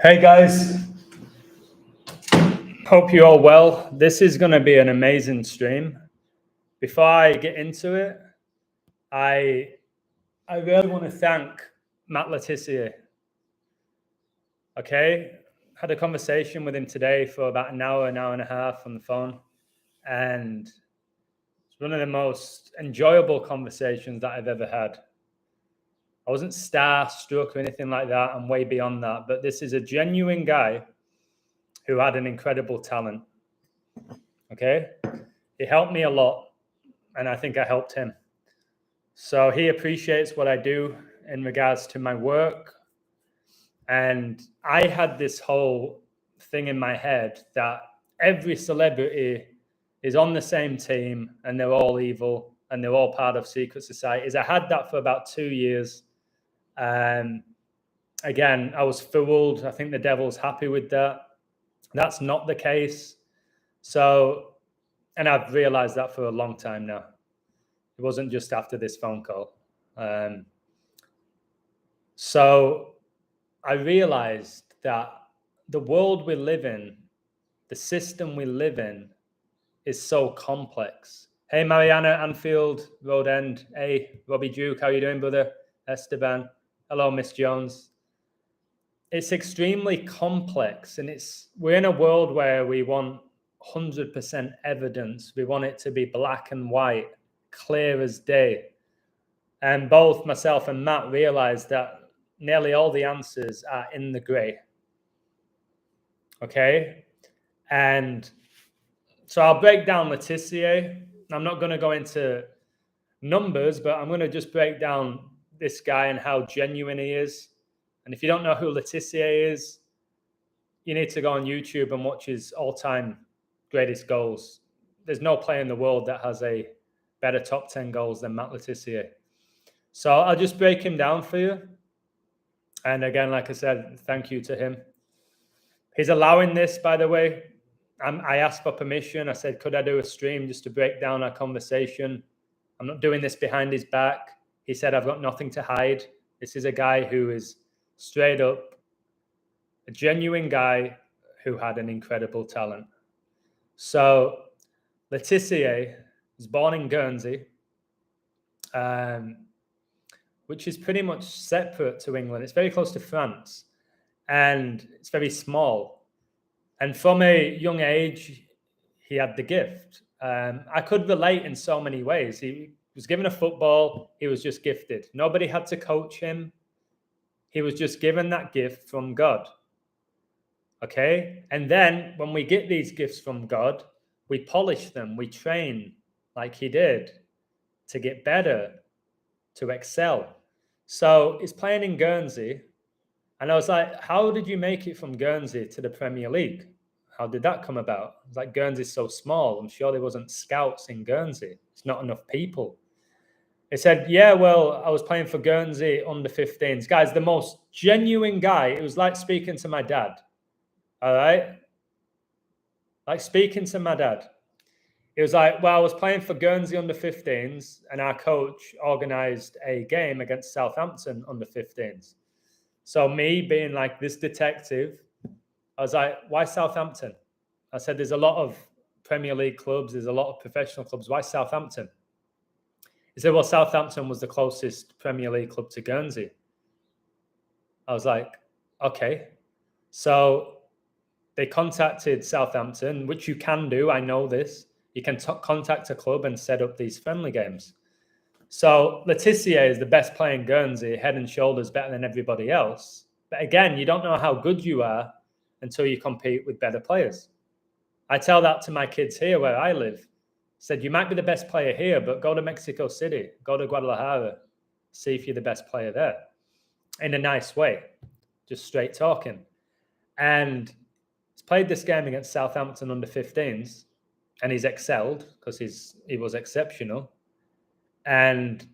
Hey guys, hope you're all well. This is going to be an amazing stream. Before I get into it, I really want to thank Matt Tissier. Okay, had a conversation with him today for about an hour and a half on the phone, and it's one of the most enjoyable conversations that I've ever had. I wasn't starstruck or anything like that. I'm way beyond that, but this is a genuine guy who had an incredible talent. Okay, he helped me a lot, and I think I helped him. So he appreciates what I do in regards to my work. And I had this whole thing in my head that every celebrity is on the same team and they're all evil and they're all part of secret societies. I had that for about 2 years. Again, I was fooled. I think the devil's happy with that. That's not the case. So, and I've realized that for a long time now. It wasn't just after this phone call. So I realized that the world we live in, the system we live in, is so complex. Hey, Mariana, Anfield, Road End. Hey, Robbie Duke, how you doing, brother? Esteban. Hello, Miss Jones. It's extremely complex, and we're in a world where we want 100% evidence. We want it to be black and white, clear as day. And both myself and Matt realized that nearly all the answers are in the gray. Okay? And so I'll break down Tissier. I'm not going to go into numbers, but I'm going to just break down this guy and how genuine he is. And if you don't know who Tissier is, you need to go on YouTube and watch his all-time greatest goals. There's no player in the world that has a better top 10 goals than Matt Tissier. So I'll just break him down for you. And again, like I said, thank you to him. He's allowing this, by the way. I asked for permission. I said, could I do a stream just to break down our conversation? I'm not doing this behind his back. He said, I've got nothing to hide. This is a guy who is straight up a genuine guy who had an incredible talent. So Tissier was born in Guernsey, which is pretty much separate to England. It's very close to France, and it's very small. And from a young age, he had the gift. I could relate in so many ways. He was given a football. He was just gifted. Nobody had to coach him. He was just given that gift from God. Okay? And then when we get these gifts from God, we polish them. We train like he did to get better, to excel. So he's playing in Guernsey. And I was like, how did you make it from Guernsey to the Premier League? How did that come about? I was like, Guernsey's so small. I'm sure there wasn't scouts in Guernsey. It's not enough people. He said, yeah, well, I was playing for Guernsey under 15s. Guys, the most genuine guy. It was like speaking to my dad. All right? Like speaking to my dad. It was like, well, I was playing for Guernsey under 15s, and our coach organized a game against Southampton under 15s. So me being like this detective, I was like, why Southampton? I said, there's a lot of Premier League clubs. There's a lot of professional clubs. Why Southampton? He said, well, Southampton was the closest Premier League club to Guernsey. I was like, okay. So they contacted Southampton, which you can do. I know this. You can contact a club and set up these friendly games. So Tissier is the best player in Guernsey, head and shoulders better than everybody else. But again, you don't know how good you are until you compete with better players. I tell that to my kids here where I live. I said, you might be the best player here, but go to Mexico City, go to Guadalajara, see if you're the best player there. In a nice way, just straight talking. And he's played this game against Southampton under 15s, and he's excelled because he was exceptional. And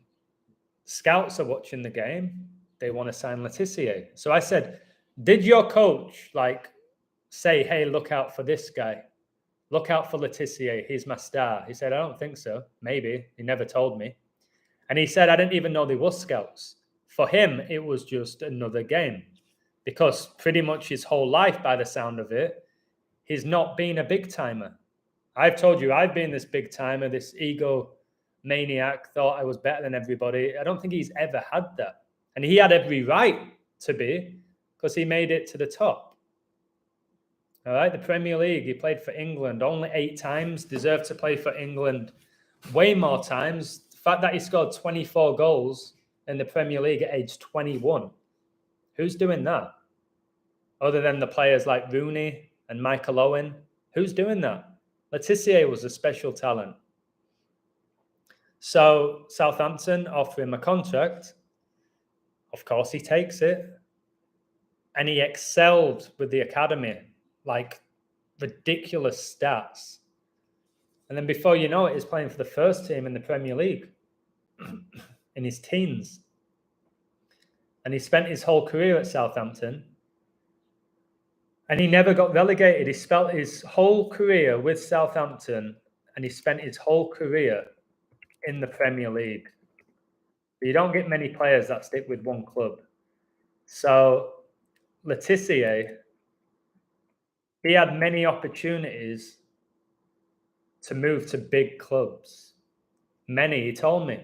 scouts are watching the game. They want to sign Tissier. So I said, did your coach say, hey, look out for this guy? Look out for Tissier. He's my star. He said, I don't think so. Maybe. He never told me. And he said, I didn't even know there was scouts. For him, it was just another game. because pretty much his whole life, by the sound of it, he's not been a big timer. I've told you, I've been this big timer, this ego maniac, thought I was better than everybody. I don't think he's ever had that. And he had every right to be, because he made it to the top. All right, the Premier League, he played for England only 8 times, deserved to play for England way more times. The fact that he scored 24 goals in the Premier League at age 21, who's doing that? Other than the players like Rooney and Michael Owen, who's doing that? Tissier was a special talent. So Southampton offer him a contract. Of course, he takes it. And he excelled with the academy, like ridiculous stats. And then before you know it, he's playing for the first team in the Premier League in his teens. And he spent his whole career at Southampton. And he never got relegated. He spent his whole career with Southampton, and he spent his whole career in the Premier League. But you don't get many players that stick with one club. So Tissier, he had many opportunities to move to big clubs. Many, he told me.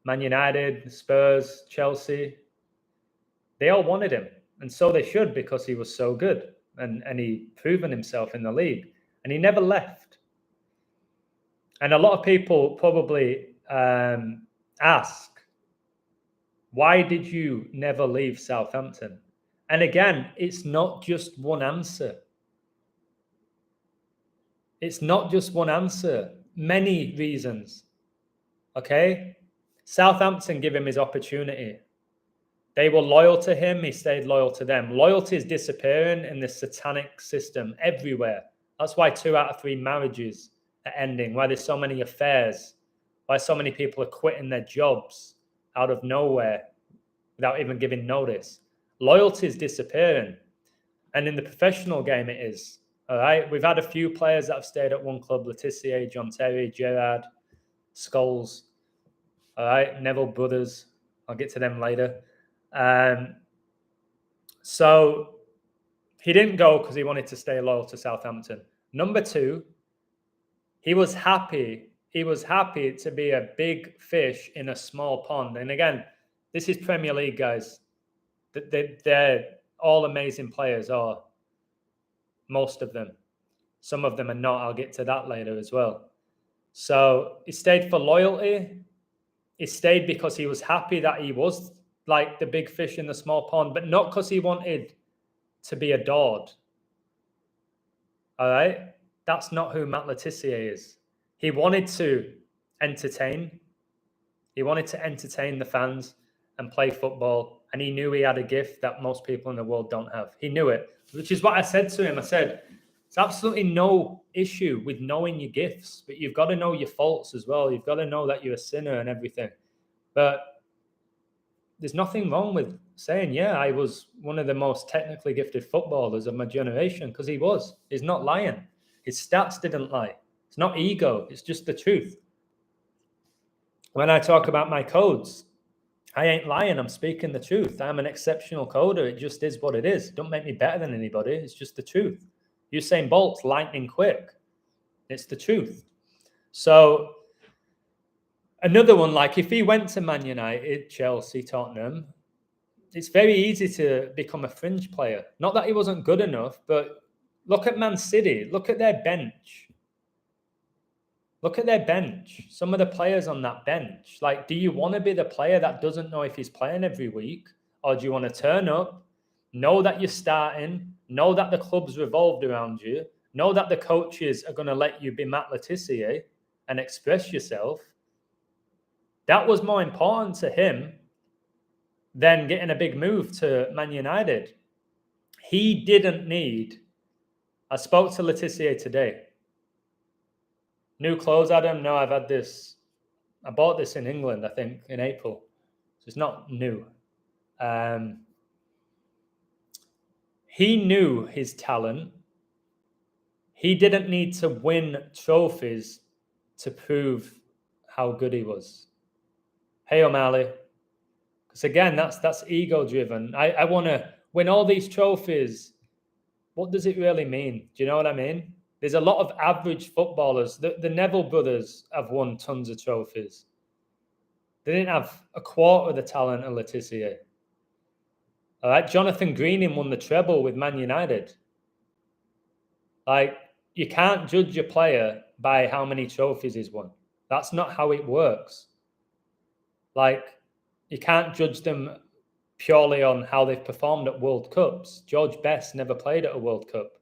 Man United, Spurs, Chelsea, they all wanted him. And so they should, because he was so good. And he proven himself in the league. And he never left. And a lot of people probably ask, why did you never leave Southampton? And again, it's not just one answer. It's not just one answer. Many reasons. Okay? Southampton gave him his opportunity. They were loyal to him. He stayed loyal to them. Loyalty is disappearing in this satanic system everywhere. That's why 2 out of 3 marriages are ending, why there's so many affairs, why so many people are quitting their jobs out of nowhere without even giving notice. Loyalty is disappearing. And in the professional game, it is. All right? We've had a few players that have stayed at one club, Tissier, John Terry, Gerrard, Scholes, all right? Neville Brothers. I'll get to them later. So he didn't go because he wanted to stay loyal to Southampton. Number 2, he was happy. He was happy to be a big fish in a small pond. And again, this is Premier League, guys. They're all amazing players, or most of them. Some of them are not. I'll get to that later as well. So he stayed for loyalty. He stayed because he was happy that he was like the big fish in the small pond, but not because he wanted to be adored. All right? That's not who Matt Le Tissier is. He wanted to entertain. He wanted to entertain the fans and play football. And he knew he had a gift that most people in the world don't have. He knew it, which is what I said to him. I said, it's absolutely no issue with knowing your gifts, but you've got to know your faults as well. You've got to know that you're a sinner and everything. But there's nothing wrong with saying, yeah, I was one of the most technically gifted footballers of my generation, because he was. He's not lying. His stats didn't lie. It's not ego. It's just the truth. When I talk about my codes, I ain't lying. I'm speaking the truth. I'm an exceptional coder. It just is what it is. Don't make me better than anybody. It's just the truth. Usain Bolt's lightning quick. It's the truth. So another one, like if he went to Man United, Chelsea, Tottenham, it's very easy to become a fringe player. Not that he wasn't good enough, but look at Man City. Look at their bench. Look at their bench. Some of the players on that bench. Like, do you want to be the player that doesn't know if he's playing every week? Or do you want to turn up, know that you're starting, know that the club's revolved around you, know that the coaches are going to let you be Matt Le Tissier and express yourself? That was more important to him than getting a big move to Man United. He didn't need... I spoke to Le Tissier today. New clothes, Adam? No, I've had this. I bought this in England, I think, in April. So it's not new. He knew his talent. He didn't need to win trophies to prove how good he was. Hey, O'Malley. Because again, that's ego-driven. I want to win all these trophies, what does it really mean? Do you know what I mean? There's a lot of average footballers. The Neville brothers have won tons of trophies. They didn't have a quarter of the talent of Tissier. All right, Jonathan Greening won the treble with Man United. Like, you can't judge a player by how many trophies he's won. That's not how it works. Like, you can't judge them purely on how they've performed at World Cups. George Best never played at a World Cup.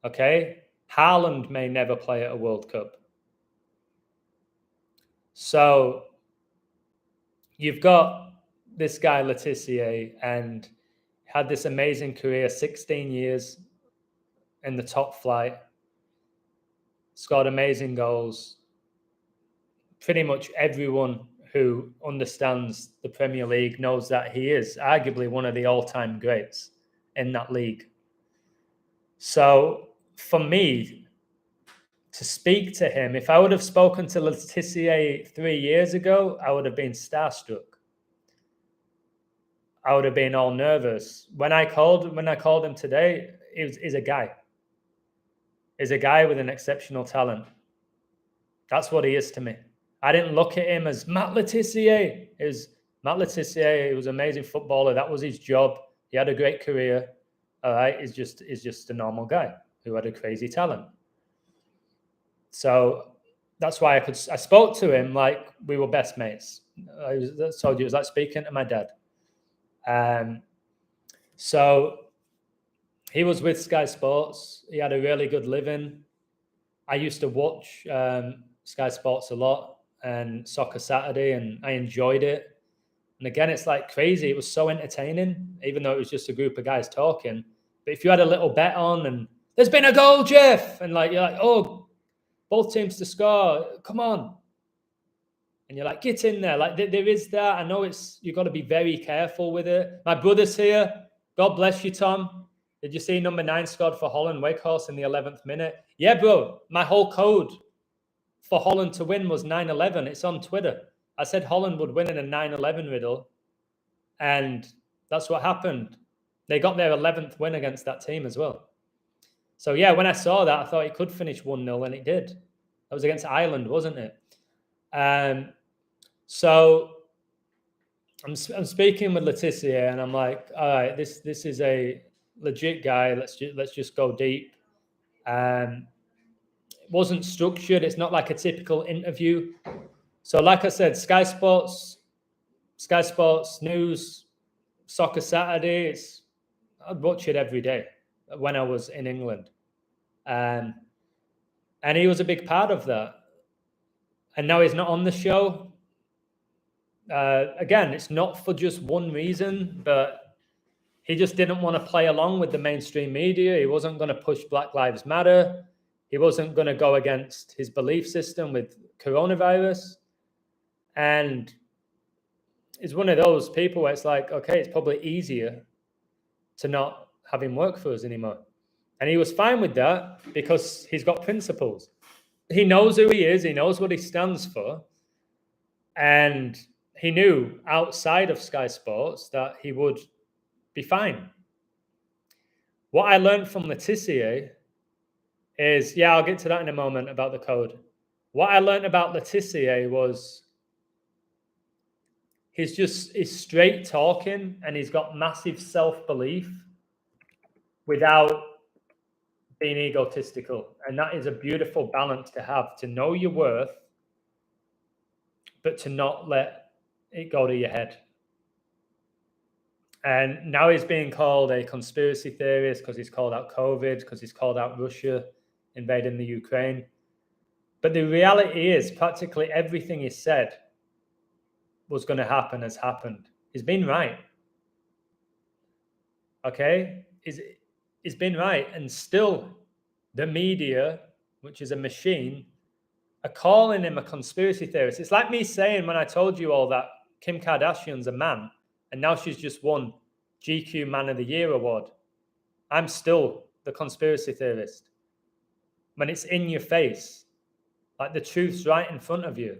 Okay? Haaland may never play at a World Cup. So you've got this guy, Tissier, and had this amazing career, 16 years in the top flight, scored amazing goals. Pretty much everyone who understands the Premier League knows that he is arguably one of the all-time greats in that league. So for me to speak to him, if I would have spoken to Tissier 3 years ago, I would have been starstruck. I would have been all nervous. When I called him today, he's a guy. He's a guy with an exceptional talent. That's what he is to me. I didn't look at him as Matt Le Tissier. It was Matt Le Tissier. He was an amazing footballer. That was his job. He had a great career. All right, he's just a normal guy who had a crazy talent. So that's why I spoke to him like we were best mates. I told you, it was like speaking to my dad. So he was with Sky Sports. He had a really good living. I used to watch Sky Sports a lot and Soccer Saturday, and I enjoyed it. And again, it's like crazy. It was so entertaining, even though it was just a group of guys talking. But if you had a little bet on and there's been a goal, Jeff, and like you're like, oh, both teams to score, come on. And you're like, get in there. Like there is that. I know you've got to be very careful with it. My brother's here. God bless you, Tom. Did you see number 9 scored for Holland, Wakehorse in the 11th minute? Yeah, bro. My whole code for Holland to win was 9-11. It's on Twitter. I said Holland would win in a 9-11 riddle, and that's what happened. They got their 11th win against that team as well. So, yeah, when I saw that, I thought it could finish 1-0, and it did. That was against Ireland, wasn't it? So I'm speaking with Le Tissier, and I'm like, all right, this is a legit guy. Let's just go deep. It wasn't structured. It's not like a typical interview. So, like I said, Sky Sports News, Soccer Saturday. I'd watch it every day when I was in England, and he was a big part of that. And now he's not on the show. Again, it's not for just one reason, but he just didn't want to play along with the mainstream media. He wasn't going to push Black Lives Matter. He wasn't going to go against his belief system with coronavirus. And it's one of those people where it's like, okay, it's probably easier to not have him work for us anymore. And he was fine with that because he's got principles. He knows who he is. He knows what he stands for. And he knew outside of Sky Sports that he would be fine. What I learned from Le Tissier is, I'll get to that in a moment about the code. What I learned about Le Tissier was he's straight talking, and he's got massive self-belief without being egotistical. And that is a beautiful balance to have, to know your worth, but to not let it go to your head. And now he's being called a conspiracy theorist because he's called out COVID, because he's called out Russia invading the Ukraine. But the reality is practically everything he said was going to happen has happened. He's been right. Okay? He's been right. And still the media, which is a machine, are calling him a conspiracy theorist. It's like me saying when I told you all that Kim Kardashian's a man, and now she's just won GQ Man of the Year award. I'm still the conspiracy theorist. When it's in your face, like the truth's right in front of you.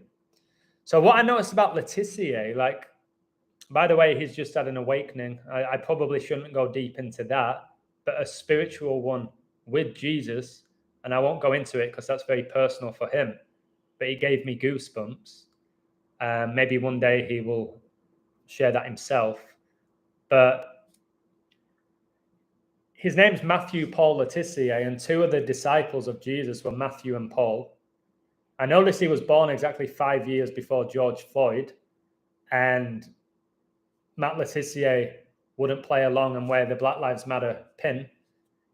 So what I noticed about Le Tissier, like By the way, he's just had an awakening. I probably shouldn't go deep into that, but a spiritual one with Jesus. And I won't go into it because that's very personal for him. But he gave me goosebumps. Maybe one day he will share that himself. But his name's Matthew Paul Tissier, and two of the disciples of Jesus were Matthew and Paul. I noticed he was born exactly 5 years before George Floyd, and Matt Tissier wouldn't play along and wear the Black Lives Matter pin.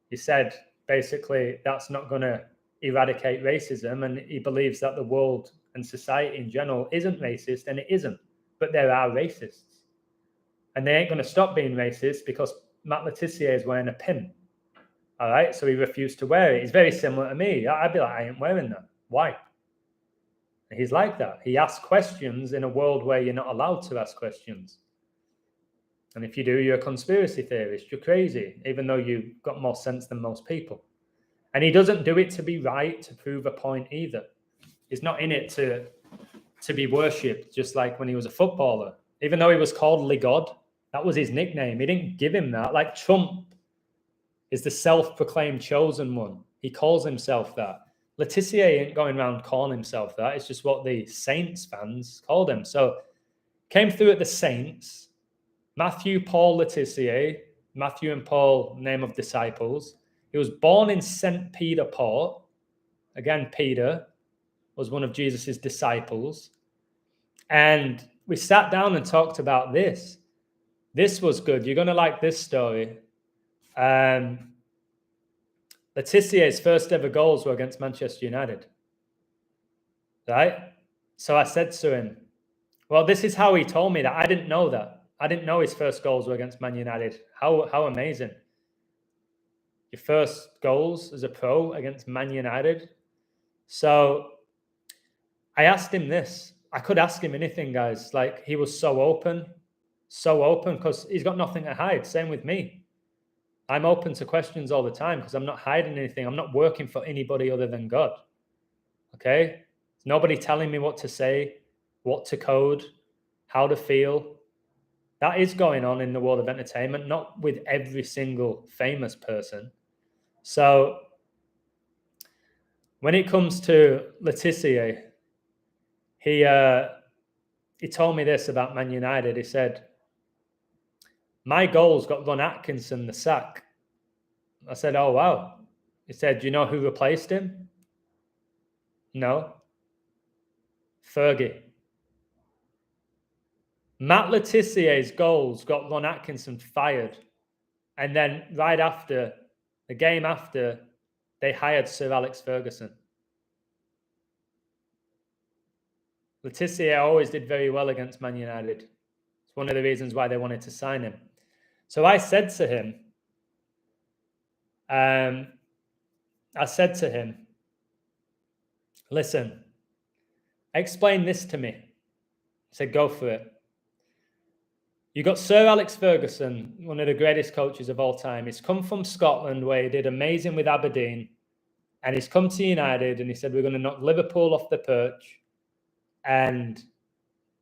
He said, basically, that's not going to eradicate racism, and he believes that the world and society in general isn't racist, and it isn't, but there are racists. And they ain't going to stop being racist because Matt Tissier is wearing a pin. All right, so he refused to wear it. He's very similar to me. I'd be like, I ain't wearing that. Why? And he's like that. He asks questions in a world where you're not allowed to ask questions. And if you do, you're a conspiracy theorist. You're crazy, even though you've got more sense than most people. And he doesn't do it to be right, to prove a point either. He's not in it to be worshipped, just like when he was a footballer. Even though he was called Le God, that was his nickname. He didn't give him that. Like Trump is the self-proclaimed chosen one. He calls himself that. Tissier ain't going around calling himself that. It's just what the Saints fans called him. So came through at the Saints. Matthew Paul Tissier, Matthew and Paul, name of disciples. He was born in St. Peter Port. Again, Peter was one of Jesus's disciples. And we sat down and talked about this. This was good. You're going to like this story. Tissier's first ever goals were against Manchester United. Right? So I said to him, well, this is how he told me that. I didn't know that. I didn't know his first goals were against Man United. How amazing. Your first goals as a pro against Man United. So I asked him this. I could ask him anything, guys. Like, he was so open because he's got nothing to hide. Same with me. I'm open to questions all the time because I'm not hiding anything. I'm not working for anybody other than God. Okay? There's nobody telling me what to say, what to code, how to feel. That is going on in the world of entertainment, not with every single famous person. So when it comes to Tissier, he told me this about Man United. He said, my goals got Ron Atkinson the sack. I said, oh, wow. He said, do you know who replaced him? No. Fergie. Matt Tissier's goals got Ron Atkinson fired. And then right after, the game after, they hired Sir Alex Ferguson. Tissier always did very well against Man United. It's one of the reasons why they wanted to sign him. So I said to him, listen, explain this to me. I said, go for it. You got Sir Alex Ferguson, one of the greatest coaches of all time. He's come from Scotland where he did amazing with Aberdeen. And he's come to United and he said, we're going to knock Liverpool off the perch. And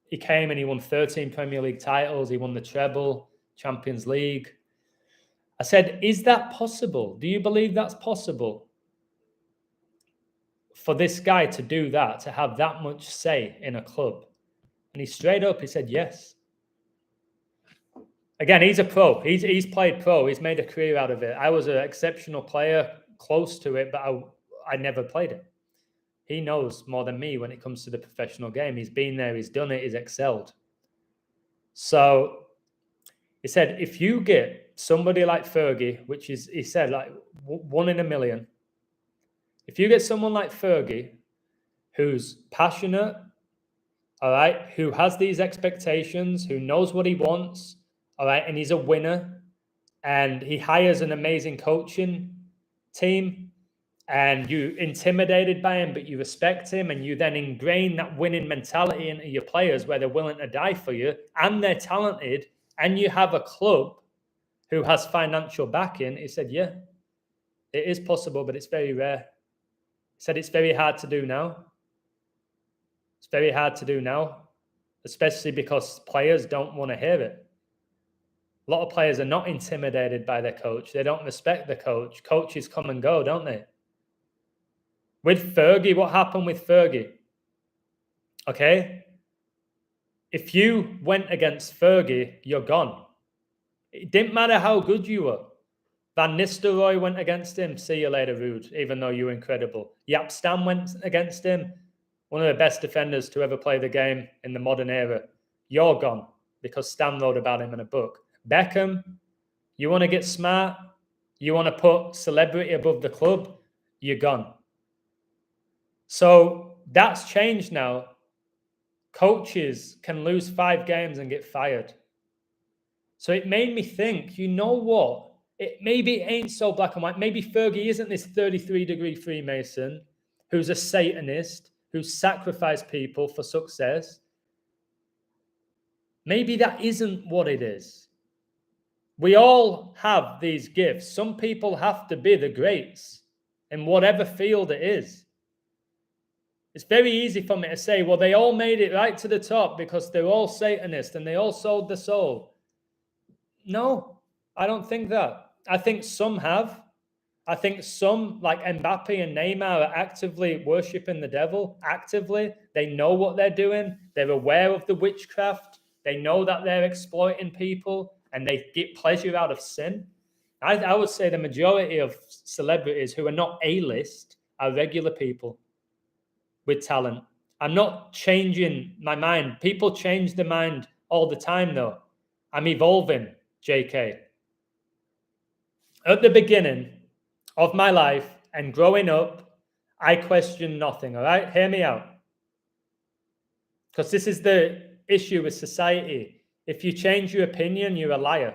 he came and he won 13 Premier League titles. He won the treble, Champions League. I said, is that possible? Do you believe that's possible? For this guy to do that, to have that much say in a club? And he straight up, he said, yes. Again, he's a pro. He's played pro. He's made a career out of it. I was an exceptional player, close to it, but I never played it. He knows more than me when it comes to the professional game. He's been there, he's done it, he's excelled. So he said, if you get somebody like Fergie, which is, he said, like 1 in a million, if you get someone like Fergie who's passionate, all right, who has these expectations, who knows what he wants, all right, and he's a winner, and he hires an amazing coaching team, and you intimidated by him, but you respect him, and you then ingrain that winning mentality into your players where they're willing to die for you, and they're talented, and you have a club who has financial backing. He said, yeah, it is possible, but it's very rare. He said it's very hard to do now. It's very hard to do now. especially because players don't want to hear it. A lot of players are not intimidated by their coach. They don't respect the coach. Coaches come and go, don't they? With Fergie, what happened with Fergie? Okay? If you went against Fergie, you're gone. It didn't matter how good you were. Van Nistelrooy went against him. See you later, Ruud, even though you were incredible. Jaap Stam went against him. One of the best defenders to ever play the game in the modern era. You're gone because Stam wrote about him in a book. Beckham, you want to get smart? You want to put celebrity above the club? You're gone. So that's changed now. Coaches can lose 5 games and get fired. So it made me think, you know what? Maybe it ain't so black and white. Maybe Fergie isn't this 33-degree Freemason who's a Satanist, who's sacrificed people for success. Maybe that isn't what it is. We all have these gifts. Some people have to be the greats in whatever field it is. It's very easy for me to say, well, they all made it right to the top because they're all Satanists and they all sold the soul. No, I don't think that. I think some have. I think some, like Mbappe and Neymar, are actively worshipping the devil. Actively. They know what they're doing. They're aware of the witchcraft. They know that they're exploiting people and they get pleasure out of sin. I would say the majority of celebrities who are not A-list are regular people with talent. I'm not changing my mind. People change their mind all the time, though. I'm evolving, JK. At the beginning of my life and growing up, I questioned nothing, all right? Hear me out. Because this is the issue with society. If you change your opinion, you're a liar.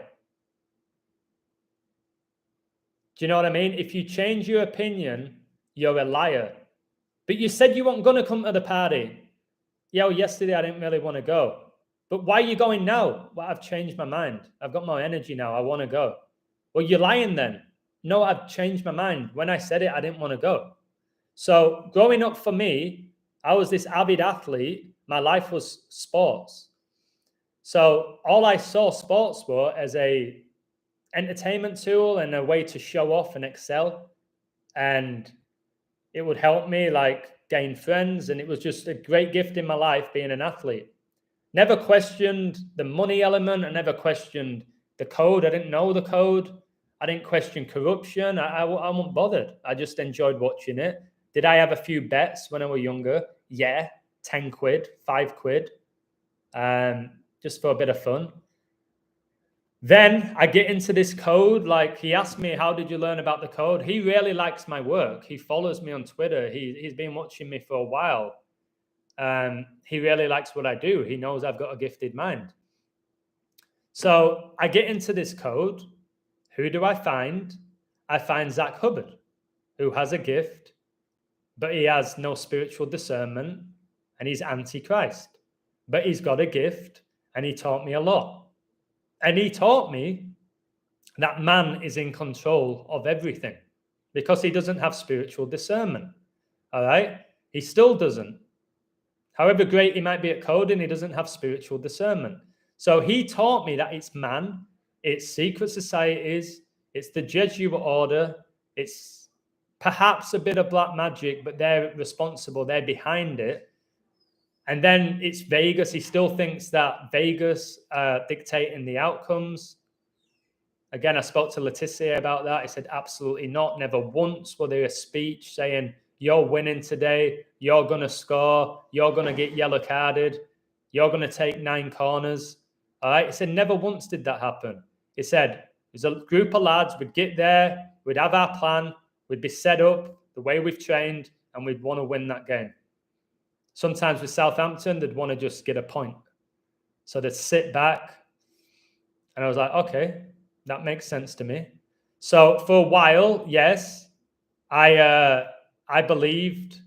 Do you know what I mean? If you change your opinion, you're a liar. But you said you weren't going to come to the party. Yeah, well, yesterday I didn't really want to go. But why are you going now? Well, I've changed my mind. I've got more energy now. I want to go. Well, you're lying then. No, I've changed my mind. When I said it, I didn't want to go. So growing up for me, I was this avid athlete. My life was sports. So all I saw sports were as a entertainment tool and a way to show off and excel. And it would help me like gain friends. And it was just a great gift in my life being an athlete. Never questioned the money element. I never questioned the code. I didn't know the code. I didn't question corruption. I wasn't bothered. I just enjoyed watching it. Did I have a few bets when I was younger? Yeah, 10 quid, 5 quid, just for a bit of fun. Then I get into this code. Like he asked me, how did you learn about the code? He really likes my work. He follows me on Twitter. He's been watching me for a while. He really likes what I do. He knows I've got a gifted mind. So I get into this code. Who do I find? I find Zach Hubbard, who has a gift, but he has no spiritual discernment and he's anti-Christ. But he's got a gift and he taught me a lot. And he taught me that man is in control of everything because he doesn't have spiritual discernment. All right? He still doesn't. However great he might be at coding, he doesn't have spiritual discernment. So he taught me that it's man, it's secret societies, it's the Jesuit order, it's perhaps a bit of black magic, but they're responsible, they're behind it. And then it's Vegas. He still thinks that Vegas dictating the outcomes. Again, I spoke to Tissier about that. He said, absolutely not. Never once was there a speech saying, you're winning today, you're going to score, you're going to get yellow carded, you're going to take 9 corners. All right. He said, never once did that happen. He said, there's a group of lads, we'd get there, we'd have our plan, we'd be set up the way we've trained, and we'd want to win that game. Sometimes with Southampton, they'd want to just get a point. So they'd sit back. And I was like, okay, that makes sense to me. So for a while, yes, I believed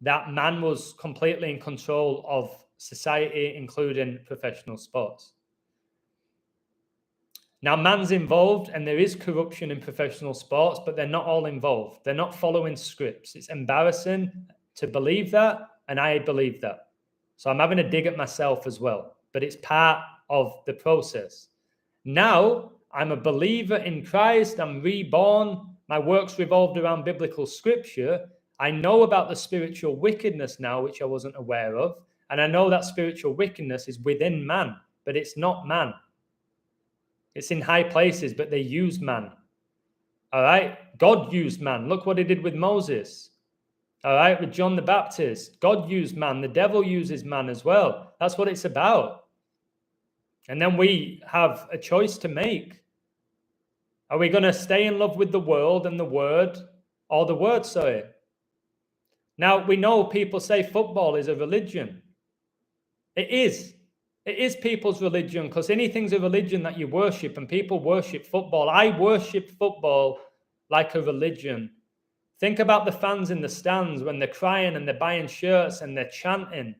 that man was completely in control of society, including professional sports. Now, man's involved, and there is corruption in professional sports, but they're not all involved. They're not following scripts. It's embarrassing to believe that, and I believe that. So I'm having a dig at myself as well, but it's part of the process. Now I'm a believer in Christ. I'm reborn. My work's revolved around biblical scripture. I know about the spiritual wickedness now, which I wasn't aware of. And I know that spiritual wickedness is within man, but it's not man. It's in high places, but they use man. All right. God used man. Look what he did with Moses. All right. With John the Baptist, God used man. The devil uses man as well. That's what it's about. And then we have a choice to make. Are we going to stay in love with the world and the word, or the word, sorry? Now, we know people say football is a religion. It is. It is people's religion, because anything's a religion that you worship, and people worship football. I worship football like a religion. Think about the fans in the stands when they're crying and they're buying shirts and they're chanting.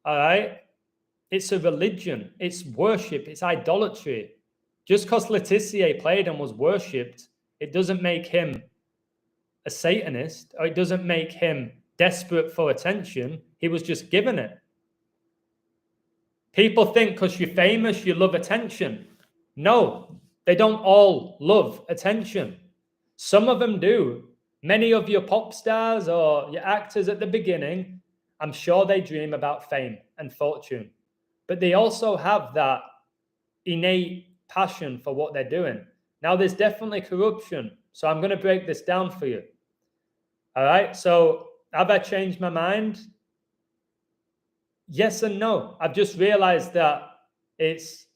All right? It's a religion. It's worship. It's idolatry. Just because Tissier played and was worshipped, it doesn't make him a Satanist, or it doesn't make him desperate for attention. He was just given it. People think because you're famous, you love attention. No, they don't all love attention. Some of them do. Many of your pop stars or your actors at the beginning, I'm sure they dream about fame and fortune. But they also have that innate passion for what they're doing. Now, there's definitely corruption. So I'm going to break this down for you. All right. So have I changed my mind? Yes and no. I've just realized that it's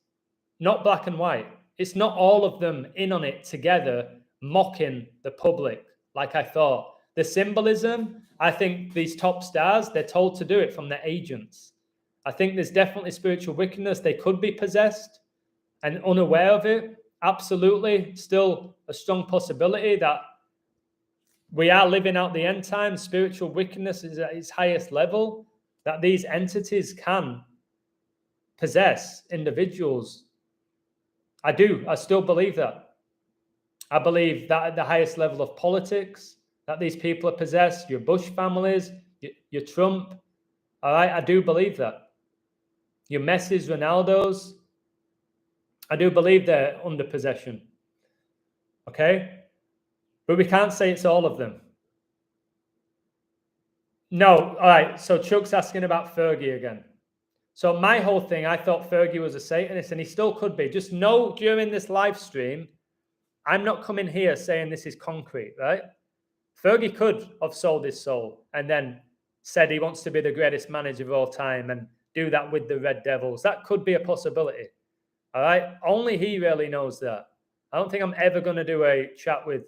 not black and white. It's not all of them in on it together, mocking the public like I thought. The symbolism, I think these top stars, they're told to do it from their agents. I think there's definitely spiritual wickedness. They could be possessed and unaware of it. Absolutely. Still a strong possibility that we are living out the end times. Spiritual wickedness is at its highest level, that these entities can possess individuals. I do. I still believe that. I believe that at the highest level of politics, that these people are possessed, your Bush families, your Trump. All right, I do believe that. Your Messi's, Ronaldo's, I do believe they're under possession. Okay? But we can't say it's all of them. No, all right. So Chuck's asking about Fergie again. So my whole thing, I thought Fergie was a Satanist, and he still could be. Just know during this live stream, I'm not coming here saying this is concrete, right? Fergie could have sold his soul and then said he wants to be the greatest manager of all time and do that with the Red Devils. That could be a possibility. All right. Only he really knows that. I don't think I'm ever going to do a chat with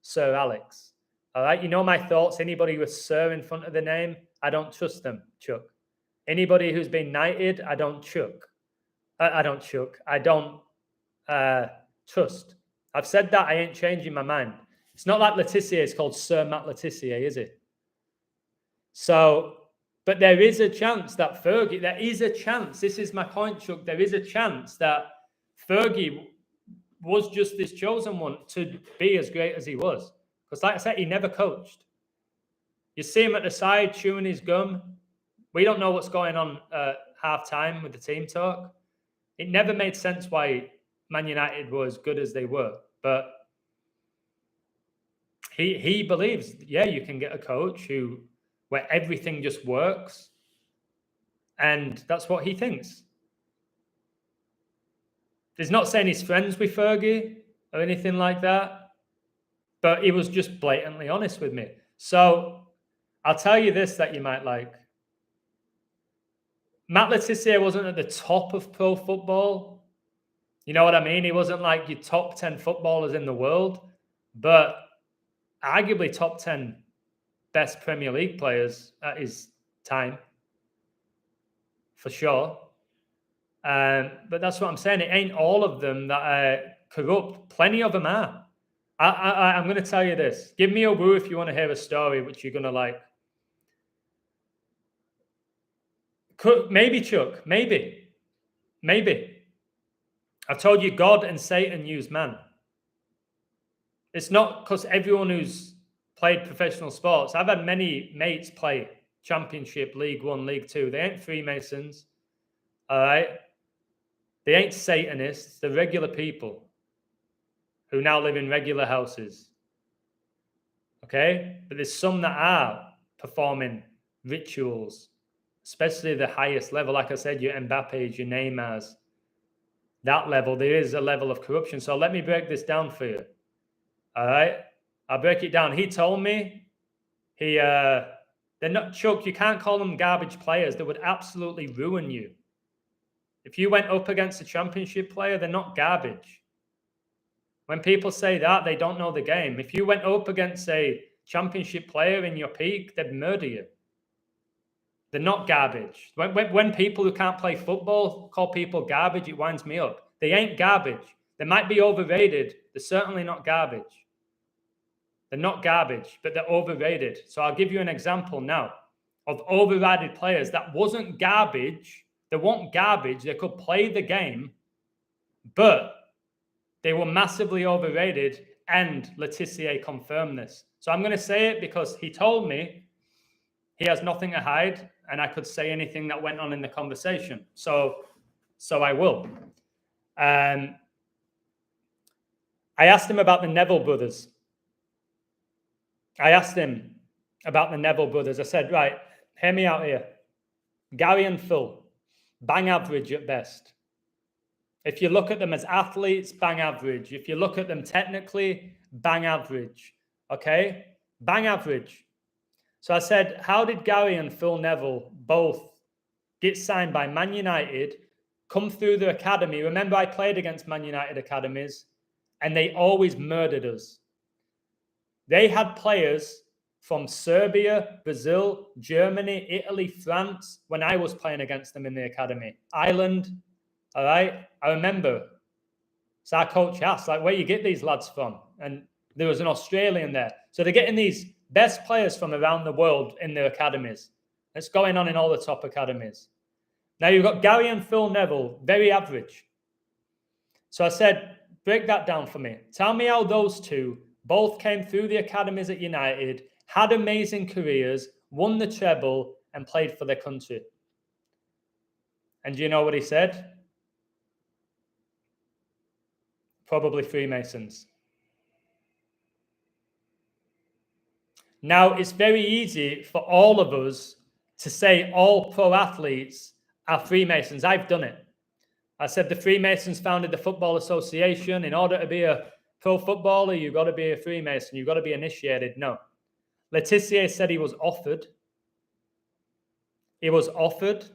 Sir Alex. All right. You know my thoughts. Anybody with Sir in front of the name, I don't trust them, Chuck. Anybody who's been knighted, I don't chuck. I don't trust. I've said that. I ain't changing my mind. It's not like Tissier is called Sir Matt Tissier, is it? So, but there is a chance that Fergie, there is a chance, this is my point, Chuck, there is a chance that Fergie was just this chosen one to be as great as he was. Because like I said, he never coached. You see him at the side chewing his gum. We don't know what's going on at half-time with the team talk. It never made sense why Man United were as good as they were. But he believes, yeah, you can get a coach where everything just works. And that's what he thinks. He's not saying he's friends with Fergie or anything like that, but he was just blatantly honest with me. So I'll tell you this that you might like. Matt Tissier wasn't at the top of pro football. You know what I mean? He wasn't like your top 10 footballers in the world, but arguably top 10 best Premier League players at his time, for sure. But that's what I'm saying. It ain't all of them that are corrupt. Plenty of them are. I'm going to tell you this. Give me a woo if you want to hear a story which you're going to like. Maybe, Chuck. Maybe. I've told you God and Satan use man. It's not because everyone who's played professional sports. I've had many mates play Championship, League One, League Two. They ain't Freemasons. All right? They ain't Satanists. They're regular people who now live in regular houses. Okay? But there's some that are performing rituals, especially the highest level. Like I said, your Mbappe's, your Neymar's. That level, there is a level of corruption. So let me break this down for you. All right? I'll break it down. He told me they're not, Chuck, you can't call them garbage players. They would absolutely ruin you. If you went up against a championship player, they're not garbage. When people say that, they don't know the game. If you went up against a championship player in your peak, they'd murder you. They're not garbage. When people who can't play football call people garbage, it winds me up. They ain't garbage. They might be overrated. They're certainly not garbage. They're not garbage, but they're overrated. So I'll give you an example now of overrated players that wasn't garbage. They weren't garbage. They could play the game, but they were massively overrated, and Tissier confirmed this. So I'm going to say it because he told me he has nothing to hide, and I could say anything that went on in the conversation. So I will. I asked him about the Neville brothers. I said, right, hear me out here. Gary and Phil, bang average at best. If you look at them as athletes, bang average. If you look at them technically, bang average. Okay? Bang average. So I said, how did Gary and Phil Neville both get signed by Man United, come through the academy? Remember, I played against Man United academies, and they always murdered us. They had players from Serbia, Brazil, Germany, Italy, France, when I was playing against them in the academy. Ireland, all right? I remember. So our coach asked, like, where you get these lads from? And there was an Australian there. So they're getting these best players from around the world in their academies. It's going on in all the top academies. Now you've got Gary and Phil Neville, very average. So I said, break that down for me. Tell me how those two both came through the academies at United, had amazing careers, won the treble, and played for their country. And do you know what he said? Probably Freemasons. Now, it's very easy for all of us to say all pro athletes are Freemasons. I've done it. I said the Freemasons founded the Football Association. In order to be a pro footballer, you've got to be a Freemason. You've got to be initiated. No. Tissier said he was offered. He was offered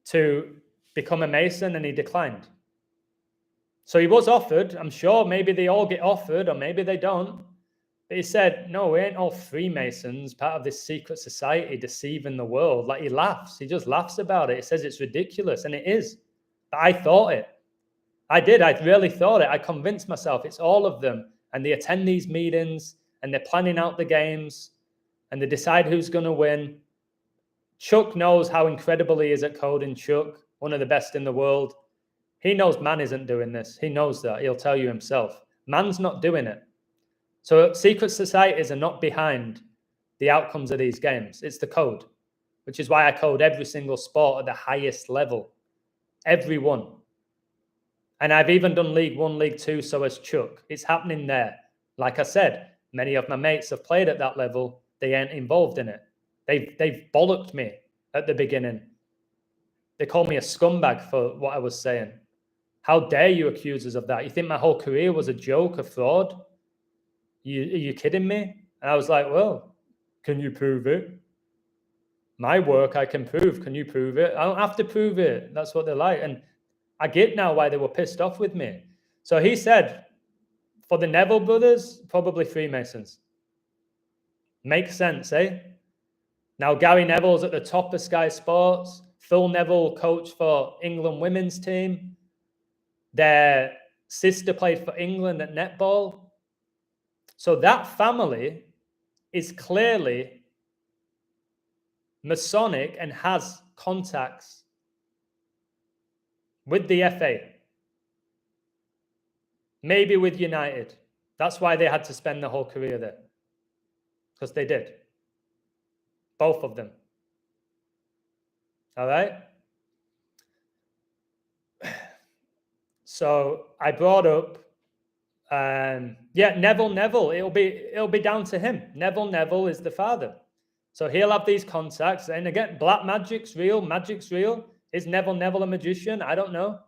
to become a Mason, and he declined. So he was offered. I'm sure maybe they all get offered, or maybe they don't. But he said, no, we ain't all Freemasons, part of this secret society deceiving the world. Like, he laughs. He just laughs about it. He says it's ridiculous, and it is. But I thought it. I did. I really thought it. I convinced myself it's all of them. And they attend these meetings, and they're planning out the games, and they decide who's going to win. Chuck knows how incredible he is at coding. Chuck, one of the best in the world. He knows Man isn't doing this. He knows that. He'll tell you himself. Man's not doing it. So secret societies are not behind the outcomes of these games. It's the code, which is why I code every single sport at the highest level. Every one. And I've even done League One, League Two, so has Chuck. It's happening there. Like I said, many of my mates have played at that level. They ain't involved in it. They've bollocked me at the beginning. They called me a scumbag for what I was saying. How dare you accuse us of that? You think my whole career was a joke, a fraud? Are you kidding me? And I was like, well, can you prove it? My work I can prove. Can you prove it? I don't have to prove it. That's what they're like. And I get now why they were pissed off with me. So he said, for the Neville brothers, probably Freemasons. Makes sense, eh? Now, Gary Neville's at the top of Sky Sports. Phil Neville coached for England women's team. Their sister played for England at netball. So that family is clearly Masonic and has contacts with the FA. Maybe with United. That's why they had to spend their whole career there. Because they did. Both of them. All right. So I brought up, Neville. It'll be down to him. Neville is the father. So he'll have these contacts. And again, black magic's real. Is Neville a magician? I don't know.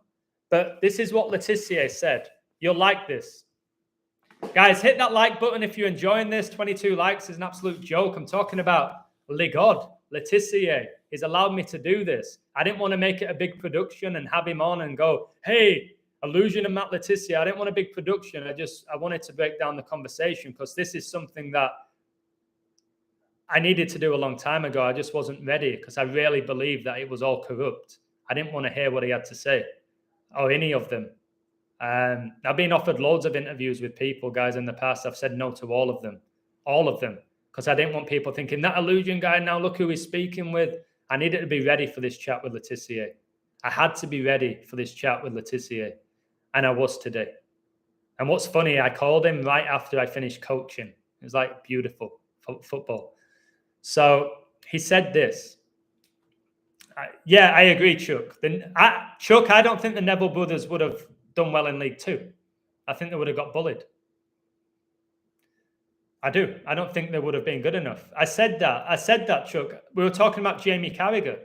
But this is what Tissier said. You'll like this. Guys, hit that like button if you're enjoying this. 22 likes is an absolute joke. I'm talking about Ligod, Tissier. He's allowed me to do this. I didn't want to make it a big production and have him on and go, hey, Illusion and Matt Tissier. I didn't want a big production. I wanted to break down the conversation because this is something that I needed to do a long time ago. I just wasn't ready because I really believed that it was all corrupt. I didn't want to hear what he had to say or any of them. I've been offered loads of interviews with people, guys, in the past. I've said no to all of them, because I didn't want people thinking that Illusion guy, now look who he's speaking with. I needed to be ready for this chat with Tissier. I had to be ready for this chat with Tissier, and I was today. And what's funny, I called him right after I finished coaching. It was like beautiful football. So he said this. I agree, Chuck. Chuck, I don't think the Neville brothers would have done well in League Two. I think they would have got bullied. I do. I don't think they would have been good enough. I said that, Chuck. We were talking about Jamie Carragher.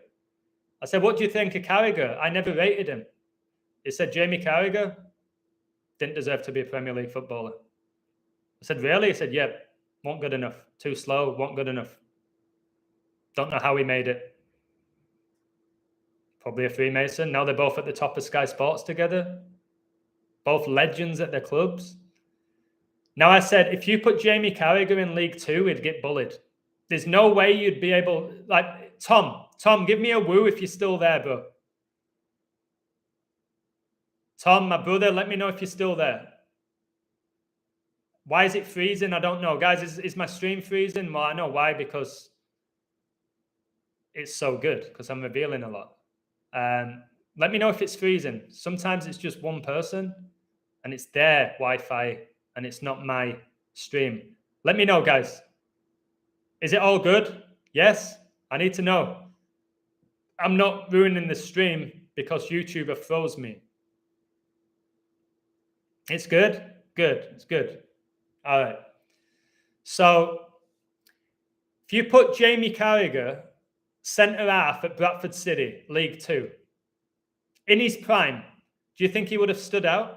I said, what do you think of Carragher? I never rated him. He said, Jamie Carragher didn't deserve to be a Premier League footballer. I said, really? He said, yeah, weren't good enough. Too slow, weren't good enough. Don't know how he made it. Probably a Freemason. Now they're both at the top of Sky Sports together. Both legends at their clubs. Now I said, if you put Jamie Carragher in League Two, he'd get bullied. There's no way you'd be able... Like, Tom, give me a woo if you're still there, bro. Tom, my brother, let me know if you're still there. Why is it freezing? I don't know. Guys, is my stream freezing? Well, I know why, because it's so good, because I'm revealing a lot. Let me know if it's freezing. Sometimes it's just one person, and it's their Wi-Fi, and it's not my stream. Let me know, guys. Is it all good? Yes? I need to know. I'm not ruining the stream because YouTube froze me. It's good? Good. It's good. All right. So, if you put Jamie Carragher centre half at Bradford City, League Two, in his prime, do you think he would have stood out?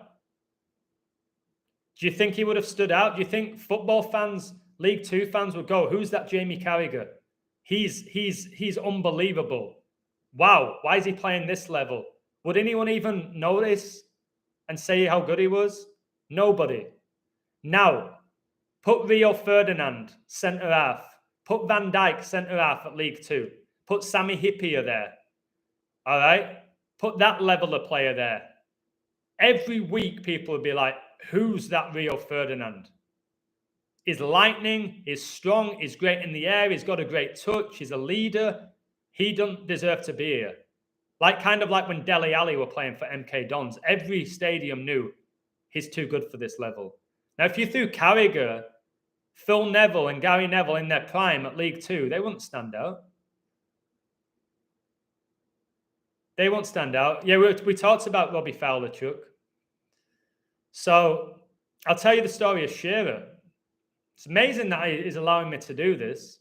Do you think he would have stood out? Do you think football fans, League Two fans would go, who's that Jamie Carragher? He's unbelievable. Wow, why is he playing this level? Would anyone even notice and say how good he was? Nobody. Now, put Rio Ferdinand centre half. Put Van Dijk centre half at League Two. Put Sammy Hippier there. All right? Put that level of player there. Every week, people would be like, who's that Rio Ferdinand? He's lightning, he's strong, he's great in the air, he's got a great touch, he's a leader. He doesn't deserve to be here. Kind of like when Dele Alli were playing for MK Dons. Every stadium knew he's too good for this level. Now, if you threw Carragher, Phil Neville and Gary Neville in their prime at League Two, they wouldn't stand out. They won't stand out. Yeah, we talked about Robbie Fowler, Chuck. So I'll tell you the story of Shearer. It's amazing that he is allowing me to do this.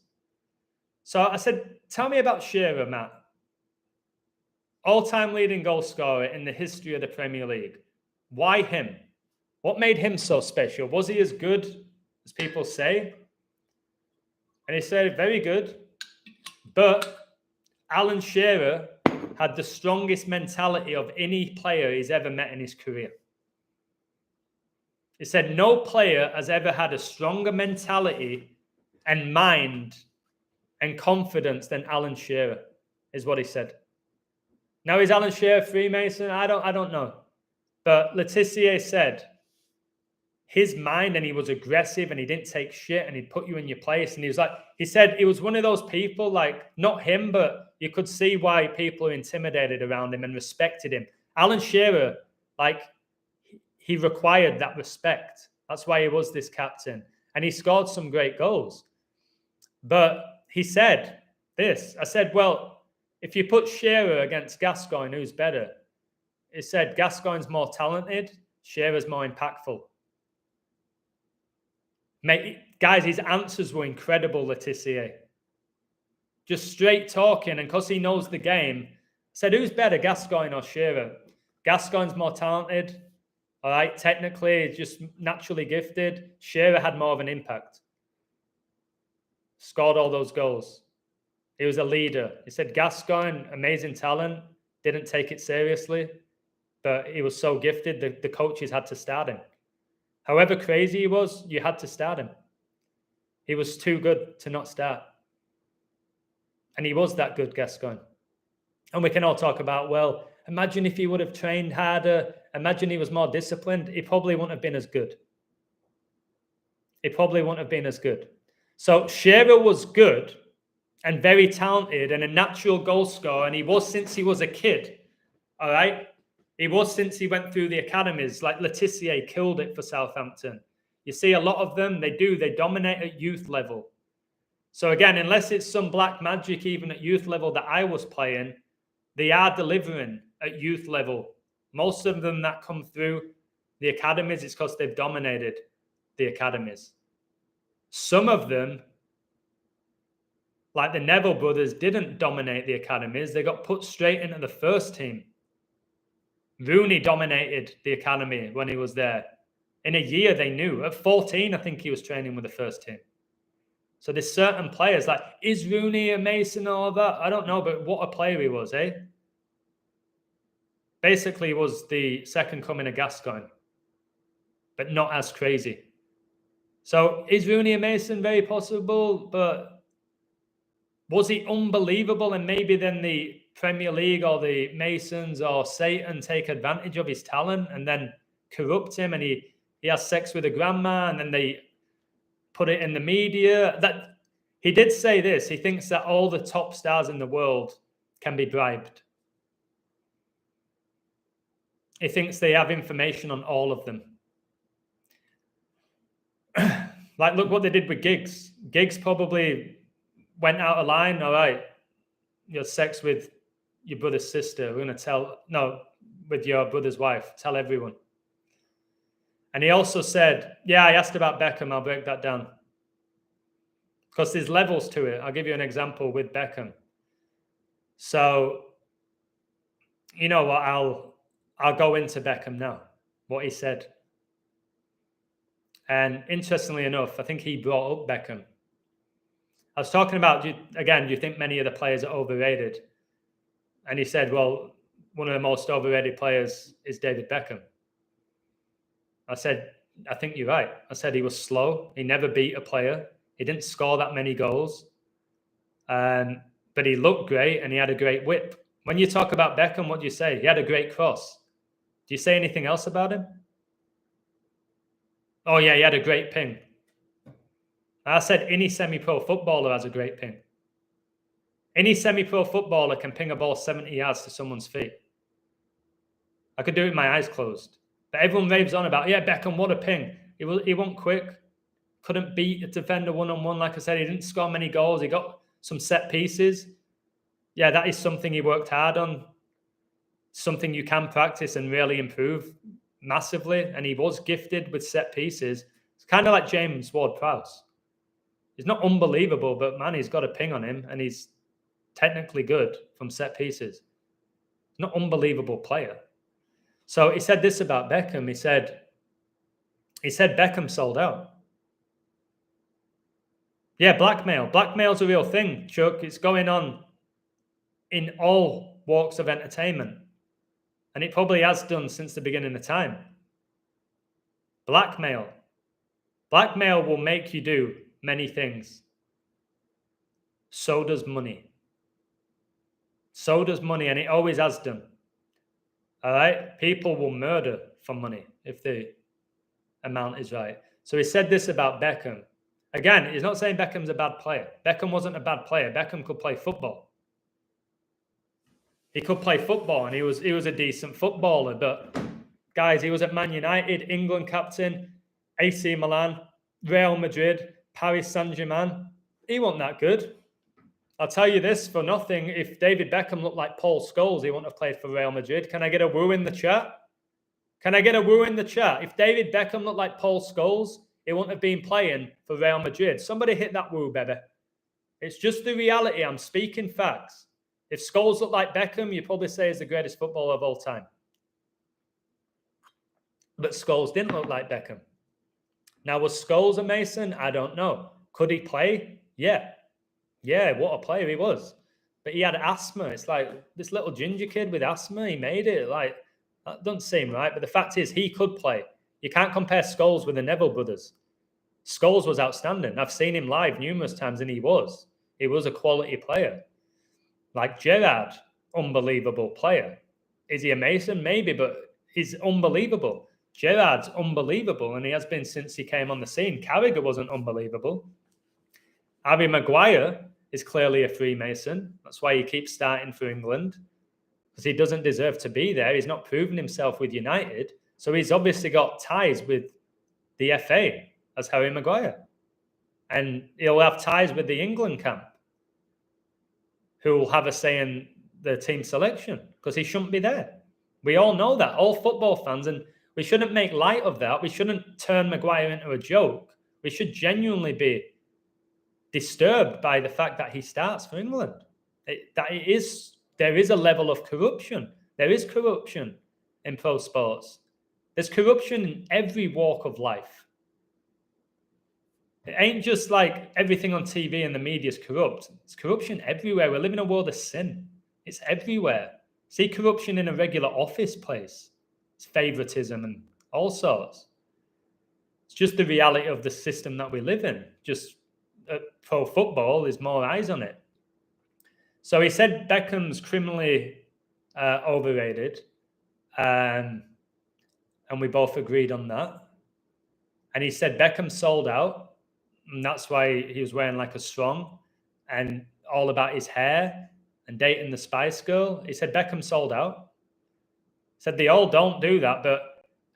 So I said, tell me about Shearer, Matt. All-time leading goal scorer in the history of the Premier League. Why him? What made him so special? Was he as good as people say? And he said, very good. But Alan Shearer had the strongest mentality of any player he's ever met in his career. He said, no player has ever had a stronger mentality and mind and confidence than Alan Shearer, is what he said. Now, is Alan Shearer Freemason? I don't know. But Tissier said his mind, and he was aggressive and he didn't take shit and he'd put you in your place. And he said he was one of those people, not him, but you could see why people are intimidated around him and respected him. Alan Shearer, he required that respect. That's why he was this captain. And he scored some great goals. But he said this. I said, well, if you put Shearer against Gascoigne, who's better? He said Gascoigne's more talented, Shearer's more impactful. Mate, guys, his answers were incredible, Tissier. Just straight talking, and because he knows the game, said, who's better, Gascoigne or Shearer? Gascoigne's more talented, all right, technically, just naturally gifted. Shearer had more of an impact. Scored all those goals. He was a leader. He said Gascoigne, amazing talent, didn't take it seriously, but he was so gifted, the coaches had to start him. However crazy he was, you had to start him. He was too good to not start. And he was that good, Gascoigne. And we can all talk about, well, imagine if he would have trained harder. Imagine he was more disciplined. He probably wouldn't have been as good. He probably wouldn't have been as good. So Shearer was good and very talented and a natural goal scorer. And he was since he was a kid. All right. He was since he went through the academies. Like Tissier killed it for Southampton. You see a lot of them, they dominate at youth level. So again, unless it's some black magic even at youth level that I was playing, they are delivering at youth level. Most of them that come through the academies is because they've dominated the academies. Some of them, like the Neville brothers, didn't dominate the academies. They got put straight into the first team. Rooney dominated the academy when he was there. In a year, they knew. At 14, I think he was training with the first team. So there's certain players, like, is Rooney a Mason or all that? I don't know, but what a player he was, eh? Basically, he was the second coming of Gascoigne, but not as crazy. So is Rooney a Mason? Very possible, but was he unbelievable? And maybe then the Premier League or the Masons or Satan take advantage of his talent and then corrupt him, and he has sex with a grandma, and then they put it in the media. That he did say this. He thinks that all the top stars in the world can be bribed. He thinks they have information on all of them. Like, look what they did with Giggs. Giggs probably went out of line. All right, you had sex with your brother's sister. We're going to with your brother's wife. Tell everyone. And he also said, yeah, I asked about Beckham. I'll break that down. Because there's levels to it. I'll give you an example with Beckham. So, you know what? I'll go into Beckham now, what he said. And interestingly enough, I think he brought up Beckham. I was talking about, do you think many of the players are overrated? And he said, well, one of the most overrated players is David Beckham. I said, I think you're right. I said he was slow. He never beat a player. He didn't score that many goals. But he looked great and he had a great whip. When you talk about Beckham, what do you say? He had a great cross. Do you say anything else about him? Oh, yeah, he had a great ping. I said any semi-pro footballer has a great ping. Any semi-pro footballer can ping a ball 70 yards to someone's feet. I could do it with my eyes closed. But everyone raves on about, yeah, Beckham, what a ping. He wasn't quick. Couldn't beat a defender one-on-one. Like I said, he didn't score many goals. He got some set pieces. Yeah, that is something he worked hard on. Something you can practice and really improve massively. And he was gifted with set pieces. It's kind of like James Ward-Prowse. He's not unbelievable, but man, he's got a ping on him and he's technically good from set pieces. He's not an unbelievable player. So he said this about Beckham. He said Beckham sold out. Yeah, blackmail. Blackmail's a real thing, Chuck. It's going on in all walks of entertainment. And it probably has done since the beginning of time. Blackmail. Blackmail will make you do many things. So does money. So does money, and it always has done. All right? People will murder for money if the amount is right. So he said this about Beckham. Again, he's not saying Beckham's a bad player. Beckham wasn't a bad player. Beckham could play football. He could play football, and he was a decent footballer. But, guys, he was at Man United, England captain, AC Milan, Real Madrid, Paris Saint-Germain. He wasn't that good. I'll tell you this for nothing. If David Beckham looked like Paul Scholes, he wouldn't have played for Real Madrid. Can I get a woo in the chat? Can I get a woo in the chat? If David Beckham looked like Paul Scholes, he wouldn't have been playing for Real Madrid. Somebody hit that woo, baby. It's just the reality. I'm speaking facts. If Scholes looked like Beckham, you'd probably say he's the greatest footballer of all time. But Scholes didn't look like Beckham. Now, was Scholes a Mason? I don't know. Could he play? Yeah. Yeah, what a player he was. But he had asthma. It's like this little ginger kid with asthma, he made it. Like, that doesn't seem right. But the fact is, he could play. You can't compare Scholes with the Neville brothers. Scholes was outstanding. I've seen him live numerous times, and he was a quality player. Like Gerrard, unbelievable player. Is he a Mason? Maybe, but he's unbelievable. Gerrard's unbelievable, and he has been since he came on the scene. Carragher wasn't unbelievable. Harry Maguire is clearly a Freemason. That's why he keeps starting for England, because he doesn't deserve to be there. He's not proven himself with United. So he's obviously got ties with the FA as Harry Maguire. And he'll have ties with the England camp, who will have a say in the team selection, because he shouldn't be there. We all know that, all football fans, and we shouldn't make light of that. We shouldn't turn Maguire into a joke. We should genuinely be disturbed by the fact that he starts for England. There is a level of corruption. There is corruption in pro sports. There's corruption in every walk of life. It ain't just like everything on TV and the media is corrupt. It's corruption everywhere. We live in a world of sin. It's everywhere. See corruption in a regular office place. It's favoritism and all sorts. It's just the reality of the system that we live in. Just pro football, there's more eyes on it. So he said Beckham's criminally overrated. And we both agreed on that. And he said Beckham sold out. And that's why he was wearing like a strong and all about his hair and dating the Spice Girl. He said Beckham sold out. He said they all don't do that. But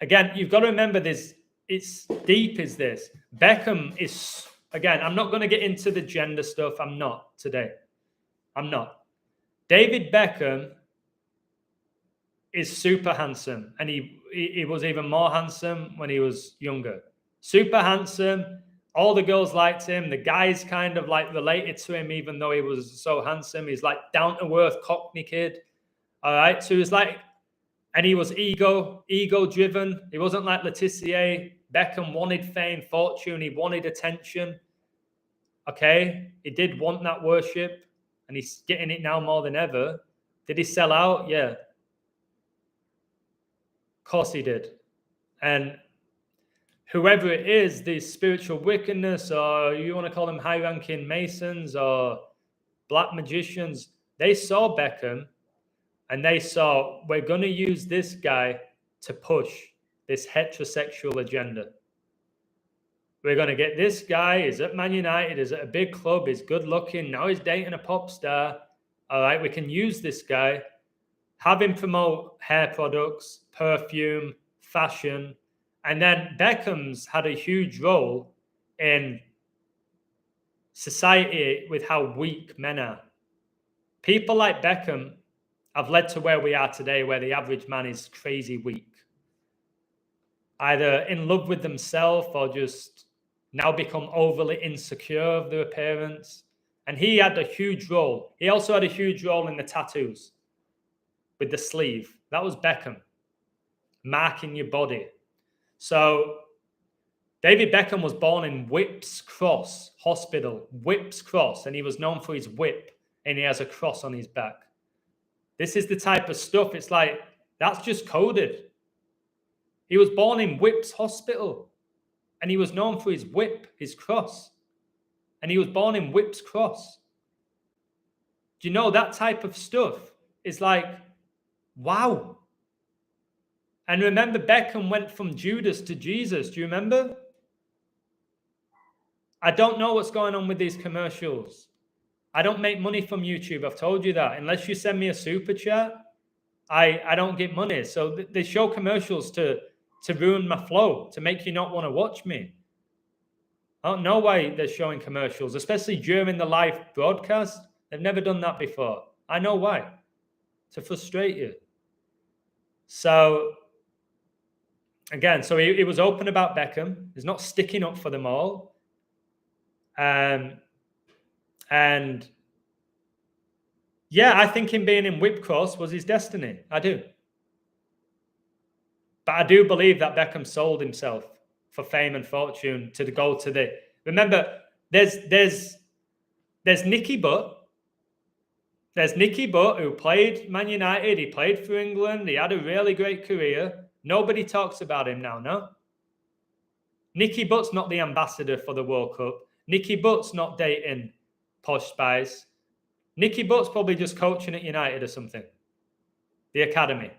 again, you've got to remember this. It's deep is this. Beckham is, again, I'm not going to get into the gender stuff. I'm not today. I'm not. David Beckham is super handsome. And he was even more handsome when he was younger. Super handsome. All the girls liked him. The guys kind of like related to him, even though he was so handsome. He's like down-to-earth Cockney kid. All right. So he was like, and he was ego-driven. He wasn't like Tissier. Beckham wanted fame, fortune. He wanted attention. Okay. He did want that worship, and he's getting it now more than ever. Did he sell out? Yeah. Of course he did. And whoever it is, these spiritual wickedness, or you want to call them high-ranking Masons or black magicians, they saw Beckham and they saw, we're going to use this guy to push this heterosexual agenda. We're going to get this guy, he's at Man United, he's at a big club, he's good-looking, now he's dating a pop star. All right, we can use this guy, have him promote hair products, perfume, fashion. And then Beckham's had a huge role in society with how weak men are. People like Beckham have led to where we are today, where the average man is crazy weak. Either in love with themselves or just now become overly insecure of their appearance. And he had a huge role. He also had a huge role in the tattoos with the sleeve. That was Beckham, marking your body. So David Beckham was born in Whipps Cross Hospital, Whipps Cross, and he was known for his whip, and he has a cross on his back. This is the type of stuff, it's like, that's just coded. He was born in Whipps Hospital, and he was known for his whip, his cross. And he was born in Whipps Cross. Do you know that type of stuff is like, wow. And remember, Beckham went from Judas to Jesus. Do you remember? I don't know what's going on with these commercials. I don't make money from YouTube. I've told you that. Unless you send me a super chat, I don't get money. So they show commercials to ruin my flow, to make you not want to watch me. I don't know why they're showing commercials, especially during the live broadcast. They've never done that before. I know why. To frustrate you. So, again, so he was open about Beckham. He's not sticking up for them all. And yeah, I think him being in Whipcross was his destiny. I do. But I do believe that Beckham sold himself for fame and fortune to go to the... Remember, there's Nicky Butt. There's Nicky Butt, who played Man United. He played for England. He had a really great career. Nobody talks about him now, no? Nicky Butt's not the ambassador for the World Cup. Nicky Butt's not dating posh spies. Nicky Butt's probably just coaching at United or something. The academy.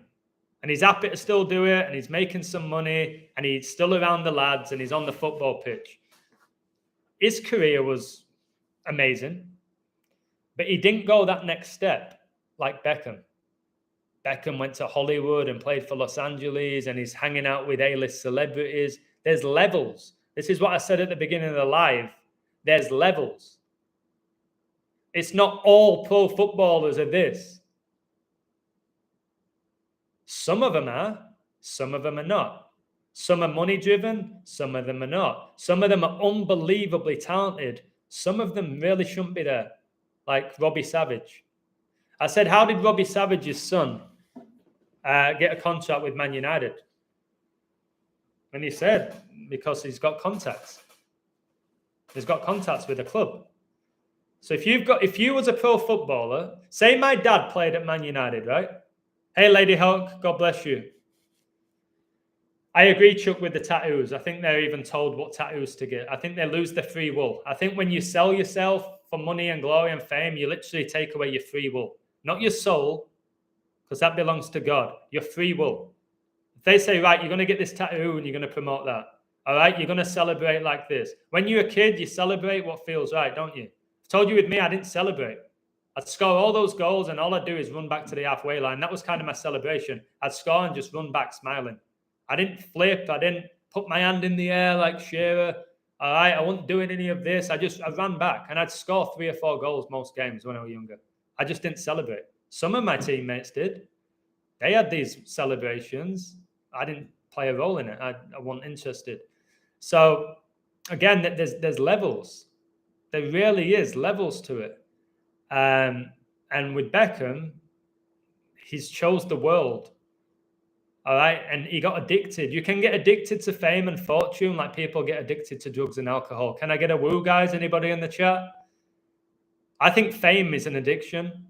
And he's happy to still do it, and he's making some money, and he's still around the lads, and he's on the football pitch. His career was amazing, but he didn't go that next step like Beckham. Beckham went to Hollywood and played for Los Angeles, and he's hanging out with A-list celebrities. There's levels. This is what I said at the beginning of the live. There's levels. It's not all pro footballers are this. Some of them are. Some of them are not. Some are money-driven. Some of them are not. Some of them are unbelievably talented. Some of them really shouldn't be there, like Robbie Savage. I said, how did Robbie Savage's son get a contract with Man United? And he said, because he's got contacts. He's got contacts with the club. So if you was a pro footballer, say my dad played at Man United, right? Hey, Lady Hawk, God bless you. I agree, Chuck, with the tattoos. I think they're even told what tattoos to get. I think they lose their free will. I think when you sell yourself for money and glory and fame, you literally take away your free will. Not your soul, because that belongs to God. Your free will. If they say, right, you're going to get this tattoo and you're going to promote that. All right, you're going to celebrate like this. When you're a kid, you celebrate what feels right, don't you? I told you with me, I didn't celebrate. I'd score all those goals, and all I'd do is run back to the halfway line. That was kind of my celebration. I'd score and just run back smiling. I didn't flip. I didn't put my hand in the air like Shearer. All right, I wasn't doing any of this. I ran back, and I'd score 3 or 4 goals most games when I was younger. I just didn't celebrate. Some of my teammates did. They had these celebrations. I didn't play a role in it. I wasn't interested. So, again, there's levels. There really is levels to it. And with Beckham, he's chose the world. All right. And he got addicted. You can get addicted to fame and fortune like people get addicted to drugs and alcohol. Can I get a woo, guys? Anybody in the chat? I think fame is an addiction.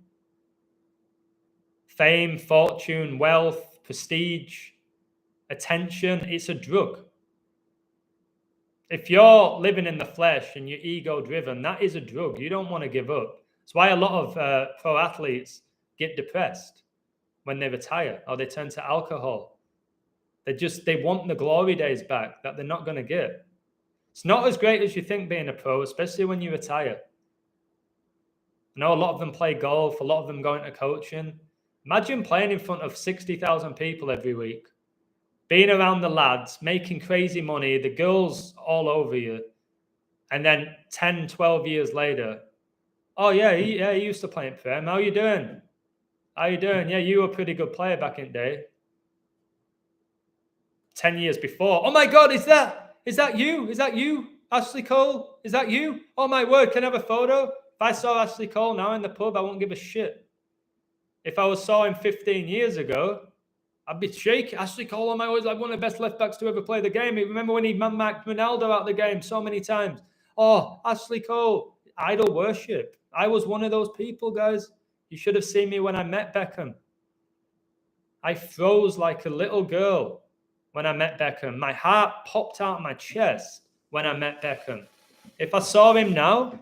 Fame, fortune, wealth, prestige, attention, it's a drug. If you're living in the flesh and you're ego-driven, that is a drug. You don't want to give up. That's why a lot of pro athletes get depressed when they retire or they turn to alcohol. They want the glory days back that they're not going to get. It's not as great as you think being a pro, especially when you retire. I know a lot of them play golf, a lot of them go into coaching. Imagine playing in front of 60,000 people every week, being around the lads, making crazy money, the girls all over you, and then 10, 12 years later, oh, yeah, he used to play in Prem. How you doing? Yeah, you were a pretty good player back in the day. 10 years before. Oh, my God, is that you? Is that you, Ashley Cole? Is that you? Oh, my word, can I have a photo? If I saw Ashley Cole now in the pub, I won't give a shit. If I saw him 15 years ago, I'd be shaking. Ashley Cole, oh my, was like one of the best left backs to ever play the game. Remember when he man-marked Ronaldo out of the game so many times? Oh, Ashley Cole, idol worship. I was one of those people, guys. You should have seen me when I met Beckham. I froze like a little girl when I met Beckham. My heart popped out of my chest when I met Beckham. If I saw him now,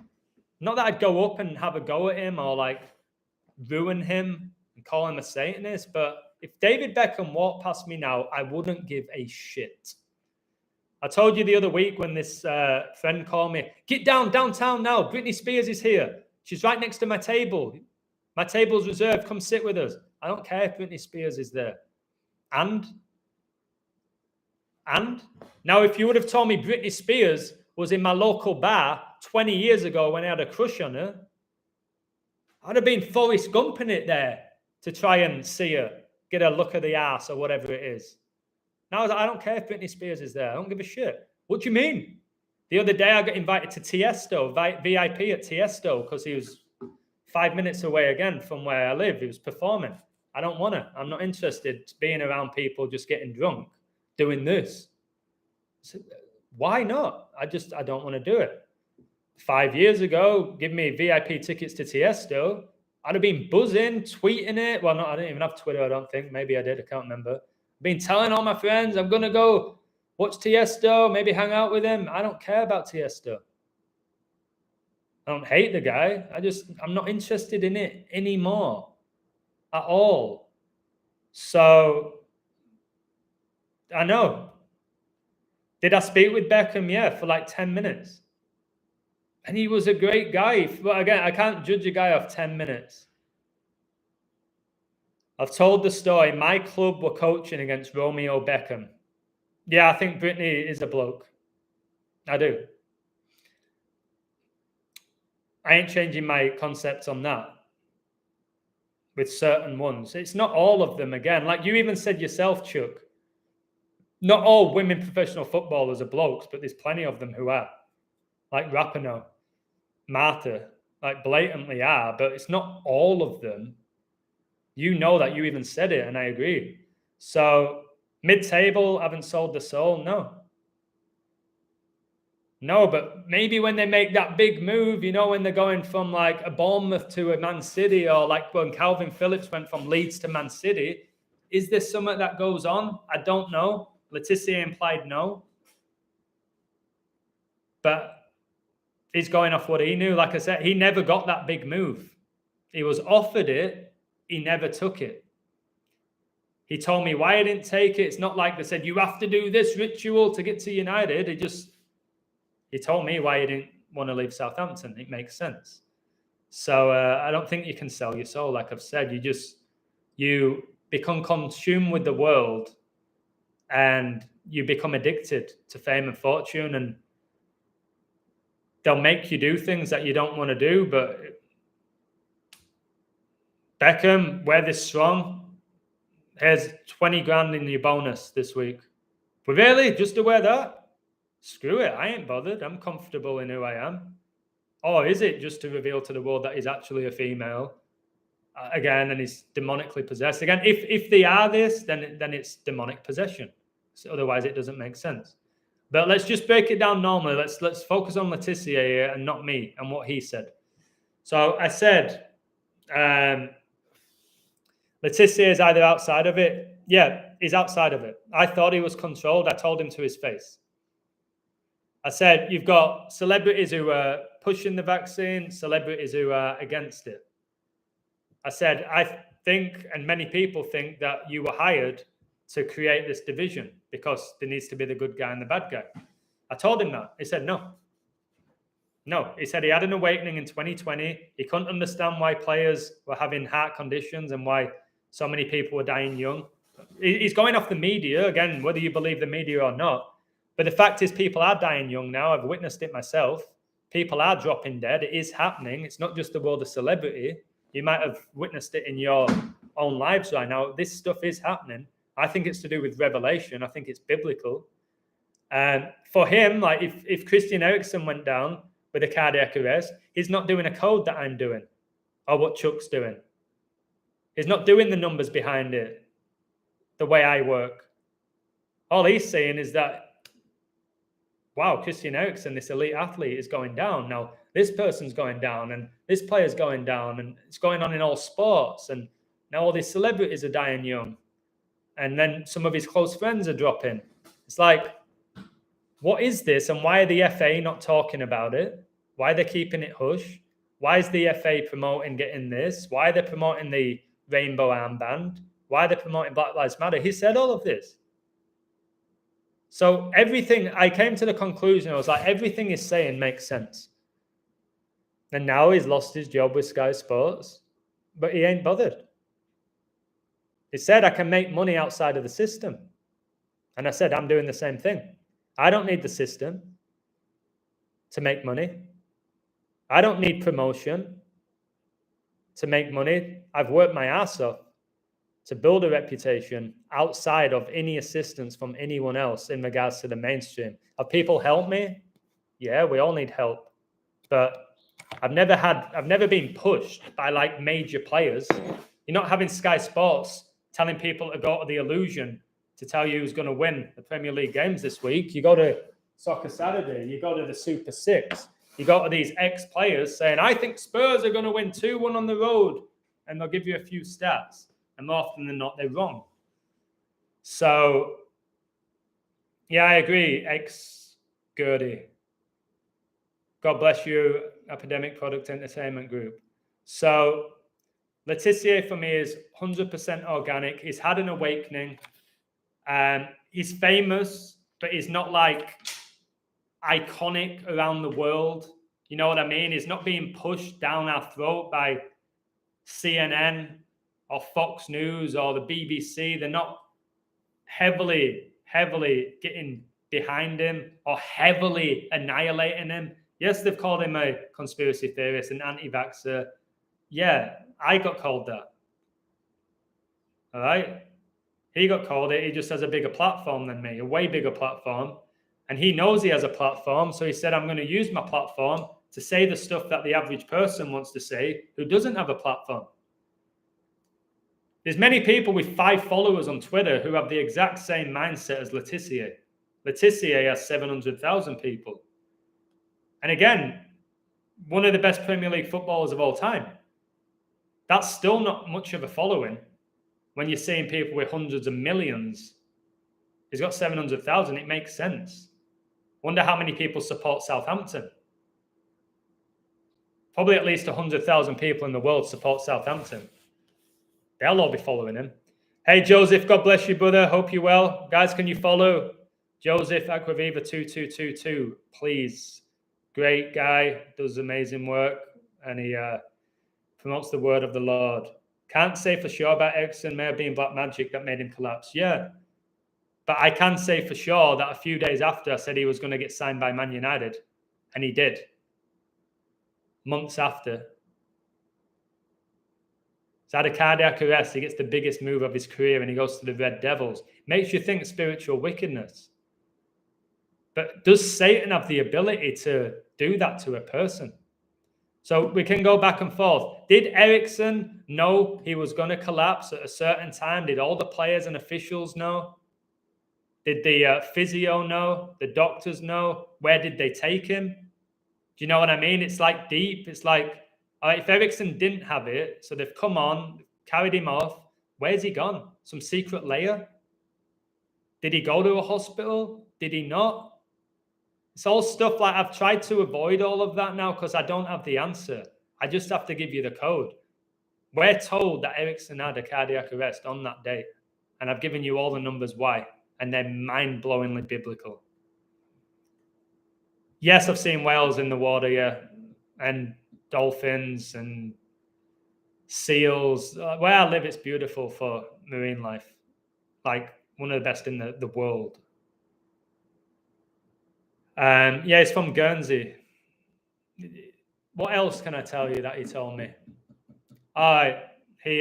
not that I'd go up and have a go at him or like ruin him and call him a Satanist, but if David Beckham walked past me now, I wouldn't give a shit. I told you the other week when this friend called me, get downtown now. Britney Spears is here. She's right next to my table. My table's reserved. Come sit with us. I don't care if Britney Spears is there. And now if you would have told me Britney Spears was in my local bar 20 years ago when I had a crush on her, I'd have been Forrest Gumping it there to try and see her, get a look at the ass or whatever it is. Now I don't care if Britney Spears is there. I don't give a shit. What do you mean? The other day I got invited to Tiesto, VIP at Tiesto, because he was 5 minutes away again from where I live. He was performing. I don't want to. I'm not interested being around people just getting drunk, doing this. So, why not? I don't want to do it. 5 years ago, give me VIP tickets to Tiesto. I'd have been buzzing, tweeting it. Well, I didn't even have Twitter, I don't think. Maybe I did. I can't remember. Been telling all my friends, I'm going to go watch Tiesto, maybe hang out with him. I don't care about Tiesto. I don't hate the guy. I'm not interested in it anymore at all. So, I know. Did I speak with Beckham? Yeah, for like 10 minutes. And he was a great guy. But again, I can't judge a guy off 10 minutes. I've told the story. My club were coaching against Romeo Beckham. Yeah, I think Britney is a bloke. I do. I ain't changing my concept on that with certain ones. It's not all of them, again. Like you even said yourself, Chuck. Not all women professional footballers are blokes, but there's plenty of them who are. Like Rapinoe, Martha, like blatantly are, but it's not all of them. You know that, you even said it, and I agree. So, mid-table, haven't sold the soul? No, but maybe when they make that big move, you know, when they're going from like a Bournemouth to a Man City, or like when Calvin Phillips went from Leeds to Man City, is there something that goes on? I don't know. Tissier implied no. But he's going off what he knew. Like I said, he never got that big move. He was offered it. He never took it. He told me why he didn't take it. It's not like they said, you have to do this ritual to get to United. He told me why he didn't want to leave Southampton. It makes sense. So I don't think you can sell your soul. Like I've said, you become consumed with the world and you become addicted to fame and fortune, and they'll make you do things that you don't want to do. But Beckham, wear this strong. Here's 20 grand in your bonus this week. But really, just to wear that? Screw it. I ain't bothered. I'm comfortable in who I am. Or is it just to reveal to the world that he's actually a female? Again, and he's demonically possessed. Again, if they are this, then it's demonic possession. So otherwise, it doesn't make sense. But let's just break it down normally. Let's focus on Tissier here and not me and what he said. So I said, Tissier is either outside of it. Yeah, he's outside of it. I thought he was controlled. I told him to his face. I said, you've got celebrities who are pushing the vaccine, celebrities who are against it. I said, I think, and many people think, that you were hired to create this division because there needs to be the good guy and the bad guy. I told him that. He said, no. No. He said he had an awakening in 2020. He couldn't understand why players were having heart conditions and why so many people were dying young. He's going off the media, again, whether you believe the media or not. But the fact is, people are dying young now. I've witnessed it myself. People are dropping dead. It is happening. It's not just the world of celebrity. You might have witnessed it in your own lives right now. This stuff is happening. I think it's to do with revelation. I think it's biblical. And for him, like if Christian Eriksen went down with a cardiac arrest, he's not doing a code that I'm doing or what Chuck's doing. He's not doing the numbers behind it the way I work. All he's saying is that, wow, Christian Eriksen, this elite athlete, is going down. Now, this person's going down, and this player's going down, and it's going on in all sports. And now all these celebrities are dying young. And then some of his close friends are dropping. It's like, what is this? And why are the FA not talking about it? Why are they keeping it hush? Why is the FA promoting getting this? Why are they promoting the rainbow armband? Why are they promoting Black Lives Matter? He said all of this. So everything, I came to the conclusion, I was like, everything he's saying makes sense. And now he's lost his job with Sky Sports, but he ain't bothered. He said, I can make money outside of the system. And I said, I'm doing the same thing. I don't need the system to make money. I don't need promotion. to make money. I've worked my ass off to build a reputation outside of any assistance from anyone else in regards to the mainstream. Have people helped me? Yeah, we all need help. But I've never been pushed by like major players. You're not having Sky Sports telling people to go to the Illusion to tell you who's going to win the Premier League games this week. You go to Soccer Saturday, you go to the Super Six, you go to these ex-players saying, I think Spurs are going to win 2-1 on the road, and they'll give you a few stats. And more often than not, they're wrong. So, yeah, I agree. Ex-Gertie. God bless you, Epidemic Product Entertainment Group. So, Tissier for me is 100% organic. He's had an awakening. He's famous, but he's not like iconic around the world. You know what I mean? He's not being pushed down our throat by CNN or Fox News or the BBC. They're not heavily getting behind him or heavily annihilating him. Yes, they've called him a conspiracy theorist, an anti-vaxxer. Yeah, I got called that. All right? He got called it. He just has a bigger platform than me, a way bigger platform. And he knows he has a platform. So he said, I'm going to use my platform to say the stuff that the average person wants to say who doesn't have a platform. There's many people with 5 followers on Twitter who have the exact same mindset as Tissier. Tissier has 700,000 people. And again, one of the best Premier League footballers of all time. That's still not much of a following when you're seeing people with hundreds of millions. He's got 700,000. It makes sense. Wonder how many people support Southampton. Probably at least 100,000 people in the world support Southampton. They'll all be following him. Hey, Joseph, God bless you, brother. Hope you're well. Guys, can you follow Joseph Aquaviva 2222, please? Great guy, does amazing work, and he promotes the word of the Lord. Can't say for sure about Eriksen. May have been black magic that made him collapse. Yeah. But I can say for sure that a few days after I said he was going to get signed by Man United, and he did. Months after. He's had a cardiac arrest. He gets the biggest move of his career, and he goes to the Red Devils. Makes you think spiritual wickedness. But does Satan have the ability to do that to a person? So we can go back and forth. Did Eriksen know he was going to collapse at a certain time? Did all the players and officials know? Did the physio know? The doctors know? Where did they take him? Do you know what I mean? It's like deep. It's like, all right, if Eriksen didn't have it, so they've come on, carried him off, where's he gone? Some secret layer? Did he go to a hospital? Did he not? It's all stuff like I've tried to avoid all of that now because I don't have the answer. I just have to give you the code. We're told that Eriksen had a cardiac arrest on that date, and I've given you all the numbers why, and they're mind-blowingly biblical. Yes, I've seen whales in the water, yeah, and dolphins and seals. Where I live, it's beautiful for marine life, like one of the best in the world. Yeah, he's from Guernsey. What else can I tell you that he told me? All right, he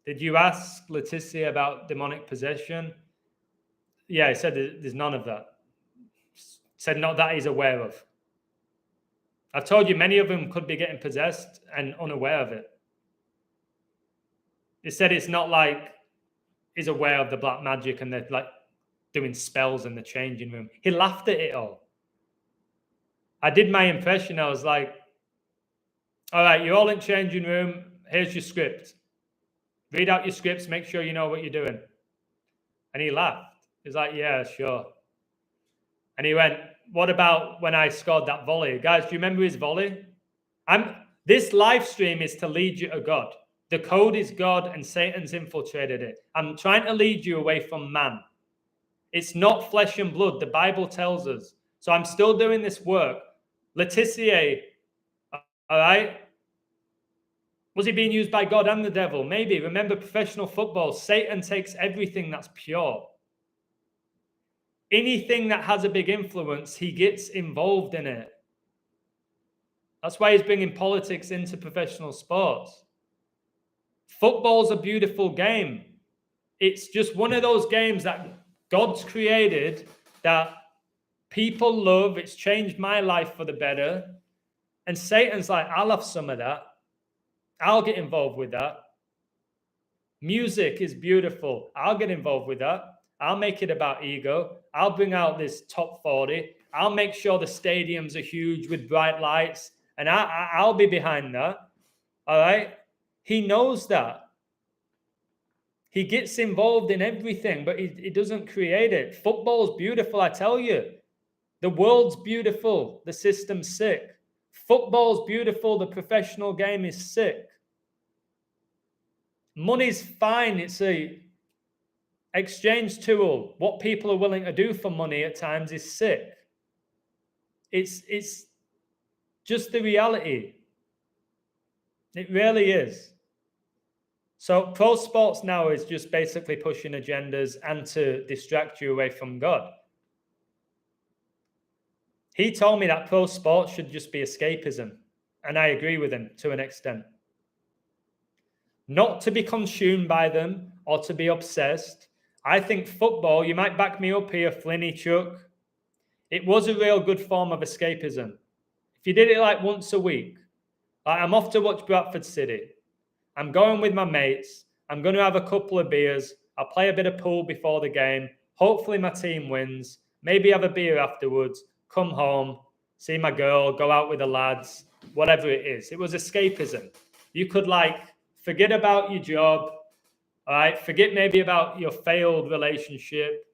did you ask Tissier about demonic possession? Yeah, he said there's none of that. Said not that he's aware of. I've told you many of them could be getting possessed and unaware of it. He said it's not like he's aware of the black magic and they're like doing spells in the changing room. He laughed at it all. I did my impression. I was like, all right, you're all in changing room. Here's your script. Read out your scripts. Make sure you know what you're doing. And he laughed. He's like, yeah, sure. And he went, what about when I scored that volley? Guys, do you remember his volley? This live stream is to lead you to God. The code is God and Satan's infiltrated it. I'm trying to lead you away from man. It's not flesh and blood. The Bible tells us. So I'm still doing this work. Tissier, all right? Was he being used by God and the devil? Maybe. Remember, professional football, Satan takes everything that's pure. Anything that has a big influence, he gets involved in it. That's why he's bringing politics into professional sports. Football's a beautiful game. It's just one of those games that God's created that people love. It's changed my life for the better. And Satan's like, I'll have some of that. I'll get involved with that. Music is beautiful. I'll get involved with that. I'll make it about ego. I'll bring out this top 40. I'll make sure the stadiums are huge with bright lights. And I'll be behind that. All right? He knows that. He gets involved in everything, but he doesn't create it. Football's beautiful, I tell you. The world's beautiful. The system's sick. Football's beautiful. The professional game is sick. Money's fine. It's a exchange tool. What people are willing to do for money at times is sick. It's just the reality. It really is. So pro sports now is just basically pushing agendas and to distract you away from God. He told me that pro sports should just be escapism. And I agree with him to an extent. Not to be consumed by them or to be obsessed. I think football, you might back me up here, Flinny Chuck. It was a real good form of escapism. If you did it like once a week, like I'm off to watch Bradford City. I'm going with my mates. I'm going to have a couple of beers. I'll play a bit of pool before the game. Hopefully my team wins. Maybe have a beer afterwards. Come home. See my girl. Go out with the lads. Whatever it is. It was escapism. You could forget about your job. All right. Forget maybe about your failed relationship.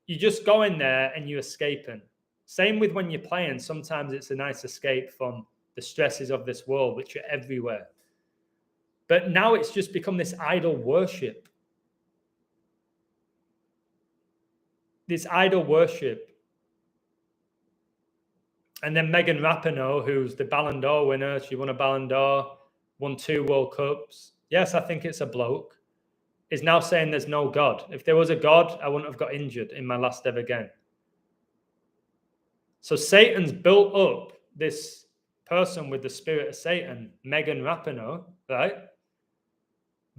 You just go in there and you're escaping. Same with when you're playing. Sometimes it's a nice escape from the stresses of this world, which are everywhere. But now it's just become this idol worship. This idol worship. And then Megan Rapinoe, who's the Ballon d'Or winner, she won a Ballon d'Or, won 2 World Cups. Yes, I think it's a bloke. Is now saying there's no God. If there was a God, I wouldn't have got injured in my last ever game. So Satan's built up this person with the spirit of Satan, Megan Rapinoe, right?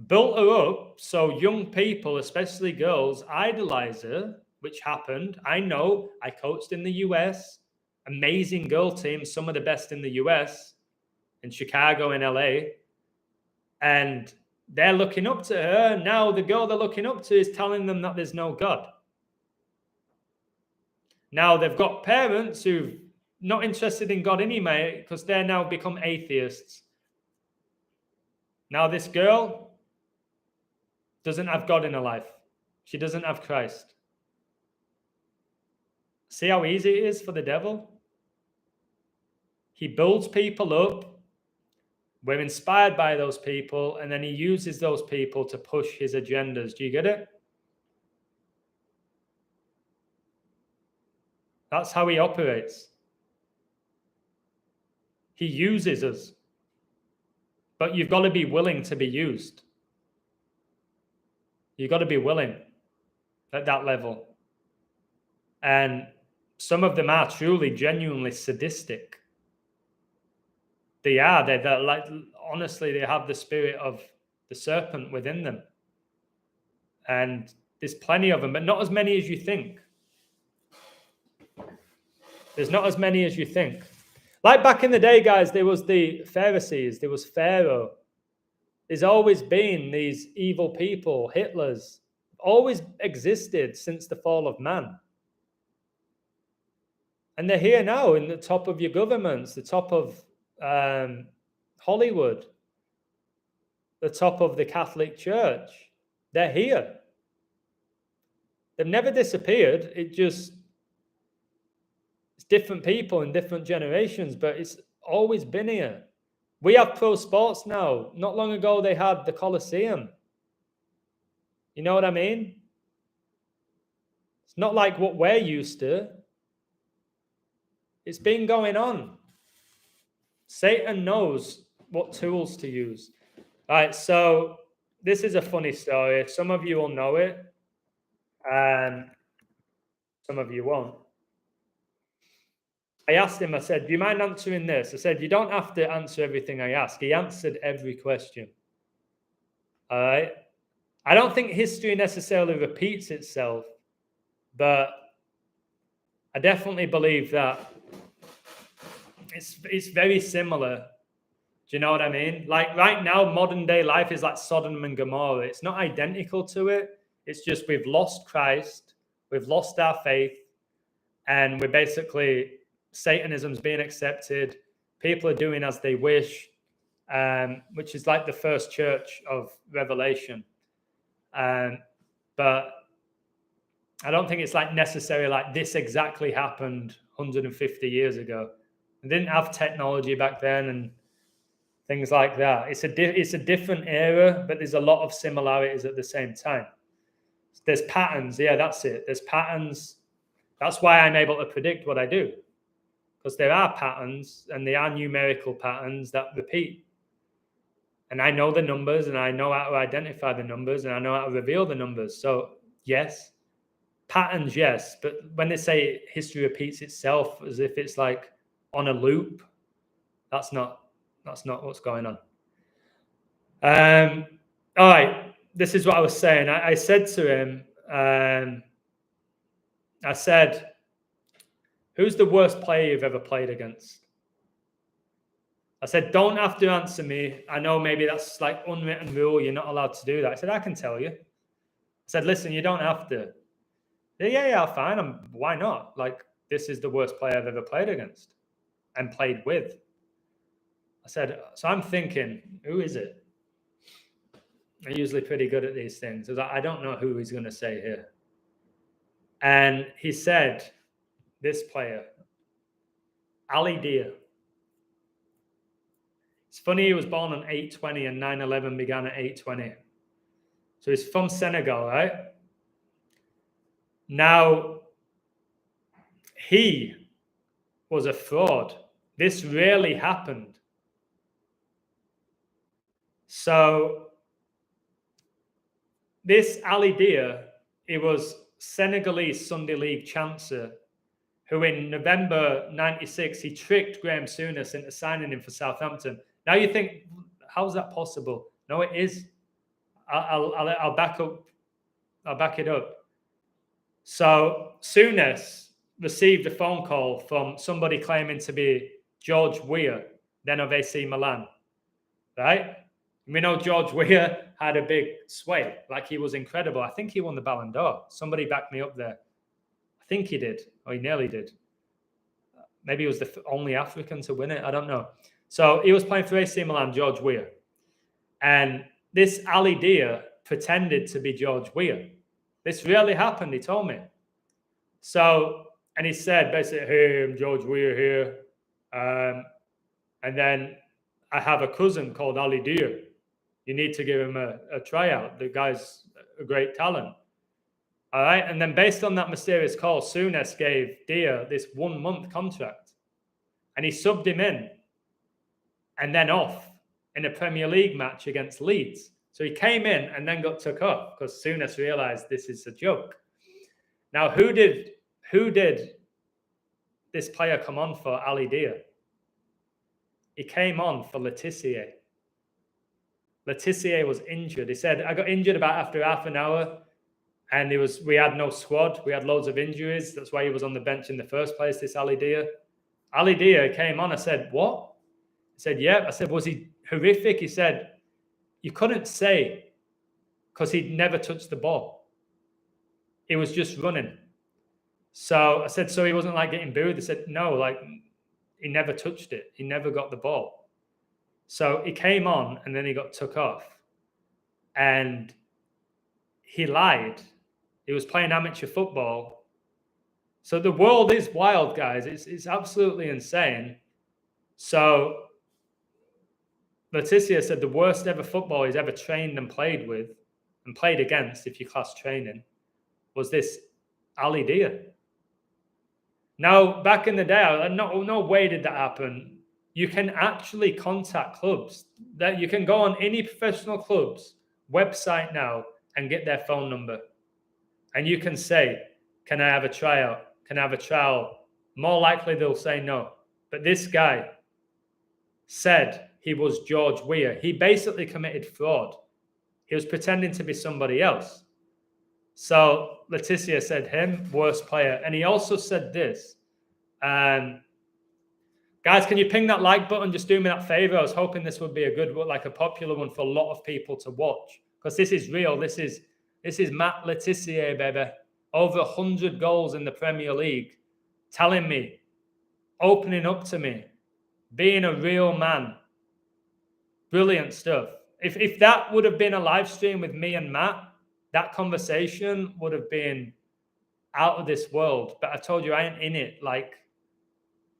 Built her up so young people, especially girls, idolize her, which happened. I know. I coached in the US. Amazing girl team, some of the best in the US, in Chicago and LA. And they're looking up to her. Now the girl they're looking up to is telling them that there's no God. Now they've got parents who've not interested in God anyway because they're now become atheists. Now this girl doesn't have God in her life. She doesn't have Christ. See how easy it is for the devil? He builds people up. We're inspired by those people, and then he uses those people to push his agendas. Do you get it? That's how he operates. He uses us. But you've got to be willing to be used. You've got to be willing at that level. And some of them are truly, genuinely sadistic. They are. They're like, honestly, they have the spirit of the serpent within them. And there's plenty of them, but not as many as you think. There's not as many as you think. Like back in the day, guys, there was the Pharisees, there was Pharaoh. There's always been these evil people, Hitler's, always existed since the fall of man. And they're here now in the top of your governments, the top of Hollywood, the top of the Catholic Church. They're here. They've never disappeared. It's different people in different generations, but it's always been here. We have pro sports now. Not long ago, they had the Colosseum. You know what I mean? It's not like what we're used to. It's been going on. Satan knows what tools to use. All right, so this is a funny story. Some of you will know it, and some of you won't. I asked him, I said, do you mind answering this? I said, you don't have to answer everything I ask. He answered every question. All right. I don't think history necessarily repeats itself, but I definitely believe that it's very similar. Do you know what I mean? Like right now, modern day life is like Sodom and Gomorrah. It's not identical to it. It's just we've lost Christ, we've lost our faith, and we're basically, Satanism's being accepted. People are doing as they wish, which is like the first church of Revelation. But I don't think it's like necessarily like this exactly happened 150 years ago. They didn't have technology back then and things like that. It's a different era, but there's a lot of similarities at the same time. There's patterns. Yeah, that's it. There's patterns. That's why I'm able to predict what I do, because there are patterns and they are numerical patterns that repeat. And I know the numbers and I know how to identify the numbers and I know how to reveal the numbers. So yes, patterns, yes. But when they say history repeats itself as if it's like on a loop, that's not what's going on. All right. This is what I was saying. I said to him, I said, who's the worst player you've ever played against? I said, don't have to answer me. I know maybe that's like unwritten rule. You're not allowed to do that. I said, I can tell you. I said, listen, you don't have to. Yeah, fine. Why not? Like, this is the worst player I've ever played against and played with. I said, so I'm thinking, who is it? I'm usually pretty good at these things. I don't know who he's going to say here. And he said, this player, Ali Dia. It's funny, he was born on 8/20 and 9/11 began at 8/20. So he's from Senegal, right? Now, he was a fraud. This rarely happened. So this Ali Dia, he was Senegalese Sunday League chancer who in November 96, he tricked Graham Souness into signing him for Southampton. Now you think, how's that possible? No, it is. I'll back it up. So Souness received a phone call from somebody claiming to be George Weah, then of AC Milan, right? We know George Weah had a big sway, like he was incredible. I think he won the Ballon d'Or. Somebody back me up there. I think he did, or he nearly did. Maybe he was the only African to win it. I don't know. So he was playing for AC Milan, George Weah. And this Ali Dia pretended to be George Weah. This really happened, he told me. So, and he said, basically, hey, I'm George Weah here. And then I have a cousin called Ali Dia. You need to give him a tryout. The guy's a great talent. All right. And then based on that mysterious call, Souness gave Dia this 1 month contract. And he subbed him in and then off in a Premier League match against Leeds. So he came in and then got took off because Souness realized this is a joke. Now, who did this player come on for, Ali Dia? He came on for Tissier. Tissier was injured. He said, I got injured about after half an hour and we had no squad. We had loads of injuries. That's why he was on the bench in the first place, this Ali Dia. Ali Dia came on. I said, what? He said, yeah. I said, was he horrific? He said, you couldn't say because he'd never touched the ball. He was just running. So I said, so he wasn't like getting booed? They said, no, like he never touched it. He never got the ball. So he came on and then he got took off. And he lied. He was playing amateur football. So the world is wild, guys. It's absolutely insane. So Tissier said the worst ever football he's ever trained and played with and played against, if you class training, was this Ali Dia. Now, back in the day, no way did that happen. You can actually contact clubs. That you can go on any professional club's website now and get their phone number. And you can say, can I have a tryout? Can I have a trial more likely they'll say no. But this guy said he was George Weah. He basically committed fraud. He was pretending to be somebody else. So Tissier said him, worst player. And he also said this. Guys, can you ping that like button? Just do me that favor. I was hoping this would be a good, like a popular one for a lot of people to watch. Because this is real. This is Matt Tissier, baby. Over 100 goals in the Premier League. Telling me, opening up to me, being a real man. Brilliant stuff. If that would have been a live stream with me and Matt, that conversation would have been out of this world. But I told you I ain't in it like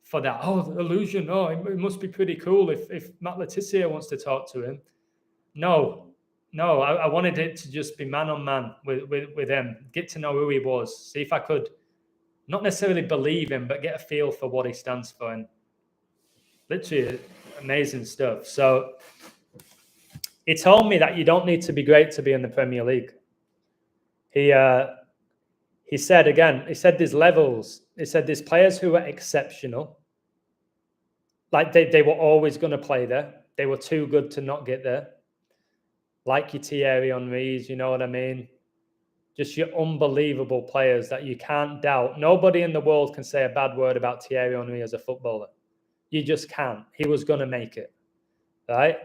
for that. Oh, illusion. Oh, it must be pretty cool if Matt Tissier wants to talk to him. No, I wanted it to just be man on man with him, get to know who he was, see if I could not necessarily believe him, but get a feel for what he stands for. And literally amazing stuff. So he told me that you don't need to be great to be in the Premier League. He said there's levels. He said there's players who are exceptional. Like they were always going to play there. They were too good to not get there. Like your Thierry Henrys, you know what I mean? Just your unbelievable players that you can't doubt. Nobody in the world can say a bad word about Thierry Henry as a footballer. You just can't. He was going to make it, right?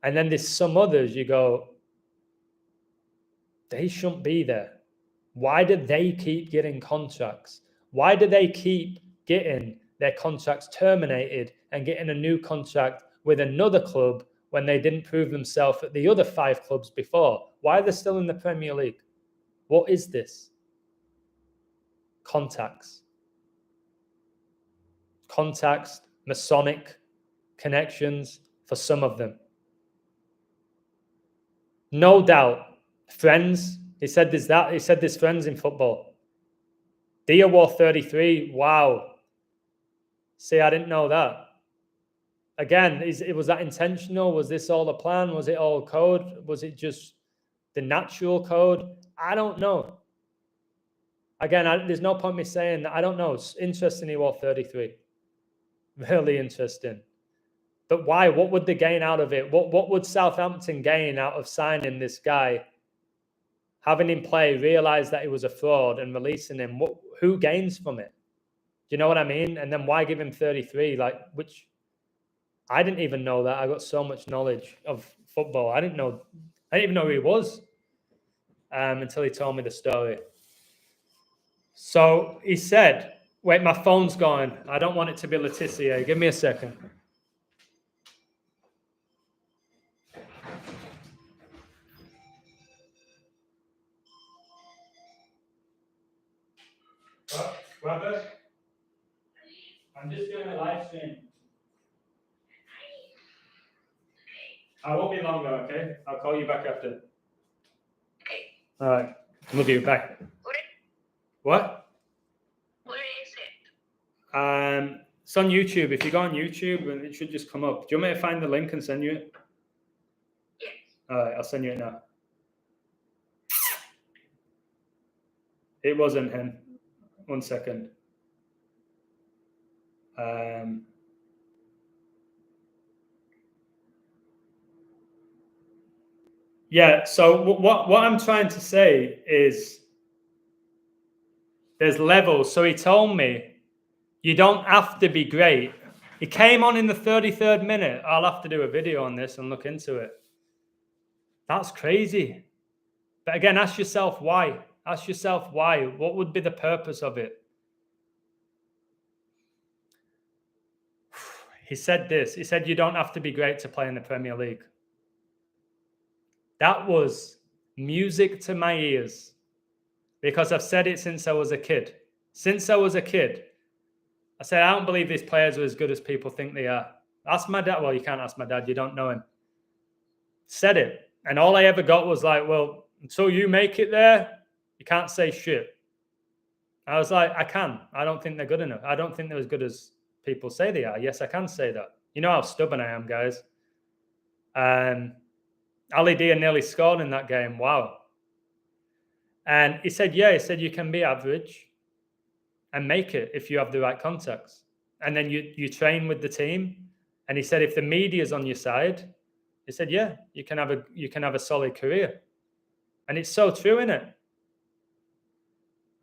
And then there's some others you go, they shouldn't be there. Why do they keep getting contracts? Why do they keep getting their contracts terminated and getting a new contract with another club when they didn't prove themselves at the other 5 clubs before? Why are they still in the Premier League? What is this? Contacts, Masonic connections for some of them. No doubt. Friends. He said there's that. He said there's friends in football. Dia wore 33. Wow. See, I didn't know that. Again, was that intentional? Was this all a plan? Was it all code? Was it just the natural code? I don't know. Again, there's no point me saying that. I don't know. It's interesting he wore 33. Really interesting. But why? What would they gain out of it? What would Southampton gain out of signing this guy? Having him play, realize that he was a fraud and releasing him. Who gains from it? Do you know what I mean? And then why give him 33? Which I didn't even know that. I got so much knowledge of football. I didn't even know who he was until he told me the story. So he said, wait, my phone's going. I don't want it to be Tissier. Give me a second. Robert, I'm just doing a live stream. I won't be long though, okay? I'll call you back after. Okay. All right. Love you. Bye. What? Where is it? It's on YouTube. If you go on YouTube, it should just come up. Do you want me to find the link and send you it? Yes. All right, I'll send you it now. It wasn't him. 1 second. Yeah, so what I'm trying to say is there's levels. So he told me you don't have to be great. He came on in the 33rd minute. I'll have to do a video on this and look into it. That's crazy. But again, ask yourself why. Ask yourself why. What would be the purpose of it? He said this. He said you don't have to be great to play in the Premier League. That was music to my ears because I've said it since I was a kid. Since I was a kid, I said, I don't believe these players are as good as people think they are. Ask my dad. Well, you can't ask my dad. You don't know him. Said it. And all I ever got was like, well, until you make it there, you can't say shit. I was like, I can. I don't think they're good enough. I don't think they're as good as people say they are. Yes, I can say that. You know how stubborn I am, guys. Ali Dia nearly scored in that game. Wow. And he said, yeah, he said you can be average and make it if you have the right contacts. And then you train with the team. And he said, if the media's on your side, he said, yeah, you can have a solid career. And it's so true, isn't it?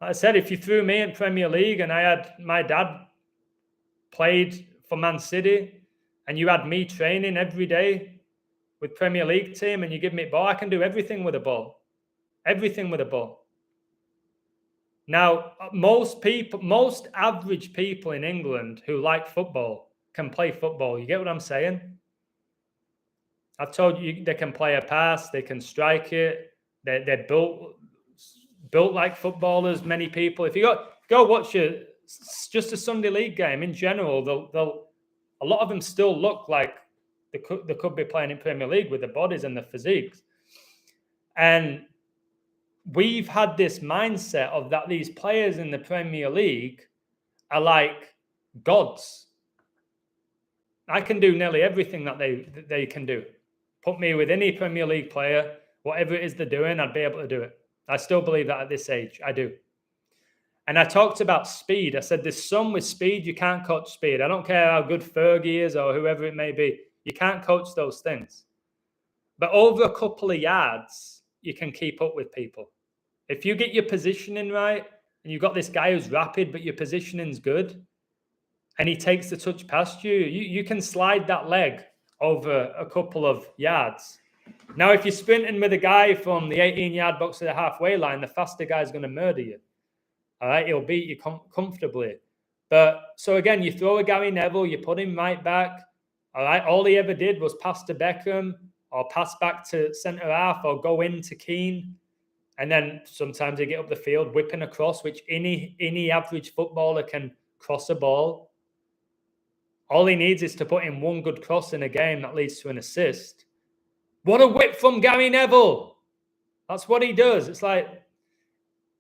Like I said, if you threw me in Premier League and I had my dad played for Man City and you had me training every day with Premier League team and you give me a ball, I can do everything with a ball. Everything with a ball. Now, most average people in England who like football can play football. You get what I'm saying? I've told you they can play a pass, they can strike it. They're built like footballers. Many people, if you go watch just a Sunday league game in general, they'll a lot of them still look like they could be playing in Premier League with the bodies and the physiques. And we've had this mindset of that these players in the Premier League are like gods. I can do nearly everything that they can do. Put me with any Premier League player, whatever it is they're doing, I'd be able to do it. I still believe that at this age. I do. And I talked about speed. I said, there's some with speed, you can't coach speed. I don't care how good Fergie is or whoever it may be. You can't coach those things. But over a couple of yards, you can keep up with people. If you get your positioning right, and you've got this guy who's rapid, but your positioning's good, and he takes the touch past you, you can slide that leg over a couple of yards. Now, if you're sprinting with a guy from the 18-yard box to the halfway line, the faster guy's going to murder you. All right, he'll beat you comfortably. But so again, you throw a Gary Neville, you put him right back. All right, all he ever did was pass to Beckham or pass back to centre half or go into Keane. And then sometimes they get up the field, whipping across, which any average footballer can cross a ball. All he needs is to put in one good cross in a game that leads to an assist. What a whip from Gary Neville. That's what he does. It's like,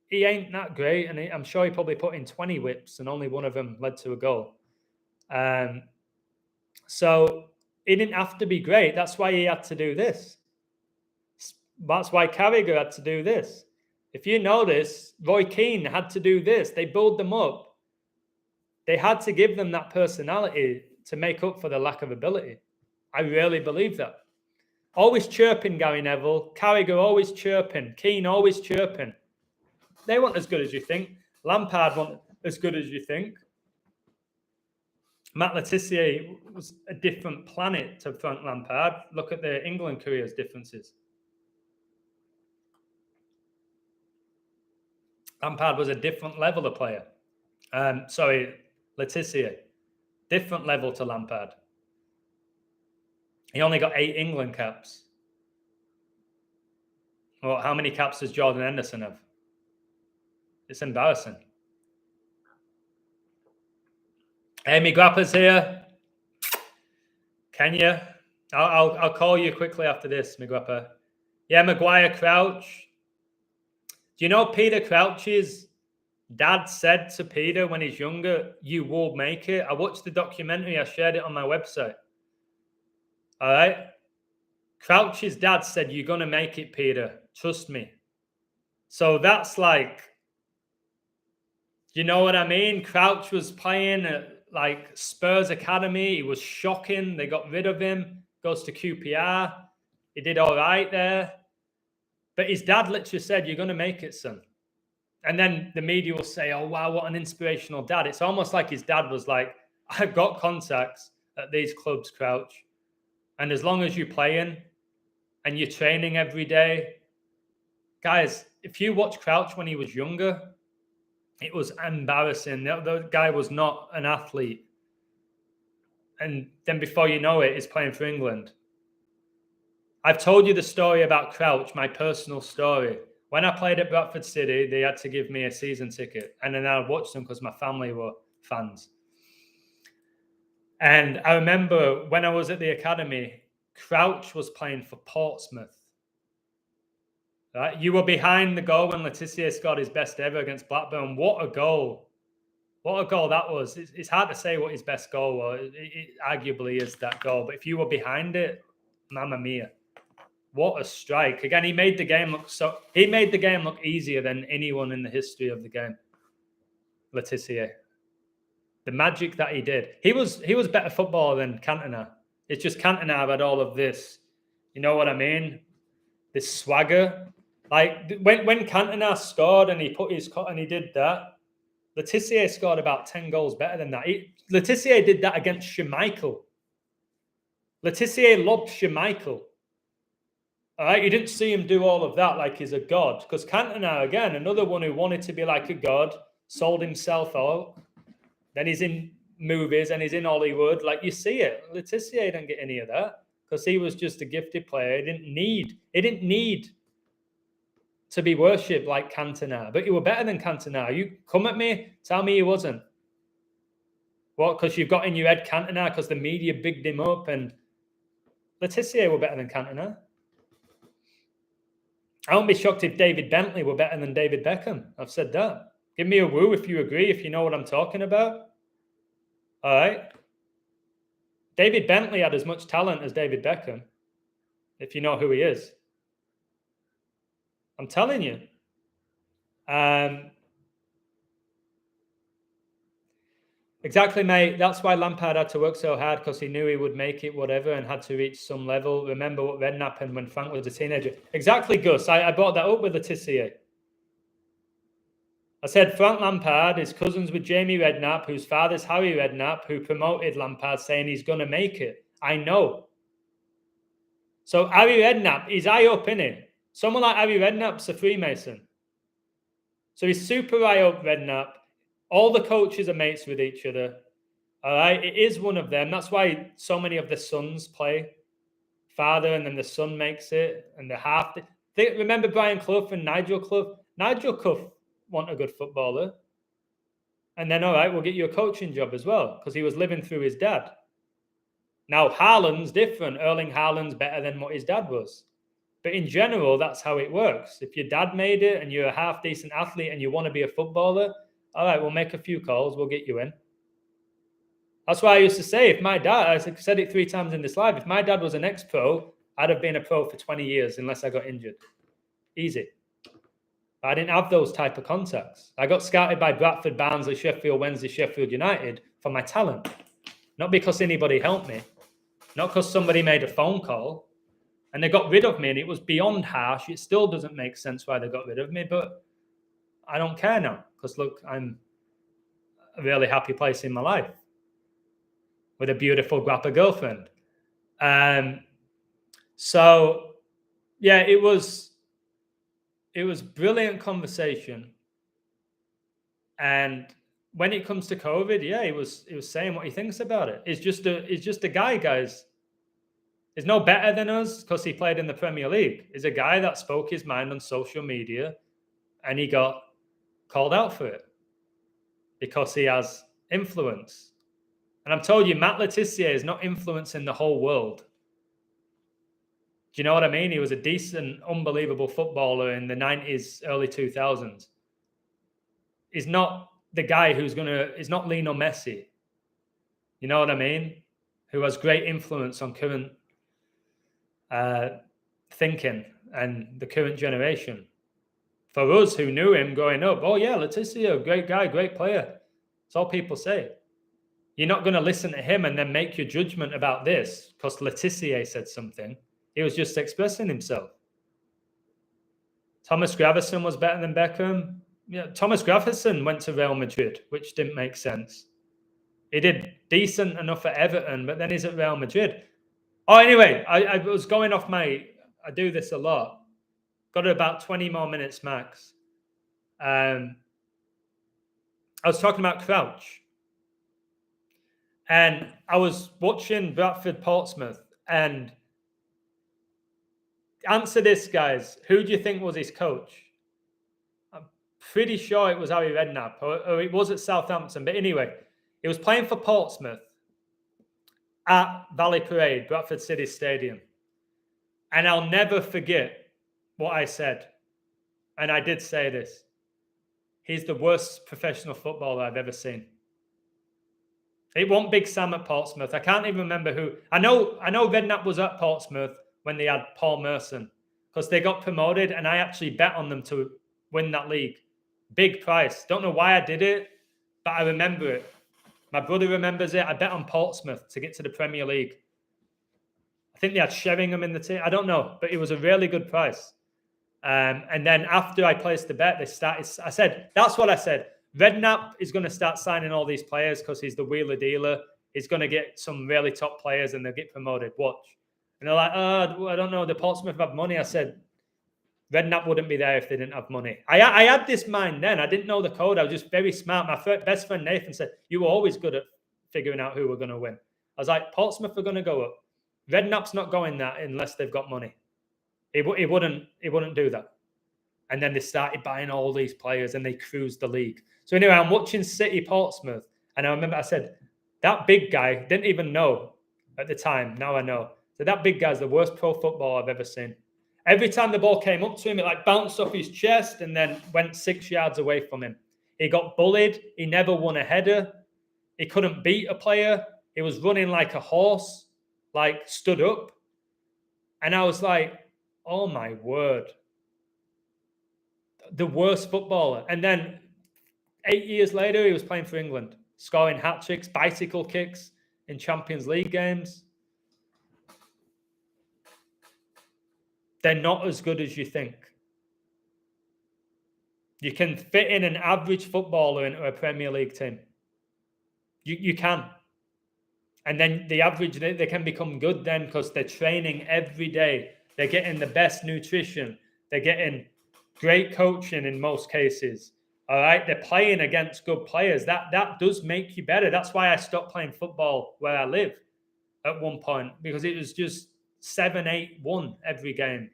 he ain't that great. And I'm sure he probably put in 20 whips and only one of them led to a goal. So he didn't have to be great. That's why he had to do this. That's why Carragher had to do this. If you notice, Roy Keane had to do this. They build them up. They had to give them that personality to make up for the lack of ability. I really believe that. Always chirping Gary Neville. Carragher always chirping. Keane always chirping. They weren't as good as you think. Lampard wasn't as good as you think. Matt Le Tissier was a different planet to Frank Lampard. Look at their England careers differences. Lampard was a different level of player. Le Tissier. Different level to Lampard. He only got 8 England caps. Well, how many caps does Jordan Henderson have? It's embarrassing. Amy Grappa's here. Kenya. I'll call you quickly after this, Grappa. Yeah, Maguire Crouch. Do you know Peter Crouch's dad said to Peter when he's younger, you will make it? I watched the documentary. I shared it on my website. All right. Crouch's dad said, you're going to make it, Peter. Trust me. So that's like, you know what I mean? Crouch was playing at like Spurs Academy. He was shocking. They got rid of him. Goes to QPR. He did all right there. But his dad literally said, you're going to make it, son. And then the media will say, oh, wow, what an inspirational dad. It's almost like his dad was like, I've got contacts at these clubs, Crouch. And as long as you're playing and you're training every day, guys, if you watch Crouch when he was younger, it was embarrassing. The guy was not an athlete. And then before you know it, he's playing for England. I've told you the story about Crouch, my personal story. When I played at Bradford City, they had to give me a season ticket. And then I watched them because my family were fans. And I remember when I was at the academy, Crouch was playing for Portsmouth. Right? You were behind the goal when Le Tissier scored his best ever against Blackburn. What a goal. What a goal that was. It's hard to say what his best goal was. It arguably is that goal. But if you were behind it, mamma mia. What a strike. Again, he made the game look easier than anyone in the history of the game. Le Tissier. The magic that he did. He was better footballer than Cantona. It's just Cantona had all of this, you know what I mean? This swagger. Like when Cantona scored and he put his cut and he did that, Le Tissier scored about 10 goals better than that. Le Tissier did that against Schmeichel. Le Tissier loved Schmeichel. All right, you didn't see him do all of that like he's a god. Because Cantona, again, another one who wanted to be like a god, sold himself out. Then he's in movies and he's in Hollywood. Like, you see it. Le Tissier didn't get any of that because he was just a gifted player. He didn't need to be worshipped like Cantona. But you were better than Cantona. You come at me, tell me he wasn't. What? Because you've got in your head Cantona because the media bigged him up, and Le Tissier were better than Cantona. I won't be shocked if David Bentley were better than David Beckham. I've said that. Give me a woo if you agree, if you know what I'm talking about. All right. David Bentley had as much talent as David Beckham, if you know who he is. I'm telling you. Exactly, mate. That's why Lampard had to work so hard, because he knew he would make it, whatever, and had to reach some level. Remember what Redknapp happened when Frank was a teenager. Exactly, Gus. I brought that up with the Tissier. I said Frank Lampard is cousins with Jamie Redknapp, whose father's Harry Redknapp, who promoted Lampard, saying he's going to make it. I know. So Harry Redknapp, he's high up, innit? Someone like Harry Redknapp's a Freemason. So he's super high up, Redknapp. All the coaches are mates with each other. All right, it is one of them. That's why so many of the sons play. Father, and then the son makes it, and the half. Remember Brian Clough and Nigel Clough? Nigel Clough want a good footballer. And then, all right, we'll get you a coaching job as well, because he was living through his dad. Now, Haaland's different. Erling Haaland's better than what his dad was. But in general, that's how it works. If your dad made it and you're a half-decent athlete and you want to be a footballer, all right, we'll make a few calls. We'll get you in. That's why I used to say, if my dad, I said it 3 times in this live, if my dad was an ex-pro, I'd have been a pro for 20 years unless I got injured. Easy. But I didn't have those type of contacts. I got scouted by Bradford, Barnsley, Sheffield Wednesday, Sheffield United for my talent. Not because anybody helped me. Not because somebody made a phone call. And they got rid of me, and it was beyond harsh. It still doesn't make sense why they got rid of me, but I don't care now. Because, look, I'm a really happy place in my life with a beautiful grappa girlfriend. So, yeah, it was brilliant conversation. And when it comes to COVID, yeah, he was saying what he thinks about it. He's just a guy, guys. He's no better than us because he played in the Premier League. He's a guy that spoke his mind on social media, and he got called out for it because he has influence. And I'm told you, Matt Le Tissier is not influencing the whole world. Do you know what I mean? He was a decent, unbelievable footballer in the 90s, early 2000s. He's not the guy he's not Lionel Messi. You know what I mean? Who has great influence on current thinking and the current generation. For us who knew him growing up, oh yeah, Le Tissier, great guy, great player. That's all people say. You're not going to listen to him and then make your judgment about this because Le Tissier said something. He was just expressing himself. Thomas Gravesen was better than Beckham. Yeah, Thomas Gravesen went to Real Madrid, which didn't make sense. He did decent enough at Everton, but then he's at Real Madrid. Oh, anyway, I was going off I do this a lot. Got about 20 more minutes max. I was talking about Crouch. And I was watching Bradford Portsmouth. And answer this, guys. Who do you think was his coach? I'm pretty sure it was Harry Redknapp, or it was at Southampton. But anyway, he was playing for Portsmouth at Valley Parade, Bradford City Stadium. And I'll never forget what I said. And I did say this. He's the worst professional footballer I've ever seen. It wasn't Big Sam at Portsmouth. I can't even remember who. I know Redknapp was at Portsmouth when they had Paul Merson because they got promoted, and I actually bet on them to win that league. Big price. Don't know why I did it. but I remember it. My brother remembers it. I bet on Portsmouth to get to the Premier League. I think they had Sheringham in the team. I don't know, but it was a really good price. And then after I placed the bet, they started. I said, that's what I said. Redknapp is going to start signing all these players because he's the wheeler dealer. He's going to get some really top players and they'll get promoted. Watch. And they're like, oh, I don't know. The Portsmouth have money. I said, Redknapp wouldn't be there if they didn't have money. I had this mind then. I didn't know the code. I was just very smart. My best friend Nathan said, you were always good at figuring out who were going to win. I was like, Portsmouth are going to go up. Redknapp's not going that unless they've got money. He wouldn't do that. And then they started buying all these players and they cruised the league. So anyway, I'm watching City Portsmouth. And I remember I said, that big guy, didn't even know at the time. Now I know. So that big guy's the worst pro football I've ever seen. Every time the ball came up to him, it like bounced off his chest and then went 6 yards away from him. He got bullied. He never won a header. He couldn't beat a player. He was running like a horse, like stood up. And I was like, oh my word. The worst footballer. And then 8 years later, he was playing for England, scoring hat tricks, bicycle kicks in Champions League games. They're not as good as you think. You can fit in an average footballer into a Premier League team. You can. And then the average, they can become good then because they're training every day. They're getting the best nutrition. They're getting great coaching in most cases. All right. They're playing against good players. That does make you better. That's why I stopped playing football where I live at one point, because it was just 7-8-1 every game.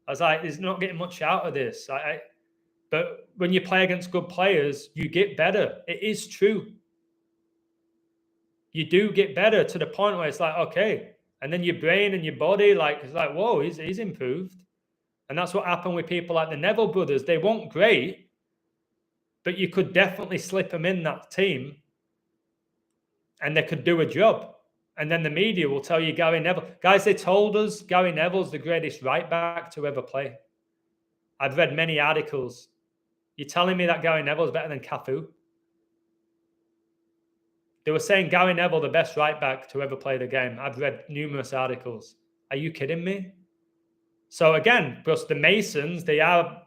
I was like, there's not getting much out of this. But when you play against good players, you get better. It is true. You do get better to the point where it's like, okay. And then your brain and your body, like, it's like, whoa, he's improved. And that's what happened with people like the Neville brothers. They weren't great, but you could definitely slip them in that team and they could do a job. And then the media will tell you Gary Neville. Guys, they told us Gary Neville's the greatest right back to ever play. I've read many articles. You're telling me that Gary Neville's better than Cafu? They were saying Gary Neville, the best right back to ever play the game. I've read numerous articles. Are you kidding me? So again, because the Masons, they have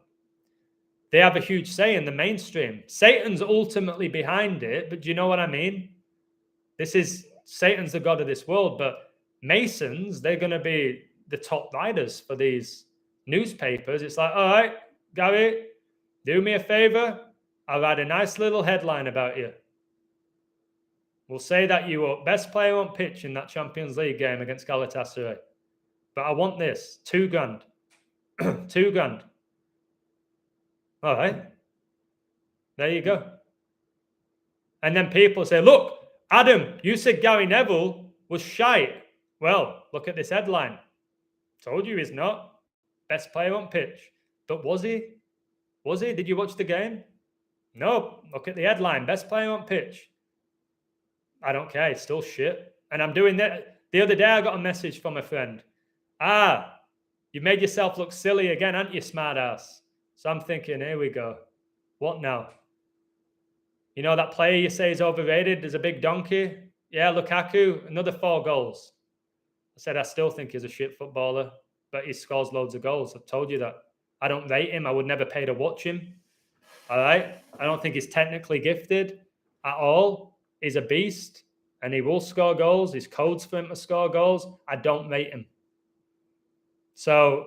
a huge say in the mainstream. Satan's ultimately behind it, but do you know what I mean? Satan's the god of this world, but Masons, they're going to be the top writers for these newspapers. It's like, all right, Gary, do me a favor. I'll write a nice little headline about you. We'll say that you were best player on pitch in that Champions League game against Galatasaray. But I want this, $2,000. $2,000. All right. There you go. And then people say, look, Adam, you said Gary Neville was shite. Well, look at this headline. Told you he's not. Best player on pitch. But was he? Was he? Did you watch the game? No. Look at the headline. Best player on pitch. I don't care. It's still shit. And I'm doing that. The other day, I got a message from a friend. You made yourself look silly again, aren't you, smart ass? So I'm thinking, here we go. What now? You know that player you say is overrated? There's a big donkey. Yeah, Lukaku, another 4 goals. I said, I still think he's a shit footballer, but he scores loads of goals. I've told you that. I don't rate him. I would never pay to watch him. All right? I don't think he's technically gifted at all. He's a beast, and he will score goals. There's codes for him to score goals. I don't rate him. So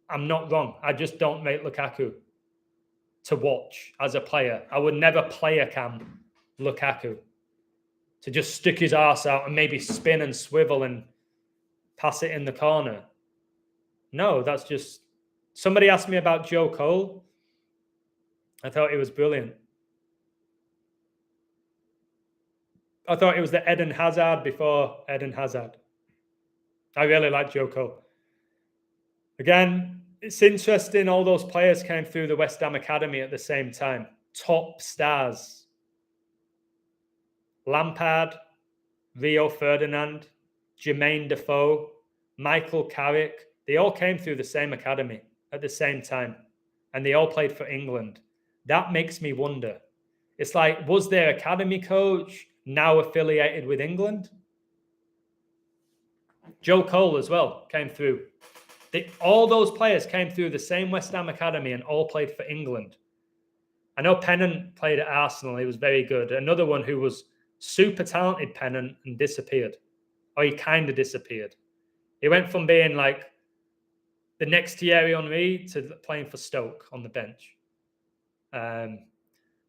I'm not wrong. I just don't rate Lukaku to watch as a player. I would never player cam Lukaku to just stick his arse out and maybe spin and swivel and pass it in the corner. No, that's just... Somebody asked me about Joe Cole. I thought he was brilliant. I thought it was the Eden Hazard before Eden Hazard. I really like Joe Cole. Again, it's interesting, all those players came through the West Ham Academy at the same time. Top stars. Lampard, Rio Ferdinand, Jermaine Defoe, Michael Carrick. They all came through the same academy at the same time. And they all played for England. That makes me wonder. It's like, was their academy coach now affiliated with England? Joe Cole as well came through. All those players came through the same West Ham academy and all played for England. I know Pennant played at Arsenal. He was very good. Another one who was super talented, Pennant, and disappeared. Or he kind of disappeared. He went from being like the next Thierry Henry to playing for Stoke on the bench.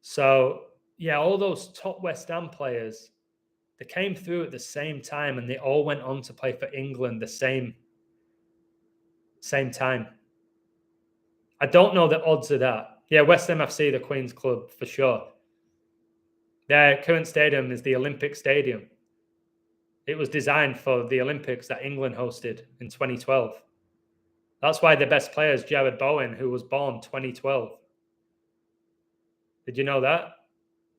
So, yeah, all those top West Ham players, they came through at the same time and they all went on to play for England the same time. I don't know the odds of that. Yeah, West Ham FC, the Queen's Club, for sure. Their current stadium is the Olympic Stadium. It was designed for the Olympics that England hosted in 2012. That's why the best player is Jared Bowen, who was born 2012. Did you know that?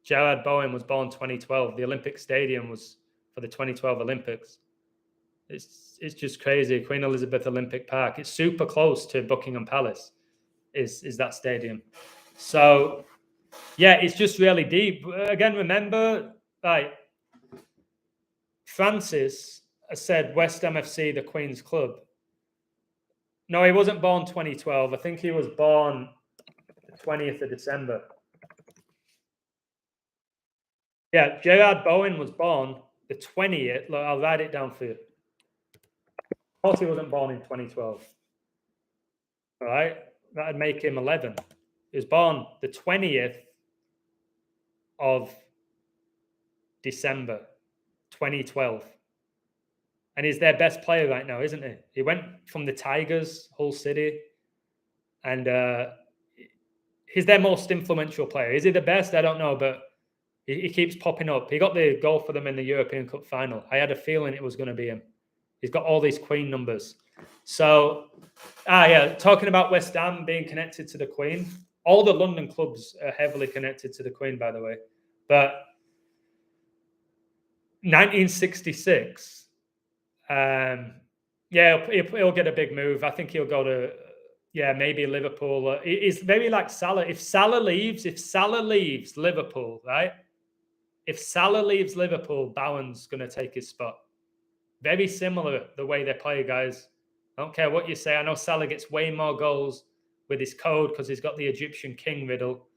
Jared Bowen was born 2012. The Olympic Stadium was for the 2012 Olympics. It's just crazy. Queen Elizabeth Olympic Park. It's super close to Buckingham Palace, is that stadium. So, yeah, it's just really deep. Again, remember, like, Francis said West Ham FC, the Queen's Club. No, he wasn't born 2012. I think he was born the 20th of December. Yeah, Gerard Bowen was born the 20th. Look, I'll write it down for you. Of course, he wasn't born in 2012. All right, that'd make him 11. He was born the 20th of December, 2012. And he's their best player right now, isn't he? He went from the Tigers, Hull City, and he's their most influential player. Is he the best? I don't know, but he keeps popping up. He got the goal for them in the European Cup final. I had a feeling it was going to be him. He's got all these Queen numbers. So, yeah, talking about West Ham being connected to the Queen. All the London clubs are heavily connected to the Queen, by the way. But 1966, yeah, he'll get a big move. I think he'll go to, yeah, maybe Liverpool. It's very like Salah. If Salah leaves Liverpool, right? If Salah leaves Liverpool, Bowen's going to take his spot. Very similar the way they play, guys. I don't care what you say. I know Salah gets way more goals with his code because he's got the Egyptian king riddle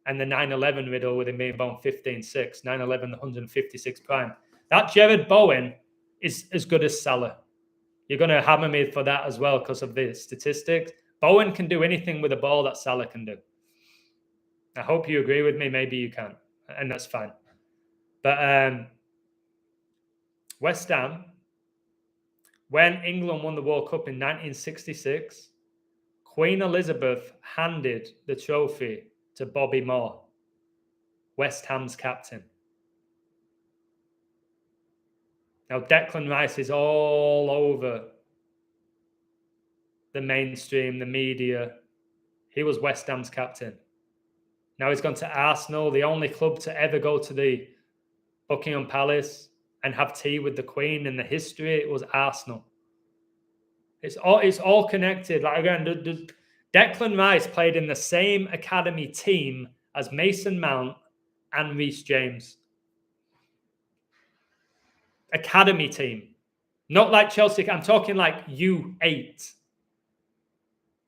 and the 9/11 riddle with him being born 15/6, 9/11, the 156 prime. That Jared Bowen is as good as Salah. You're going to hammer me for that as well because of the statistics. Bowen can do anything with a ball that Salah can do. I hope you agree with me. Maybe you can, and that's fine. But West Ham, when England won the World Cup in 1966, Queen Elizabeth handed the trophy to Bobby Moore, West Ham's captain. Now, Declan Rice is all over the mainstream, the media. He was West Ham's captain. Now he's gone to Arsenal, the only club to ever go to the Buckingham Palace and have tea with the Queen in the history. It was Arsenal. It's all connected. Like again, Declan Rice played in the same academy team as Mason Mount and Reece James. Academy team. Not like Chelsea. I'm talking like U8.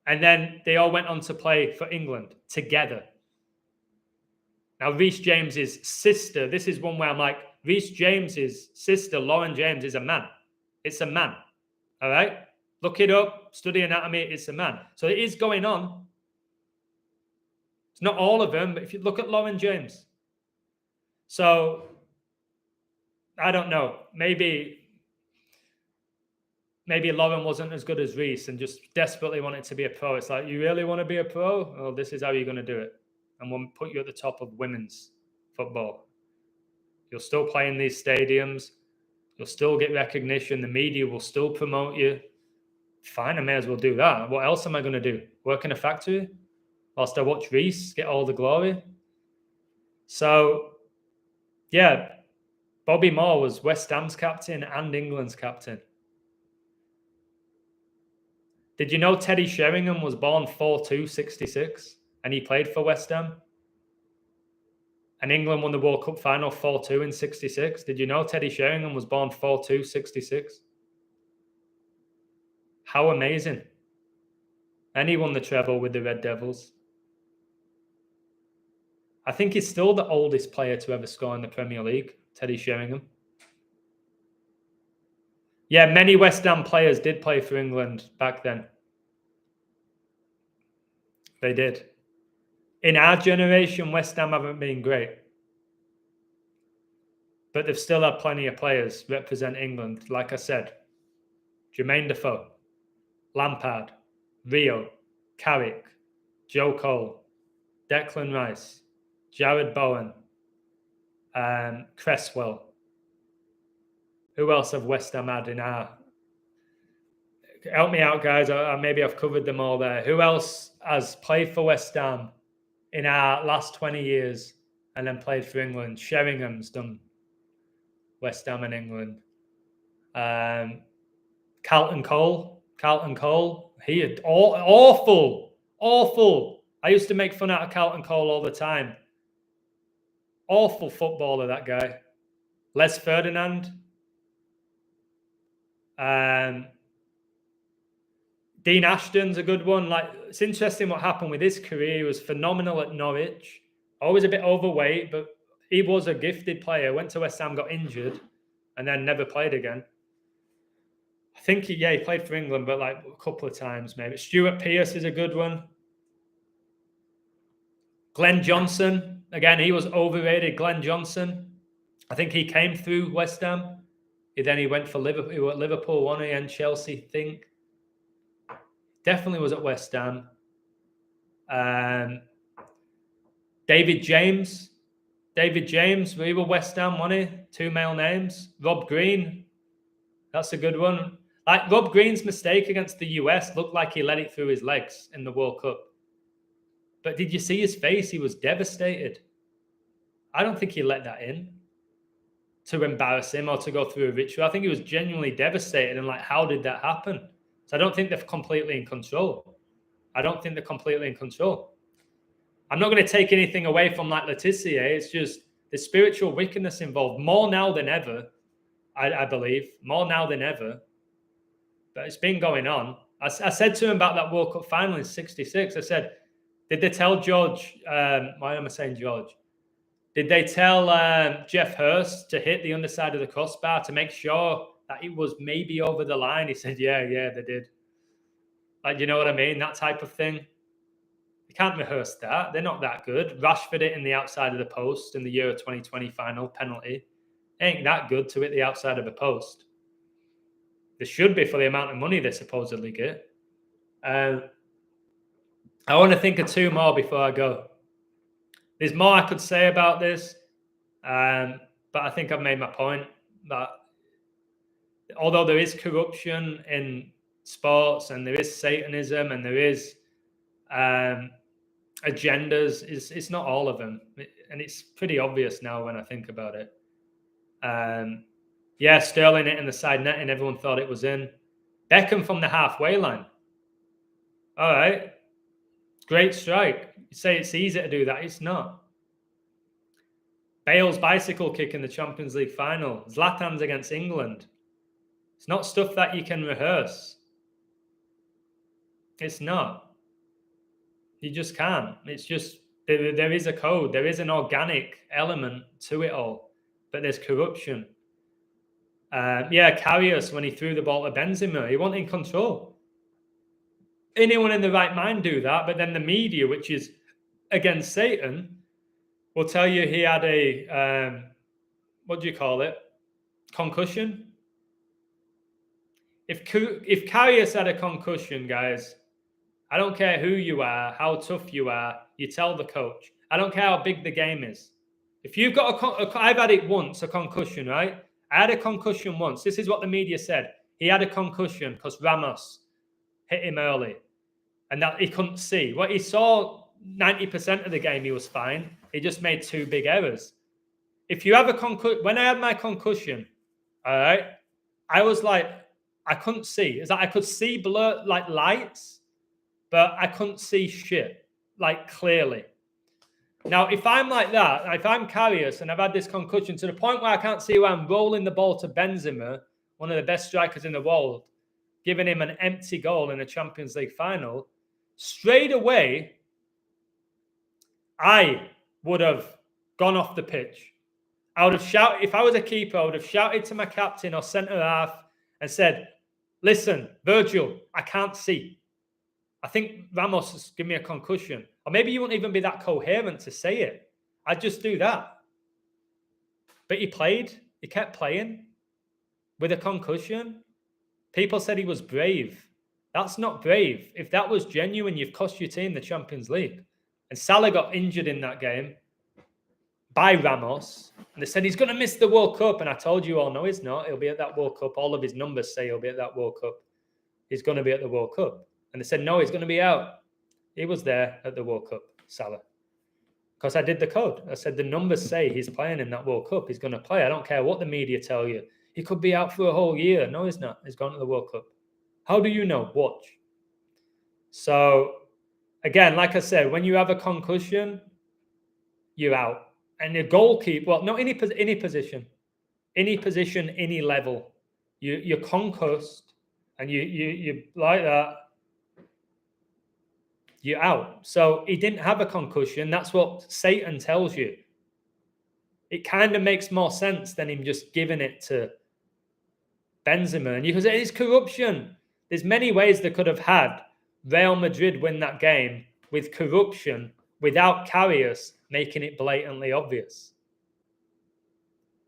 And then they all went on to play for England together. Now, Reece James's sister, this is one where I'm like, Reece James's sister, Lauren James, is a man. It's a man. All right? Look it up, study anatomy, it's a man. So it is going on. It's not all of them, but if you look at Lauren James. So, I don't know. Maybe Lauren wasn't as good as Reece and just desperately wanted to be a pro. It's like, you really want to be a pro? Well, this is how you're going to do it. And we'll put you at the top of women's football. You'll still play in these stadiums. You'll still get recognition. The media will still promote you. Fine, I may as well do that. What else am I going to do? Work in a factory? Whilst I watch Reece get all the glory? So, yeah, Bobby Moore was West Ham's captain and England's captain. Did you know Teddy Sheringham was born 4/2/66 and he played for West Ham? And England won the World Cup final 4-2 in 66. Did you know Teddy Sheringham was born 4-2, 66? How amazing. And he won the treble with the Red Devils. I think he's still the oldest player to ever score in the Premier League, Teddy Sheringham. Yeah, many West Ham players did play for England back then. They did. In our generation, West Ham haven't been great. But they've still had plenty of players represent England. Like I said, Jermaine Defoe, Lampard, Rio, Carrick, Joe Cole, Declan Rice, Jared Bowen, Cresswell. Who else have West Ham had in our... Help me out, guys. Maybe I've covered them all there. Who else has played for West Ham in our last 20 years and then played for England? Sheringham's done West Ham in England. Carlton Cole. He had awful. I used to make fun out of Carlton Cole all the time. Awful footballer, that guy. Les Ferdinand. Dean Ashton's a good one. Like, it's interesting what happened with his career. He was phenomenal at Norwich. Always a bit overweight, but he was a gifted player. Went to West Ham, got injured, and then never played again. I think he played for England, but like a couple of times maybe. Stuart Pearce is a good one. Glenn Johnson, again, he was overrated. Glenn Johnson, I think he came through West Ham. Then he went for Liverpool. He was at Liverpool, one and Chelsea, I think. Definitely was at West Ham. David James, we were West Ham, wasn't he? 2 male names. Rob Green, that's a good one. Like, Rob Green's mistake against the US looked like he let it through his legs in the World Cup. But did you see his face? He was devastated. I don't think he let that in to embarrass him or to go through a ritual. I think he was genuinely devastated and like, how did that happen? So I don't think they're completely in control. I'm not going to take anything away from like Tissier. It's just the spiritual wickedness involved more now than ever. I believe more now than ever. But it's been going on. I said to him about that World Cup final in '66. I said, did they tell George? Why am I saying George? Did they tell Jeff Hurst to hit the underside of the crossbar to make sure that it was maybe over the line? He said, yeah, they did. Like, you know what I mean? That type of thing. You can't rehearse that. They're not that good. Rashford it in the outside of the post in the Euro 2020 final penalty. Ain't that good to hit the outside of the post. They should be for the amount of money they supposedly get. I want to think of 2 more before I go. There's more I could say about this, but I think I've made my point that although there is corruption in sports and there is Satanism and there is agendas, it's not all of them. And it's pretty obvious now when I think about it. Sterling it in the side net and everyone thought it was in. Beckham from the halfway line. All right. Great strike. You say it's easy to do that. It's not. Bale's bicycle kick in the Champions League final. Zlatan's against England. It's not stuff that you can rehearse. It's not. You just can't. It's just, there is a code. There is an organic element to it all. But there's corruption. Karius, when he threw the ball to Benzema, he wasn't in control. Anyone in the right mind do that, but then the media, which is against Satan, will tell you he had a, concussion. If Karius had a concussion, guys, I don't care who you are, how tough you are, you tell the coach. I don't care how big the game is. If you've got I've had it once, a concussion, right? I had a concussion once. This is what the media said. He had a concussion because Ramos hit him early and that he couldn't see. What he saw 90% of the game, he was fine. He just made 2 big errors. If you have a concussion, when I had my concussion, all right, I was like, I couldn't see. It's like I could see blur, like lights, but I couldn't see shit, like clearly. Now, if I'm like that, if I'm Karius and I've had this concussion to the point where I can't see where I'm rolling the ball to Benzema, one of the best strikers in the world, giving him an empty goal in a Champions League final, straight away, I would have gone off the pitch. I would have shouted, if I was a keeper, I would have shouted to my captain or centre half and said, listen, Virgil, I can't see. I think Ramos has given me a concussion. Or maybe you wouldn't even be that coherent to say it. I'd just do that. But he played. He kept playing with a concussion. People said he was brave. That's not brave. If that was genuine, you've cost your team the Champions League. And Salah got injured in that game by Ramos. And they said he's going to miss the World Cup. And I told you all, no, he's not. He'll be at that World Cup. All of his numbers say he'll be at that World Cup. He's going to be at the World Cup. And they said, no, he's going to be out. He was there at the World Cup, Salah. Because I did the code. I said, the numbers say he's playing in that World Cup. He's going to play. I don't care what the media tell you. He could be out for a whole year. No, he's not. He's gone to the World Cup. How do you know? Watch. So, again, like I said, when you have a concussion, you're out. And the goalkeeper, well, not any position, any level, you're concussed, and you like that, you're out. So he didn't have a concussion. That's what Satan tells you. It kind of makes more sense than him just giving it to Benzema. And you can say it's corruption. There's many ways they could have had Real Madrid win that game with corruption without Karius making it blatantly obvious.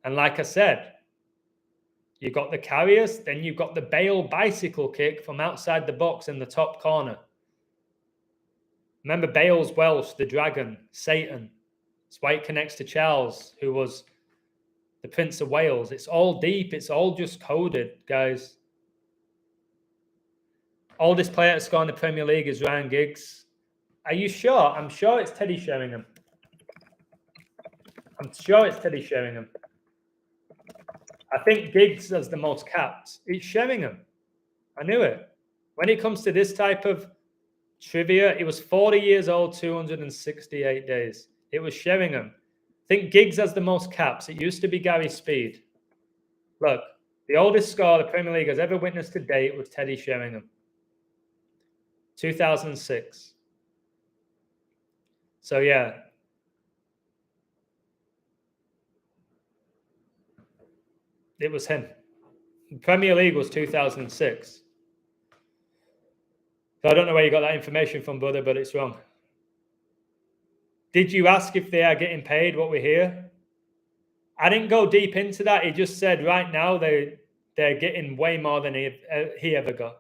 And like I said, you got the Karius, then you've got the Bale bicycle kick from outside the box in the top corner. Remember, Bale's Welsh, the dragon, Satan. That's why it connects to Charles, who was the Prince of Wales. It's all deep. It's all just coded, guys. Oldest player to score in the Premier League is Ryan Giggs. Are you sure? I'm sure it's Teddy Sheringham. I'm sure it's Teddy Sheringham. I think Giggs has the most caps. It's Sheringham. I knew it. When it comes to this type of trivia, he was 40 years old, 268 days. It was Sheringham. I think Giggs has the most caps. It used to be Gary Speed. Look, the oldest score the Premier League has ever witnessed to date was Teddy Sheringham. 2006. So, yeah. It was him. The Premier League was 2006. So I don't know where you got that information from, brother, but it's wrong. Did you ask if they are getting paid what we hear? I didn't go deep into that. He just said right now they're getting way more than he ever got.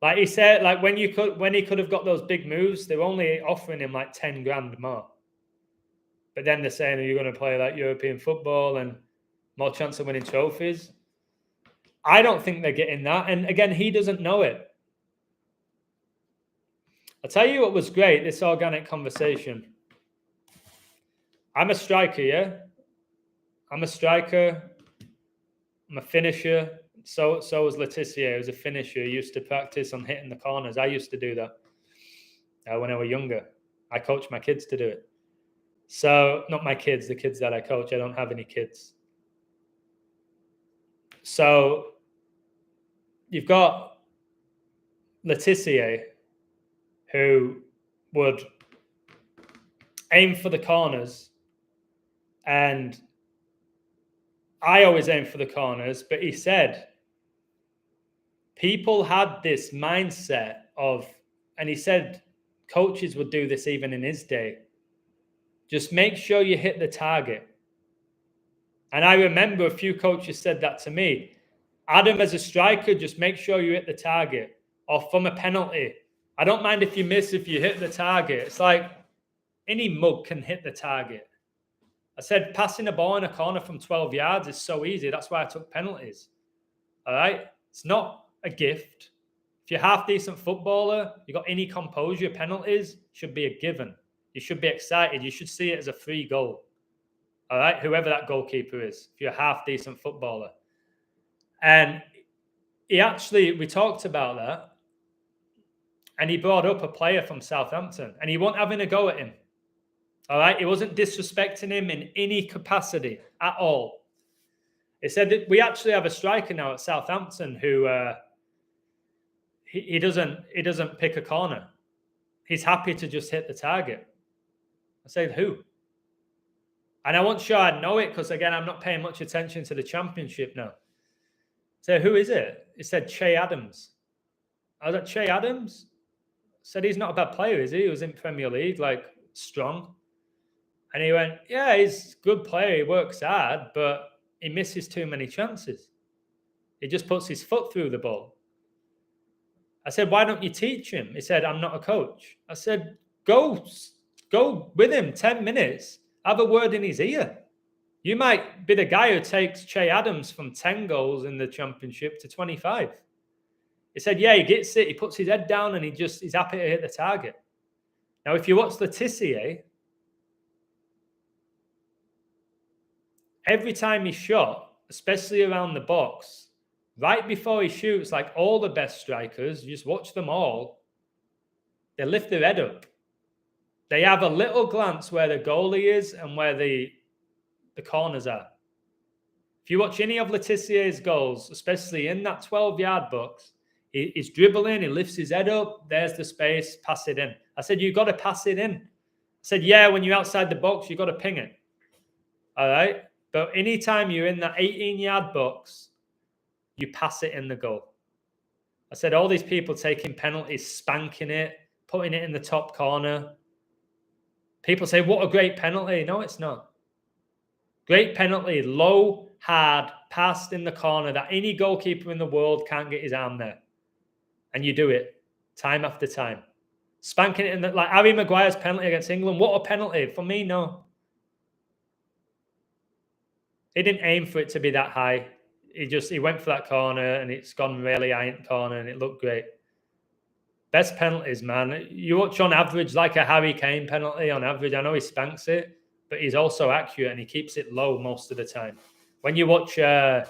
Like he said, like when he could have got those big moves, they're only offering him like 10 grand more. But then they're saying, are you going to play like European football and more chance of winning trophies? I don't think they're getting that. And again, he doesn't know it. I'll tell you what was great, this organic conversation. I'm a striker, yeah? I'm a striker. I'm a finisher. So was Tissier, who's a finisher. He used to practice on hitting the corners. I used to do that when I was younger. I coach my kids to do it. So, not my kids, the kids that I coach. I don't have any kids. So, you've got Tissier, who would aim for the corners. And I always aim for the corners. But he said people had this mindset of, and he said coaches would do this even in his day, just make sure you hit the target. And I remember a few coaches said that to me. Adam, as a striker, just make sure you hit the target. Or from a penalty, I don't mind if you miss, if you hit the target. It's like any mug can hit the target. I said passing a ball in a corner from 12 yards is so easy. That's why I took penalties. All right? It's not a gift. If you're a half-decent footballer, you got any composure, penalties should be a given. You should be excited. You should see it as a free goal. All right? Whoever that goalkeeper is, if you're a half-decent footballer. And we talked about that. and he brought up a player from Southampton, and he wasn't having a go at him. All right? He wasn't disrespecting him in any capacity at all. He said that we actually have a striker now at Southampton who he doesn't pick a corner. He's happy to just hit the target. I said, who? And I wasn't sure I'd know it because, again, I'm not paying much attention to the Championship now. So who is it? He said, Che Adams. I was like, Che Adams? Said he's not a bad player, is he? He was in Premier League, like, strong. And he went, yeah, he's a good player. He works hard, but he misses too many chances. He just puts his foot through the ball. I said, why don't you teach him? He said, I'm not a coach. I said, go with him 10 minutes. Have a word in his ear. You might be the guy who takes Che Adams from 10 goals in the Championship to 25. He said, yeah, he gets it. He puts his head down and he's happy to hit the target. Now, if you watch the Tissier, every time he shot, especially around the box, right before he shoots, like all the best strikers, you just watch them all, they lift their head up. They have a little glance where the goalie is and where the corners are. If you watch any of Le Tissier's goals, especially in that 12-yard box, he's dribbling, he lifts his head up, there's the space, pass it in. I said, you've got to pass it in. I said, yeah, when you're outside the box, you've got to ping it. All right? But anytime you're in that 18-yard box, you pass it in the goal. I said, all these people taking penalties, spanking it, putting it in the top corner. People say, what a great penalty. No, it's not. Great penalty, low, hard, passed in the corner that any goalkeeper in the world can't get his arm there. And you do it time after time. Spanking it in the, like Harry Maguire's penalty against England. What a penalty. For me, no. He didn't aim for it to be that high. He went for that corner and it's gone really high in the corner and it looked great. Best penalties, man. You watch on average like a Harry Kane penalty on average. I know he spanks it, but he's also accurate and he keeps it low most of the time. When you watch, I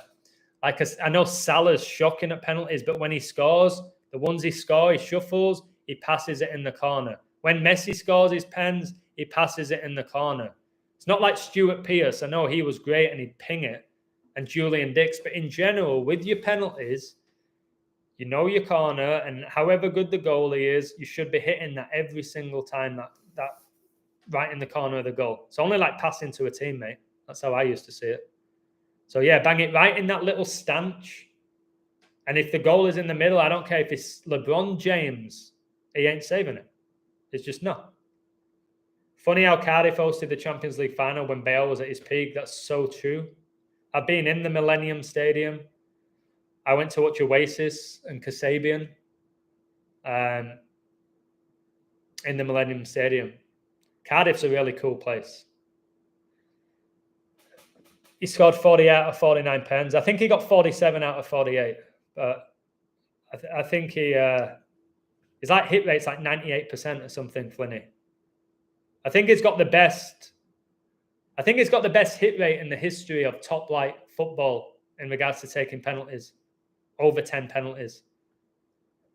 know Salah's shocking at penalties, but when he scores, the ones he scores, he shuffles, he passes it in the corner. When Messi scores his pens, he passes it in the corner. It's not like Stuart Pearce. I know he was great and he'd ping it, and Julian Dix, but in general, with your penalties, you know your corner, and however good the goalie is, you should be hitting that every single time that right in the corner of the goal. It's only like passing to a teammate. That's how I used to see it. So yeah, bang it right in that little stanch. And if the goal is in the middle, I don't care if it's LeBron James, he ain't saving it. It's just not. Funny how Cardiff hosted the Champions League final when Bale was at his peak. That's so true. I've been in the Millennium Stadium. I went to watch Oasis and Kasabian in the Millennium Stadium. Cardiff's a really cool place. He scored 40 out of 49 pens. I think he got 47 out of 48. But I think his like hit rate's like 98% or something, Flinney. I think it's got the best hit rate in the history of top flight football in regards to taking penalties. Over 10 penalties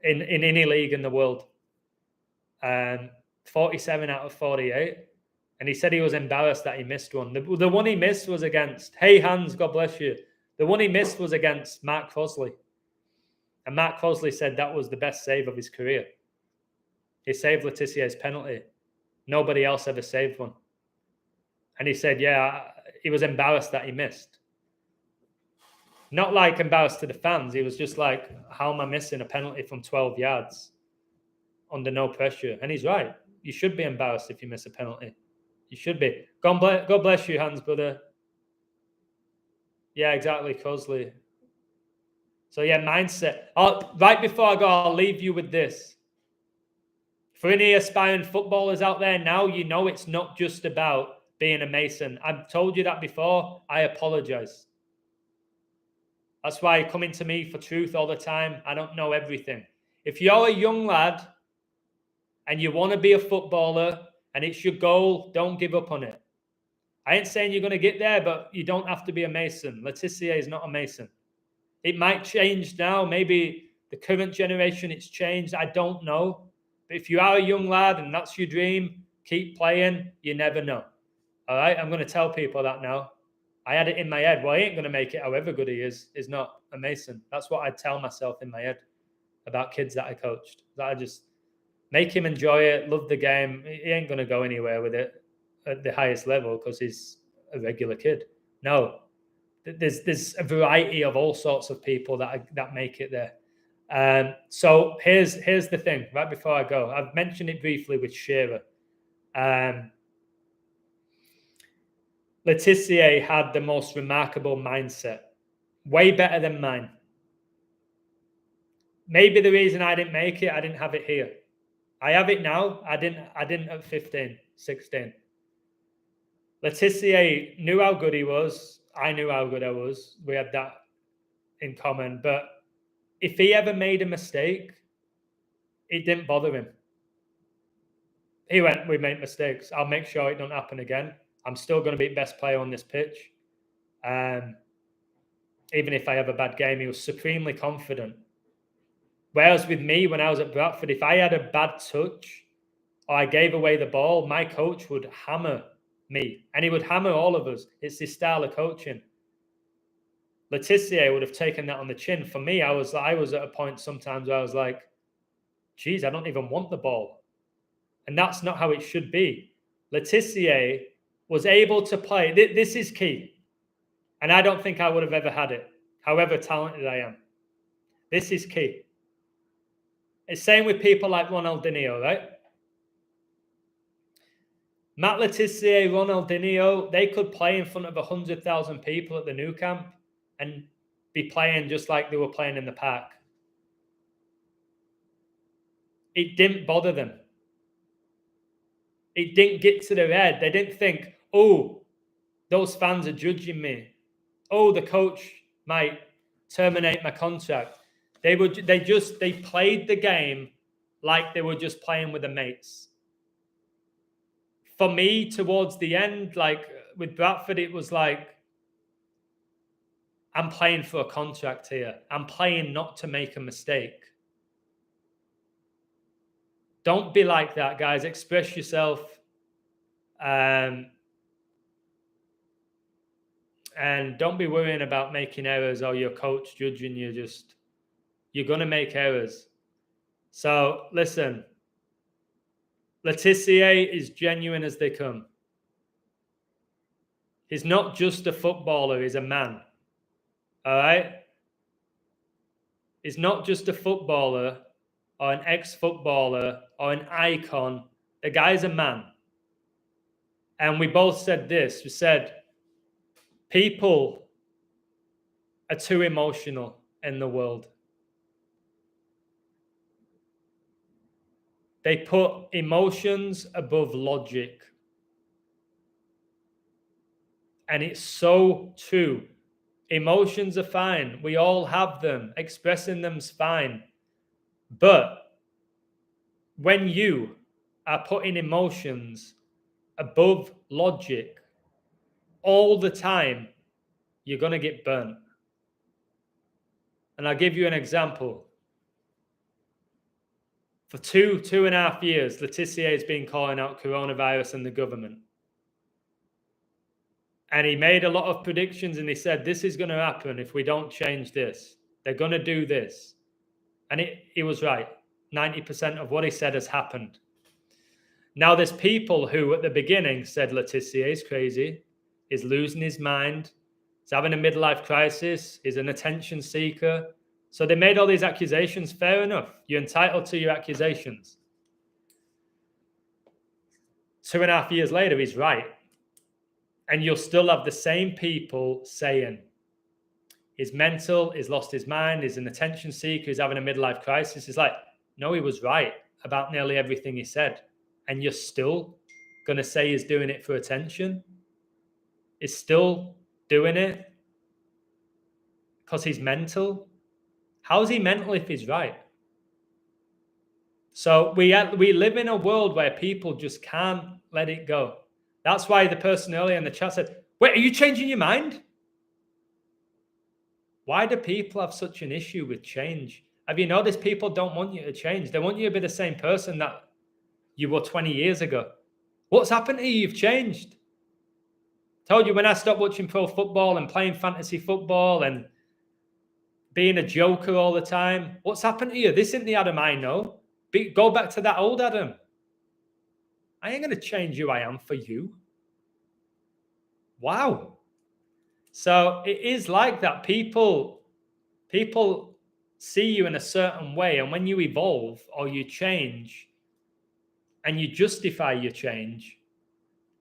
in any league in the world. 47 out of 48. And he said he was embarrassed that he missed one. The one he missed was against, hey Hans, God bless you. The one he missed was against Mark Crosley. And Mark Crosley said that was the best save of his career. He saved Le Tissier's penalty. Nobody else ever saved one. And he said, yeah, he was embarrassed that he missed. Not like embarrassed to the fans. He was just like, how am I missing a penalty from 12 yards under no pressure? And he's right. You should be embarrassed if you miss a penalty. You should be. God bless you, Hans, brother. Yeah, exactly, Crosley. So, yeah, mindset. Right before I go, I'll leave you with this. For any aspiring footballers out there now, you know it's not just about being a Mason. I've told you that before. I apologize. That's why coming to me for truth all the time. I don't know everything. If you're a young lad and you want to be a footballer and it's your goal, don't give up on it. I ain't saying you're going to get there, but you don't have to be a Mason. Le Tissier is not a Mason. It might change now. Maybe the current generation, it's changed. I don't know. But if you are a young lad and that's your dream, keep playing. You never know. All right, I'm going to tell people that now. I had it in my head. Well, he ain't going to make it however good he is not a Mason. That's what I tell myself in my head about kids that I coached. That I just make him enjoy it, love the game. He ain't going to go anywhere with it at the highest level because he's a regular kid. No, there's a variety of all sorts of people that make it there. So here's the thing. Right before I go, I've mentioned it briefly with Shearer. Tissier had the most remarkable mindset, way better than mine. Maybe the reason I didn't make it, I didn't have it here. I have it now. I didn't at 15, 16. Tissier knew how good he was. I knew how good I was. We had that in common. But if he ever made a mistake, it didn't bother him. He went, we make mistakes. I'll make sure it don't happen again. I'm still going to be best player on this pitch. Even if I have a bad game, he was supremely confident. Whereas with me, when I was at Bradford, if I had a bad touch or I gave away the ball, my coach would hammer me. And he would hammer all of us. It's his style of coaching. Tissier would have taken that on the chin. For me, I was at a point sometimes where I was like, geez, I don't even want the ball. And that's not how it should be. Tissier was able to play. This is key. And I don't think I would have ever had it, however talented I am. This is key. It's same with people like Ronaldinho, right? Matt Le Tissier, Ronaldinho, they could play in front of 100,000 people at the Nou Camp and be playing just like they were playing in the park. It didn't bother them. It didn't get to their head. They didn't think, oh, those fans are judging me. Oh, the coach might terminate my contract. They played the game like they were just playing with the mates. For me, towards the end, like with Bradford, it was like, I'm playing for a contract here. I'm playing not to make a mistake. Don't be like that, guys. Express yourself. And don't be worrying about making errors or your coach judging you. You're going to make errors. So, listen. Le Tissier is genuine as they come. He's not just a footballer, he's a man. All right? He's not just a footballer or an ex-footballer or an icon. The guy's a man. And we both said this. We said, people are too emotional in the world. They put emotions above logic. And it's so true. Emotions are fine. We all have them. Expressing them's fine. But when you are putting emotions above logic all the time, you're going to get burnt. And I'll give you an example. For 2.5 years, Le Tissier has been calling out coronavirus and the government. And he made a lot of predictions and he said, this is going to happen if we don't change this. They're going to do this. And he was right. 90% of what he said has happened. Now there's people who at the beginning said Le Tissier is crazy, is losing his mind, he's having a midlife crisis, he's an attention seeker. So they made all these accusations. Fair enough. You're entitled to your accusations. 2.5 years later, he's right. And you'll still have the same people saying he's mental, he's lost his mind, he's an attention seeker, he's having a midlife crisis. It's like, no, he was right about nearly everything he said. And you're still going to say he's doing it for attention? He's still doing it because he's mental? How is he mental if he's right? So we live in a world where people just can't let it go. That's why the person earlier in the chat said, wait, are you changing your mind? Why do people have such an issue with change? Have you noticed people don't want you to change? They want you to be the same person that you were 20 years ago. What's happened to you? You've changed. Told you when I stopped watching pro football and playing fantasy football and being a joker all the time. What's happened to you? This isn't the Adam I know. Go back to that old Adam. I ain't going to change who I am for you. Wow. So it is like that. People see you in a certain way, and when you evolve or you change and you justify your change,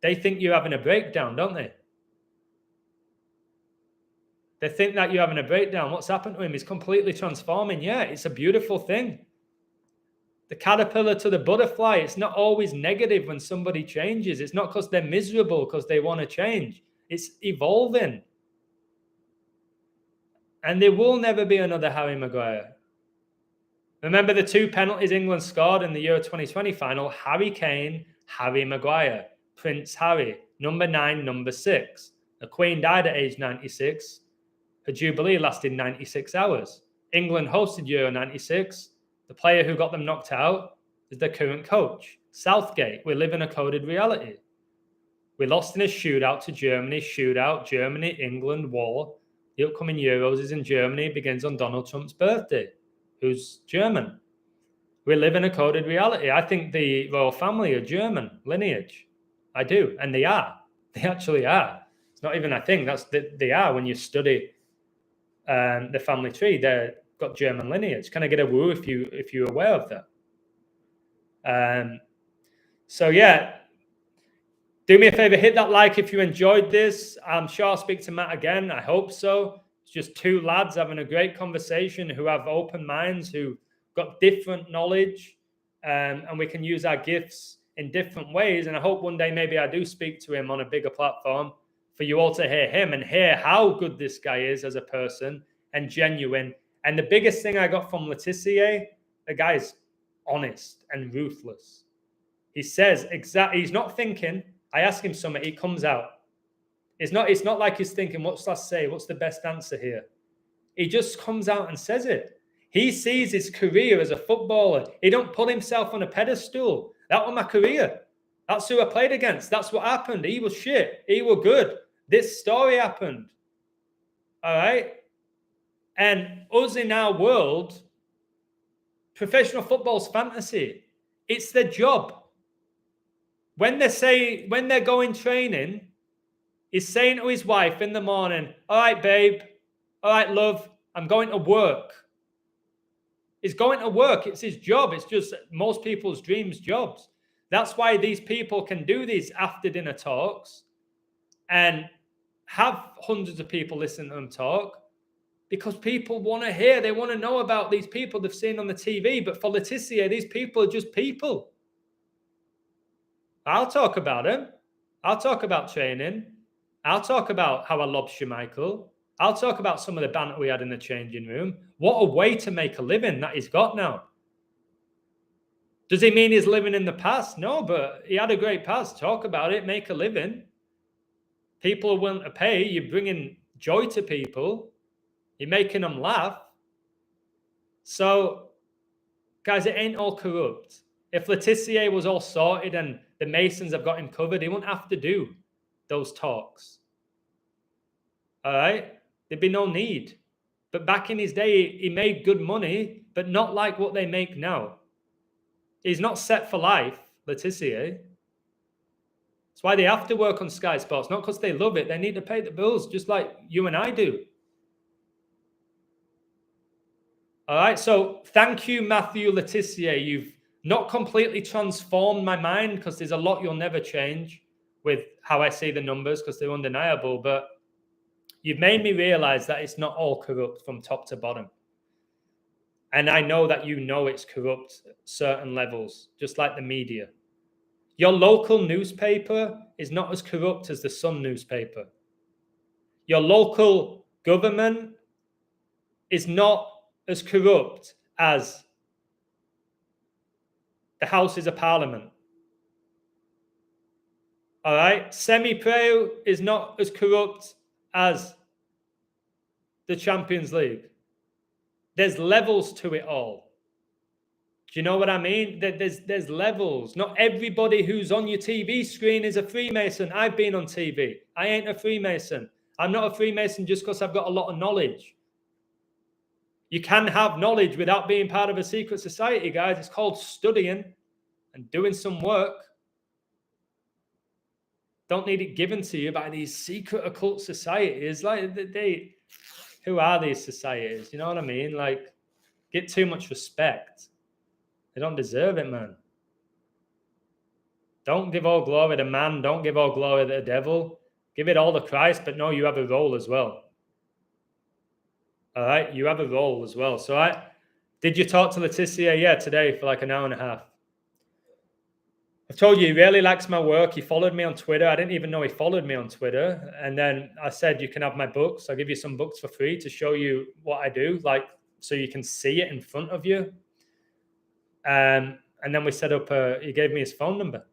they think you're having a breakdown, don't they? They think that you're having a breakdown. What's happened to him? He's completely transforming. Yeah, it's a beautiful thing. The caterpillar to the butterfly. It's not always negative when somebody changes. It's not because they're miserable, because they want to change. It's evolving. And there will never be another Harry Maguire. Remember the 2 penalties England scored in the Euro 2020 final? Harry Kane, Harry Maguire, Prince Harry, number 9, number 6. The Queen died at age 96. Her jubilee lasted 96 hours. England hosted Euro 96. The player who got them knocked out is their current coach, Southgate. We live in a coded reality. We lost in a shootout to Germany. Shootout, Germany, England, war. The upcoming Euros is in Germany. It begins on Donald Trump's birthday, who's German. We live in a coded reality. I think the royal family are German lineage. I do. And they are. They actually are. It's not even I think. They are. When you study the family tree, they've got German lineage. Can I get a woo if you're aware of that? So yeah, do me a favor, hit that like if you enjoyed this. I'm sure I'll speak to Matt again. I hope so. It's just 2 lads having a great conversation who have open minds, who got different knowledge, and we can use our gifts in different ways. And I hope one day maybe I do speak to him on a bigger platform for you all to hear him and hear how good this guy is as a person and genuine. And the biggest thing I got from Tissier, the guy's honest and ruthless. He says exactly, he's not thinking. I ask him something, he comes out. It's not like he's thinking, what shall I say? What's the best answer here? He just comes out and says it. He sees his career as a footballer. He don't put himself on a pedestal. That was my career. That's who I played against. That's what happened. He was shit. He was good. This story happened. All right? And us in our world, professional football's fantasy. It's their job. When they're going training, he's saying to his wife in the morning, all right, babe, all right, love, I'm going to work. He's going to work. It's his job. It's just most people's dreams jobs. That's why these people can do these after dinner talks and have hundreds of people listen to them talk, because people want to hear, they want to know about these people they've seen on the TV. But for Tissier, these people are just people. I'll talk about him. I'll talk about training. I'll talk about how I lobbed Schmeichel. I'll talk about some of the banter we had in the changing room. What a way to make a living that he's got now. Does he mean he's living in the past? No, but he had a great past. Talk about it, make a living. People are willing to pay. You're bringing joy to people. You're making them laugh. So, guys, it ain't all corrupt. If Tissier was all sorted and the Masons have got him covered, he wouldn't have to do those talks. All right? There'd be no need. But back in his day, he made good money, but not like what they make now. He's not set for life, Tissier. That's why they have to work on Sky Sports, not because they love it. They need to pay the bills, just like you and I do. All right, so thank you, Matthew Tissier. You've not completely transformed my mind, because there's a lot you'll never change with how I see the numbers, because they're undeniable, but you've made me realize that it's not all corrupt from top to bottom. And I know that you know it's corrupt at certain levels, just like the media. Your local newspaper is not as corrupt as the Sun newspaper. Your local government is not as corrupt as the Houses of Parliament. All right? Semi-pro is not as corrupt as the Champions League. there's levels to it all. Do you know what I mean? There's levels. Not everybody who's on your TV screen is a Freemason. I've been on TV. I ain't a Freemason. I'm not a Freemason just because I've got a lot of knowledge. You can have knowledge without being part of a secret society, guys. It's called studying and doing some work. Don't need it given to you by these secret occult societies. Like, who are these societies? You know what I mean? Like, get too much respect. They don't deserve it, man. Don't give all glory to man. Don't give all glory to the devil. Give it all to Christ, but know you have a role as well. All right? You have a role as well. So did you talk to Tissier? Yeah, today for like an hour and a half. I've told you, he really likes my work. He followed me on Twitter. I didn't even know he followed me on Twitter. And then I said, you can have my books. I'll give you some books for free to show you what I do, like, so you can see it in front of you. And then we set up, he gave me his phone number.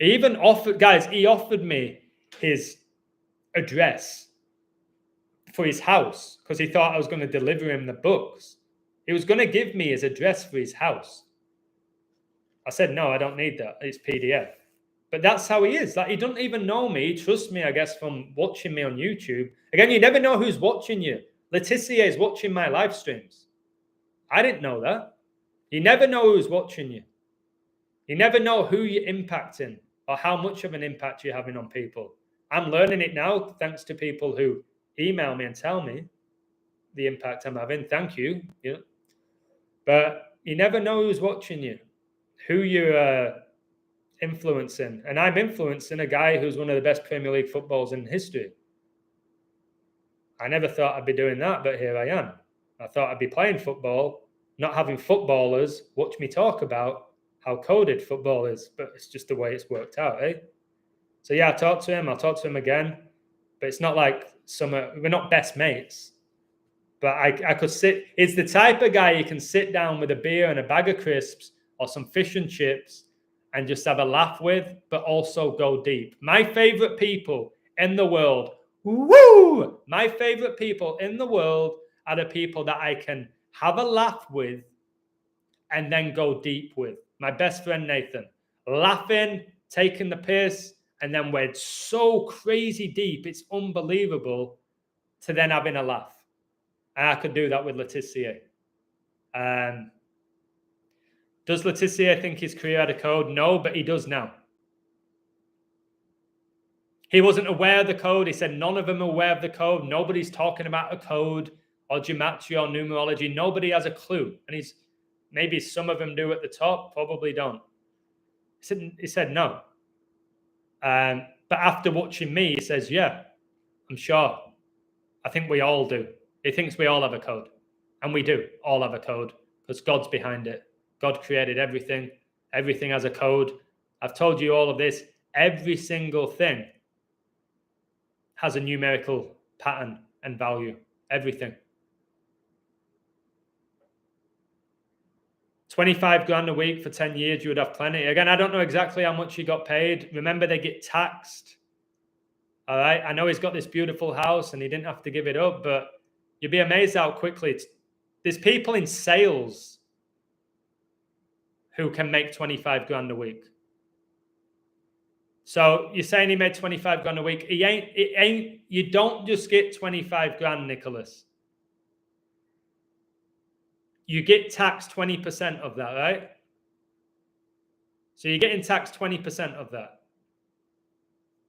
He even offered, guys, he offered me his address for his house because he thought I was going to deliver him the books. He was going to give me his address for his house. I said, no, I don't need that. It's PDF. But that's how he is. Like, he doesn't even know me. He trusts me, I guess, from watching me on YouTube. Again, you never know who's watching you. Tissier is watching my live streams. I didn't know that. You never know who's watching you. You never know who you're impacting or how much of an impact you're having on people. I'm learning it now thanks to people who email me and tell me the impact I'm having. Thank you. Yeah. But you never know who's watching you, who you're influencing. And I'm influencing a guy who's one of the best Premier League footballers in history. I never thought I'd be doing that, but here I am. I thought I'd be playing football, not having footballers watch me talk about how coded football is, but it's just the way it's worked out, eh? So yeah, I talked to him. I'll talk to him again, but it's not like we're not best mates. But I could sit. It's the type of guy you can sit down with a beer and a bag of crisps or some fish and chips and just have a laugh with, but also go deep. My favorite people in the world, woo! My favorite people in the world are the people that I can have a laugh with and then go deep with. My best friend, Nathan, laughing, taking the piss, and then we're so crazy deep, it's unbelievable, to then having a laugh. And I could do that with Tissier. Does Tissier think his career had a code? No, but he does now. He wasn't aware of the code. He said none of them are aware of the code. Nobody's talking about a code or gematria or numerology. Nobody has a clue. And maybe some of them do at the top, probably don't. He said no. But after watching me, he says, yeah, I'm sure. I think we all do. He thinks we all have a code. And we do all have a code because God's behind it. God created everything. Everything has a code. I've told you all of this. Every single thing has a numerical pattern and value. Everything. 25 grand a week for 10 years, you would have plenty. Again, I don't know exactly how much he got paid. Remember, they get taxed. All right. I know he's got this beautiful house and he didn't have to give it up, but you'd be amazed how quickly there's people in sales who can make 25 grand a week. So you're saying he made 25 grand a week. You don't just get 25 grand, Nicholas. You get taxed 20% of that, right? So you're getting taxed 20% of that.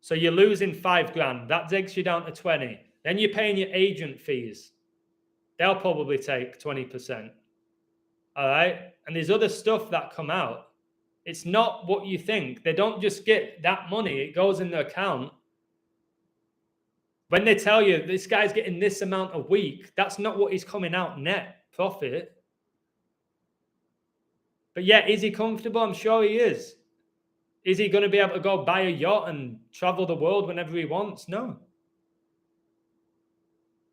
So you're losing 5 grand. That takes you down to 20. Then you're paying your agent fees. They'll probably take 20%. All right? And there's other stuff that come out. It's not what you think. They don't just get that money. It goes in their account. When they tell you this guy's getting this amount a week, that's not what he's coming out net profit. But yeah, is he comfortable? I'm sure he is. Is he going to be able to go buy a yacht and travel the world whenever he wants? No.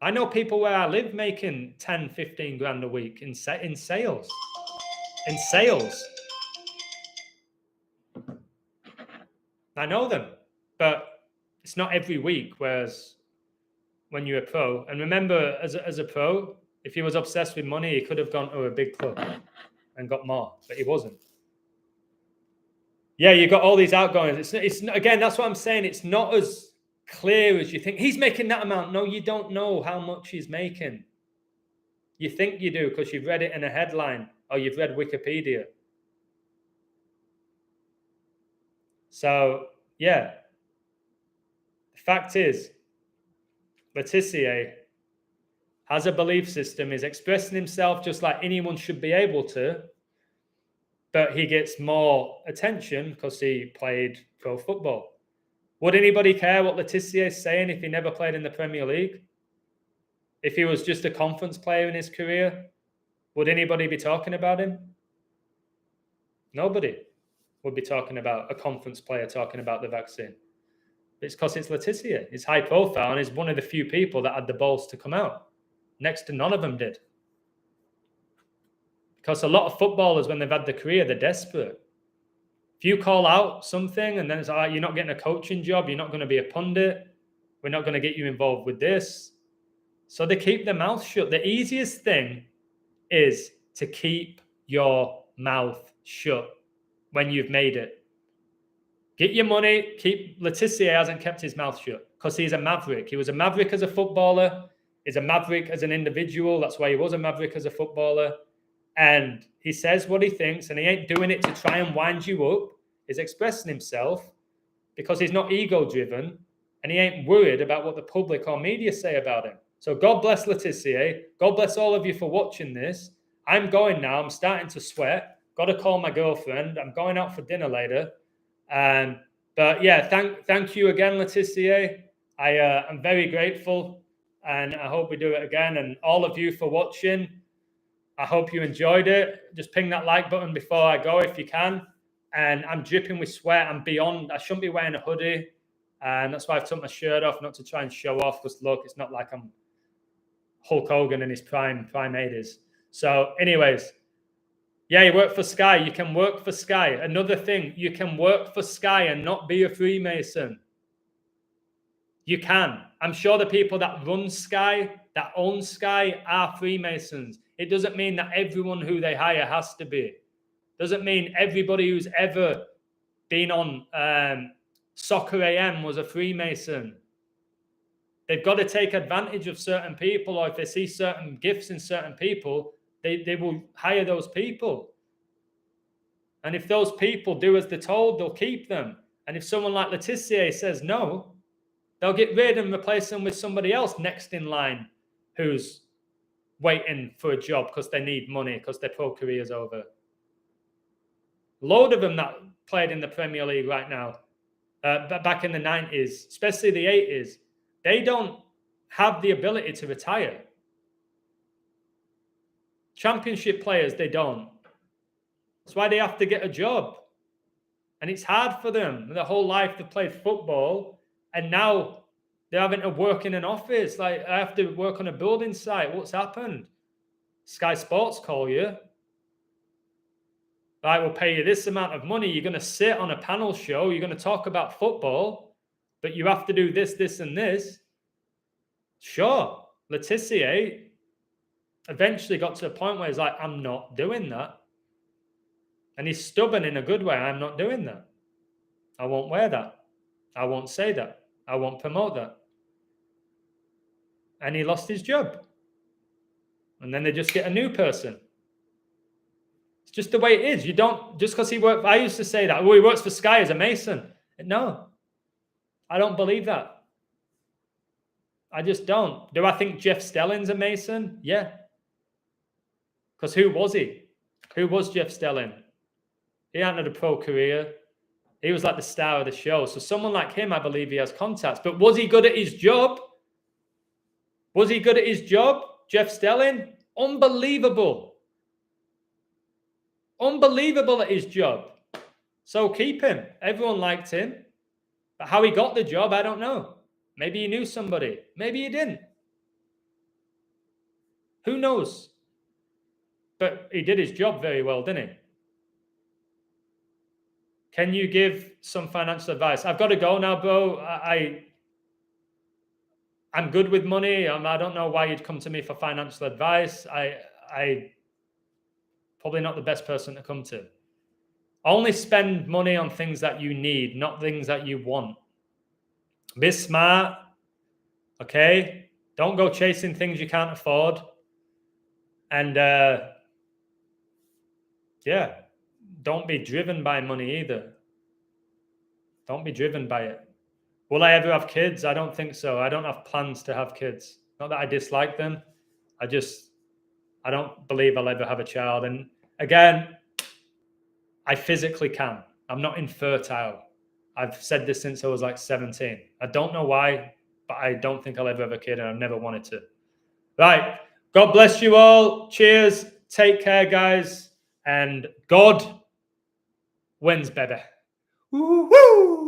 I know people where I live making 10, 15 grand a week in sales. In sales. I know them, but it's not every week. Whereas when you're a pro, and remember, as a pro, If he was obsessed with money, he could have gone to a big club and got more, but he wasn't. Yeah, you got all these outgoings. It's again, that's what I'm saying. It's not as clear as you think. He's making that amount. No, you don't know how much he's making. You think you do because you've read it in a headline or you've read Wikipedia. So, yeah. The fact is, Tissier has a belief system, is expressing himself just like anyone should be able to, but he gets more attention because he played pro football. Would anybody care what Tissier is saying if he never played in the Premier League? If he was just a conference player in his career, would anybody be talking about him? Nobody would be talking about a conference player talking about the vaccine. It's because it's Tissier. He's high profile and he's one of the few people that had the balls to come out. Next to none of them did. Because a lot of footballers, when they've had the career, they're desperate. If you call out something and then it's like, you're not getting a coaching job, you're not going to be a pundit, we're not going to get you involved with this. So they keep their mouth shut. The easiest thing is to keep your mouth shut when you've made it. Get your money. Tissier hasn't kept his mouth shut because he's a maverick. He was a maverick as a footballer. He's a maverick as an individual. That's why he was a maverick as a footballer. And he says what he thinks, and he ain't doing it to try and wind you up. He's expressing himself because he's not ego-driven, and he ain't worried about what the public or media say about him. So God bless Tissier. God bless all of you for watching this. I'm going now. I'm starting to sweat. Got to call my girlfriend. I'm going out for dinner later. But yeah, thank you again, Tissier. I'm very grateful, and I hope we do it again. And all of you for watching. I hope you enjoyed it. Just ping that like button before I go if you can. And I'm dripping with sweat. I'm beyond. I shouldn't be wearing a hoodie. And that's why I've took my shirt off, not to try and show off. Because look, it's not like I'm Hulk Hogan in his prime 80s. So anyways, yeah, you work for Sky. You can work for Sky. Another thing, you can work for Sky and not be a Freemason. You can. I'm sure the people that run Sky, that own Sky, are Freemasons. It doesn't mean that everyone who they hire has to be. Doesn't mean everybody who's ever been on Soccer AM was a Freemason. They've got to take advantage of certain people, or if they see certain gifts in certain people, they will hire those people. And if those people do as they're told, they'll keep them. And if someone like Tissier says no, they'll get rid and replace them with somebody else next in line who's waiting for a job because they need money, because their pro career's over. Load of them that played in the Premier League right now, back in the 90s, especially the 80s, they don't have the ability to retire. Championship players, they don't. That's why they have to get a job. And it's hard for them. Their whole life they've played football, and now they're having to work in an office. Like, I have to work on a building site. What's happened? Sky Sports call you. Right, we'll pay you this amount of money. You're going to sit on a panel show. You're going to talk about football, but you have to do this, this, and this. Sure. Tissier eventually got to a point where he's like, I'm not doing that. And he's stubborn in a good way. I'm not doing that. I won't wear that. I won't say that. I won't promote that. And he lost his job. And then they just get a new person. It's just the way it is. You don't, just because he worked, I used to say that, he works for Sky as a Mason. No, I don't believe that. I just don't. Do I think Jeff Stelling's a Mason? Yeah. Because who was he? Who was Jeff Stelling? He hadn't had a pro career. He was like the star of the show. So someone like him, I believe he has contacts. But was he good at his job? Was he good at his job? Jeff Stelling? Unbelievable. Unbelievable at his job. So keep him. Everyone liked him. But how he got the job, I don't know. Maybe he knew somebody. Maybe he didn't. Who knows? But he did his job very well, didn't he? Can you give some financial advice? I've got to go now, bro. I'm good with money. I don't know why you'd come to me for financial advice. I probably not the best person to come to. Only spend money on things that you need, not things that you want. Be smart, okay? Don't go chasing things you can't afford. And yeah, don't be driven by money either. Don't be driven by it. Will I ever have kids? I don't think so. I don't have plans to have kids. Not that I dislike them. I don't believe I'll ever have a child. And again, I physically can. I'm not infertile. I've said this since I was like 17. I don't know why, but I don't think I'll ever have a kid, and I've never wanted to. Right. God bless you all. Cheers. Take care, guys. And God wins, baby. Woo-hoo!